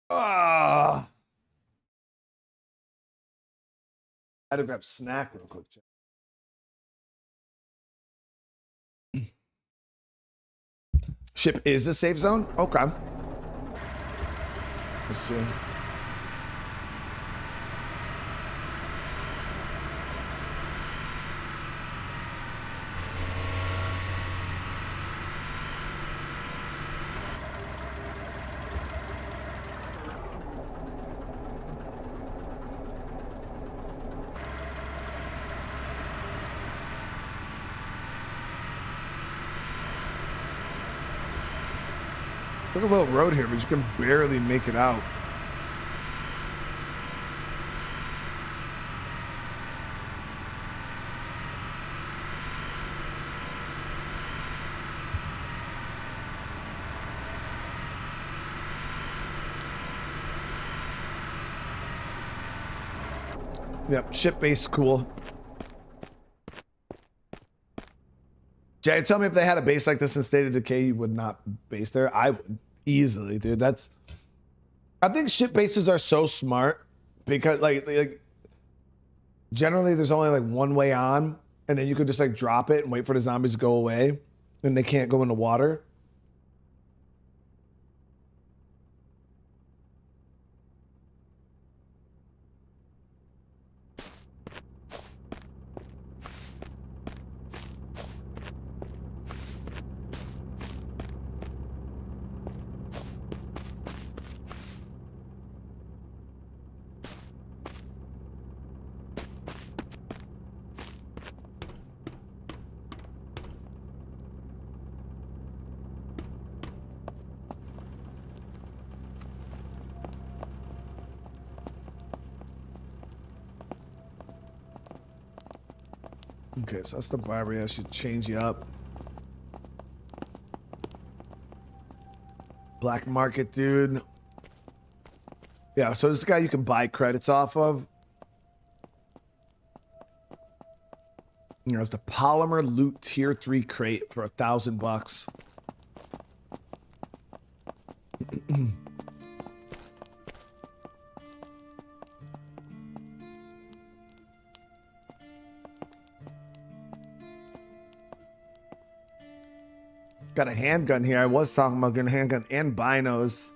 Ah, I had to grab a snack real quick. Ship is a safe zone? Okay. Let's see. Look at a little road here, but you can barely make it out. Yep, ship base, cool. Jay, tell me if they had a base like this in State of Decay, you would not base there. I would easily, dude. I think ship bases are so smart because like generally there's only like one way on, and then you could just like drop it and wait for the zombies to go away, and they can't go in the water. Okay, so that's the barber. I should change you up. Black market, dude. Yeah, so this guy you can buy credits off of. You know, it's the polymer loot tier 3 crate for $1,000. Got a handgun here. I was talking about getting a handgun and binos.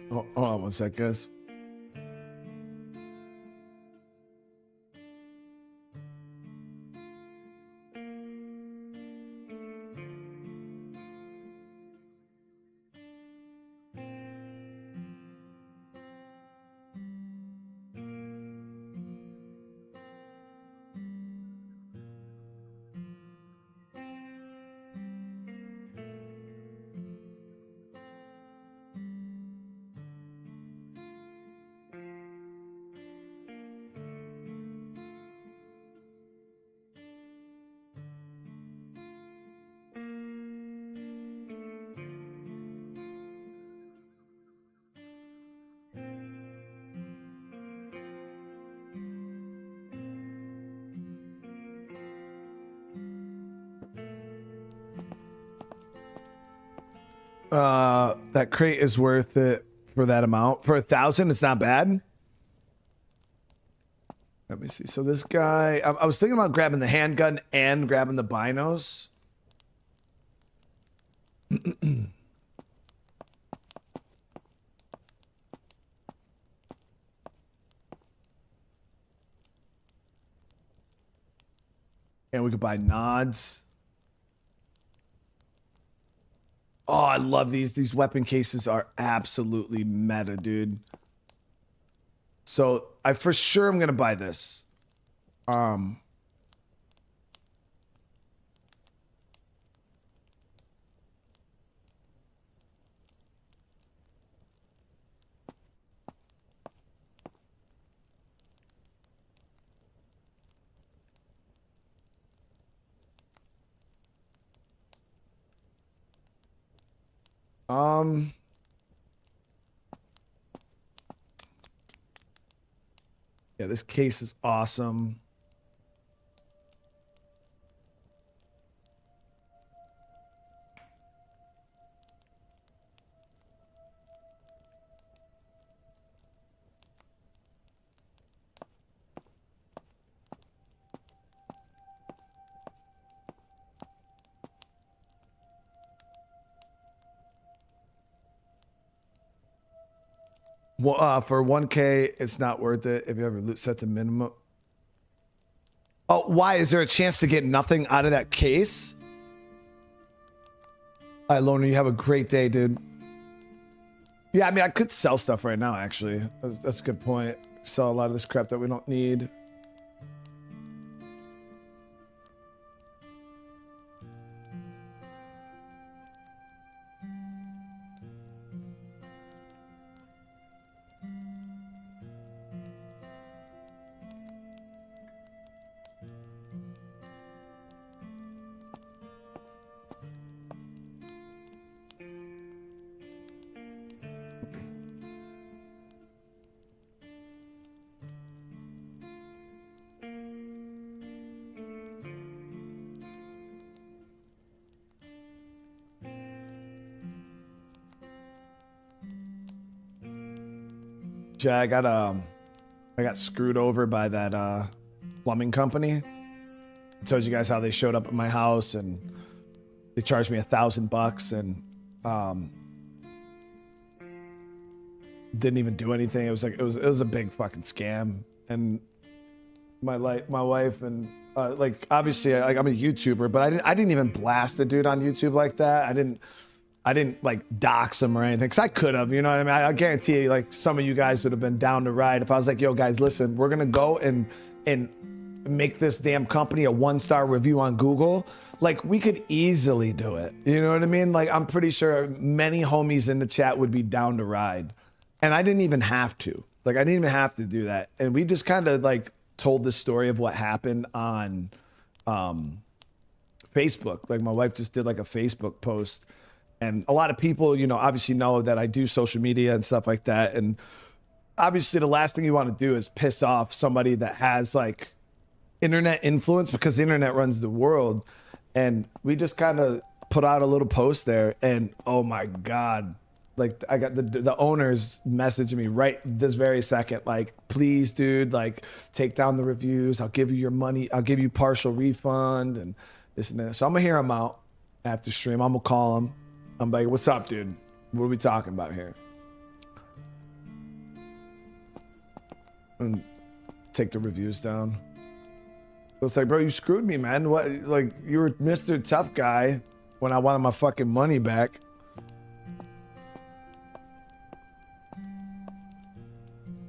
Hold on one sec, guys. That crate is worth it for that amount. For 1,000, it's not bad. Let me see. So this guy, I was thinking about grabbing the handgun and grabbing the binos. And we could buy nods. Oh, I love these. These weapon cases are absolutely meta, dude. So I for sure am gonna buy this. Yeah, this case is awesome. Well, for 1K, it's not worth it if you ever set the minimum. Oh, why? Is there a chance to get nothing out of that case? All right, Loner, you have a great day, dude. Yeah, I mean, I could sell stuff right now, actually. That's a good point. Sell a lot of this crap that we don't need. Yeah, I got screwed over by that plumbing company. I told you guys how they showed up at my house and they charged me $1,000 and didn't even do anything. It was like it was a big fucking scam. And my wife and like obviously I'm a YouTuber, but I didn't even blast the dude on YouTube like that. I didn't like dox him or anything, because I could have, you know what I mean? I guarantee you, like, some of you guys would have been down to ride if I was like, yo guys, listen, we're gonna go and make this damn company a 1-star review on Google. Like, we could easily do it, you know what I mean? Like, I'm pretty sure many homies in the chat would be down to ride, and I didn't even have to. Like, I didn't even have to do that. And we just kind of like told the story of what happened on Facebook. Like, my wife just did like a Facebook post. And a lot of people, you know, obviously know that I do social media and stuff like that. And obviously the last thing you want to do is piss off somebody that has like internet influence because the internet runs the world. And we just kind of put out a little post there, and oh my God, like I got the owners messaging me right this very second, like, please, dude, like take down the reviews. I'll give you your money. I'll give you partial refund and this and that. So I'm gonna hear him out after stream. I'm gonna call him. I'm like, what's up, dude? What are we talking about here? And take the reviews down. It's like, bro, you screwed me, man. What? Like, you were Mr. Tough Guy when I wanted my fucking money back.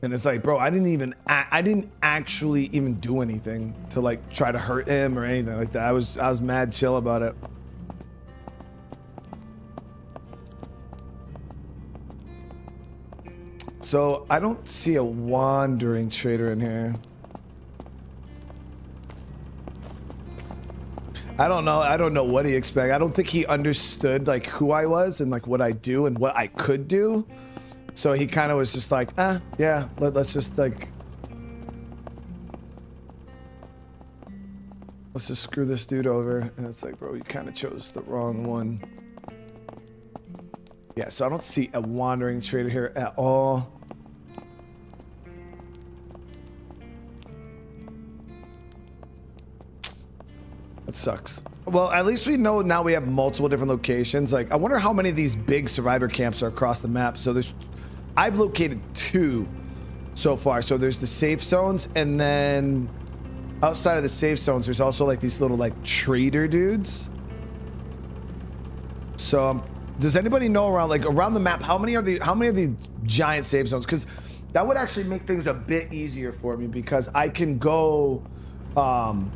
And it's like, bro, I didn't actually even do anything to like try to hurt him or anything like that. I was mad chill about it. So I don't see a wandering trader in here. I don't know what he expected. I don't think he understood like who I was and like what I do and what I could do. So he kind of was just like, yeah, let's just like, let's just screw this dude over. And it's like, bro, you kind of chose the wrong one. Yeah, so I don't see a wandering trader here at all. That sucks. Well, at least we know now we have multiple different locations. Like, I wonder how many of these big survivor camps are across the map. So I've located 2 so far. So there's the safe zones, and then outside of the safe zones, there's also like these little like trader dudes. So does anybody know around the map how many are the giant safe zones? Because that would actually make things a bit easier for me, because I can go around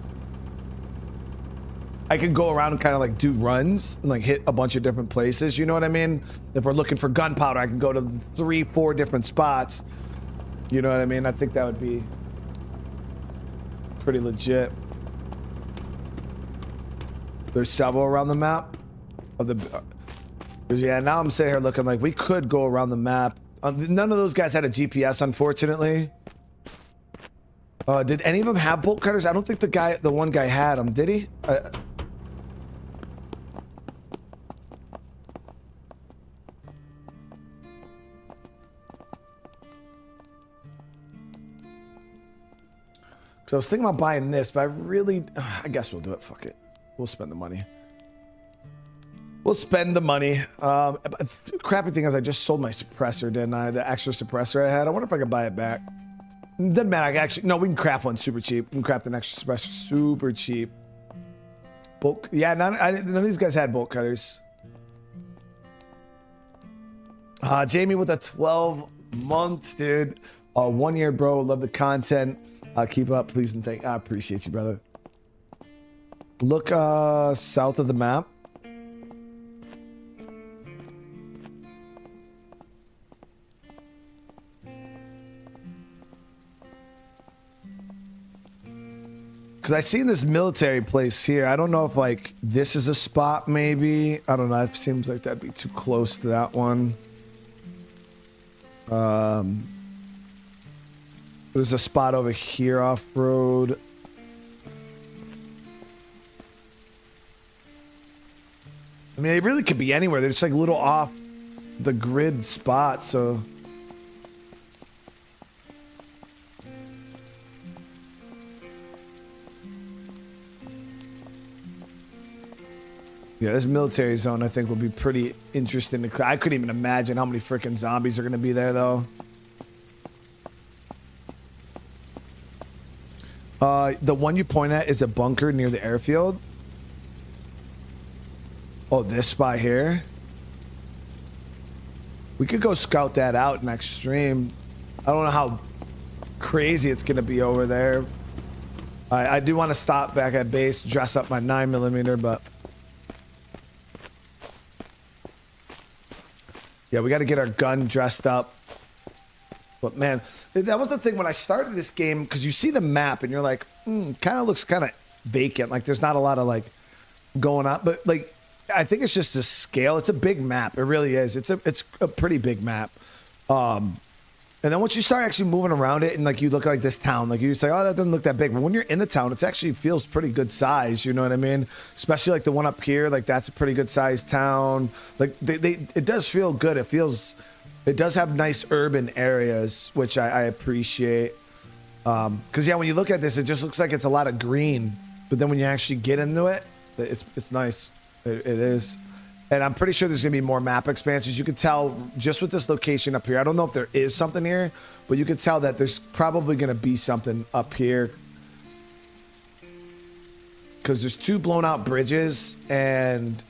and kind of like do runs and like hit a bunch of different places. You know what I mean? If we're looking for gunpowder, I can go to 3-4 different spots. You know what I mean? I think that would be pretty legit. There's several around the map. Yeah, now I'm sitting here looking like we could go around the map. None of those guys had a GPS, unfortunately. Did any of them have bolt cutters? I don't think the one guy had them. Did he? So I was thinking about buying this, but I guess we'll do it. Fuck it. We'll spend the money. We'll spend the money. Crappy thing is I just sold my suppressor, didn't I? The extra suppressor I had. I wonder if I could buy it back. Doesn't matter. No, we can craft one super cheap. We can craft an extra suppressor super cheap. Bolt. Yeah, none of these guys had bolt cutters. Jamie with the 12 months, dude. 1 year, bro. Love the content. Keep up, please, and thank. I appreciate you, brother. Look south of the map. Because I seen this military place here. I don't know if like this is a spot, maybe. I don't know. It seems like that'd be too close to that one. There's a spot over here off road. I mean, it really could be anywhere. They're just like little off the grid spots, so. Yeah, this military zone I think will be pretty interesting. I couldn't even imagine how many freaking zombies are going to be there, though. The one you point at is a bunker near the airfield. Oh, this spot here. We could go scout that out next stream. I don't know how crazy it's going to be over there. I do want to stop back at base, dress up my 9mm, but yeah, we got to get our gun dressed up. But man, that was the thing when I started this game, because you see the map and you're like, kind of looks kind of vacant. Like there's not a lot of like going on, but like, I think it's just the scale. It's a big map. It really is. It's a pretty big map. And And then once you start actually moving around it and like you look like this town, like you say, oh, that doesn't look that big. But when you're in the town, it's actually feels pretty good size. You know what I mean? Especially like the one up here, like that's a pretty good sized town. Like it does feel good. It does have nice urban areas, which I appreciate. Cause yeah, when you look at this, it just looks like it's a lot of green, but then when you actually get into it, it's nice. It is. And I'm pretty sure there's going to be more map expansions. You could tell just with this location up here. I don't know if there is something here, but you could tell that there's probably going to be something up here. Because there's 2 blown out bridges, and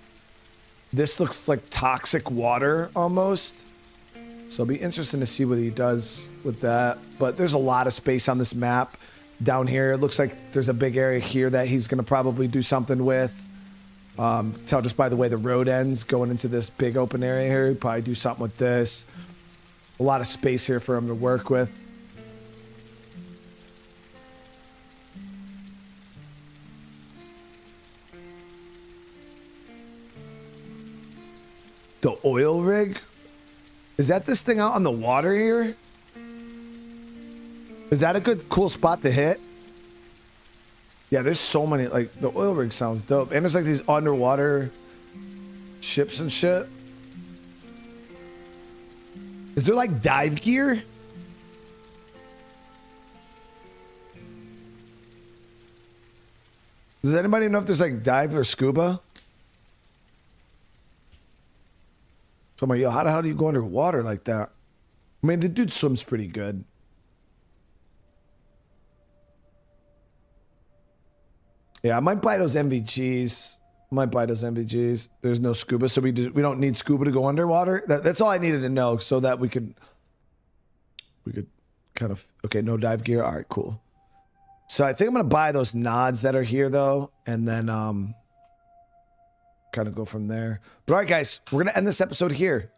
this looks like toxic water almost. So it'll be interesting to see what he does with that. But there's a lot of space on this map down here. It looks like there's a big area here that he's going to probably do something with. Tell just by the way the road ends going into this big open area here. He'd probably do something with this. A lot of space here for him to work with. The oil rig? Is that this thing out on the water here? Is that a good, cool spot to hit? Yeah, there's so many, like, the oil rig sounds dope. And there's like these underwater ships and shit. Is there like dive gear? Does anybody know if there's like dive or scuba? So I'm like, yo, how the hell do you go underwater like that? I mean, the dude swims pretty good. Yeah, I might buy those MVGs. There's no scuba, so we don't need scuba to go underwater. That's all I needed to know, so that we could kind of, okay, no dive gear. All right, cool. So I think I'm gonna buy those nods that are here though, and then kind of go from there. But all right, guys, we're gonna end this episode here.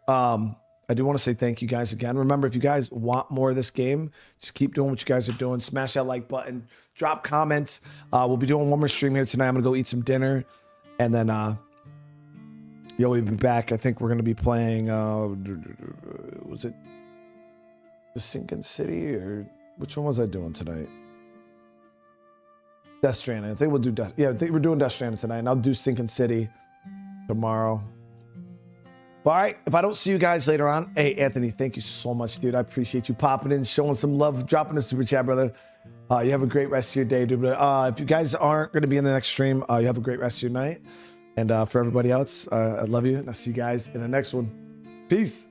I do want to say thank you guys again. Remember, if you guys want more of this game, just keep doing what you guys are doing. Smash that like button, drop comments. We'll be doing one more stream here tonight. I'm gonna go eat some dinner, and then we'll be back. I think we're gonna be playing. Was it the Sinking City, or which one was I doing tonight? Death Stranding. I think we'll do Death. Yeah, I think we're doing Death Stranding tonight, and I'll do Sinking City tomorrow. All right, if I don't see you guys later on, hey, Anthony, thank you so much, dude. I appreciate you popping in, showing some love, dropping a super chat, brother. You have a great rest of your day, dude. If you guys aren't going to be in the next stream, you have a great rest of your night. And for everybody else, I love you, and I'll see you guys in the next one. Peace.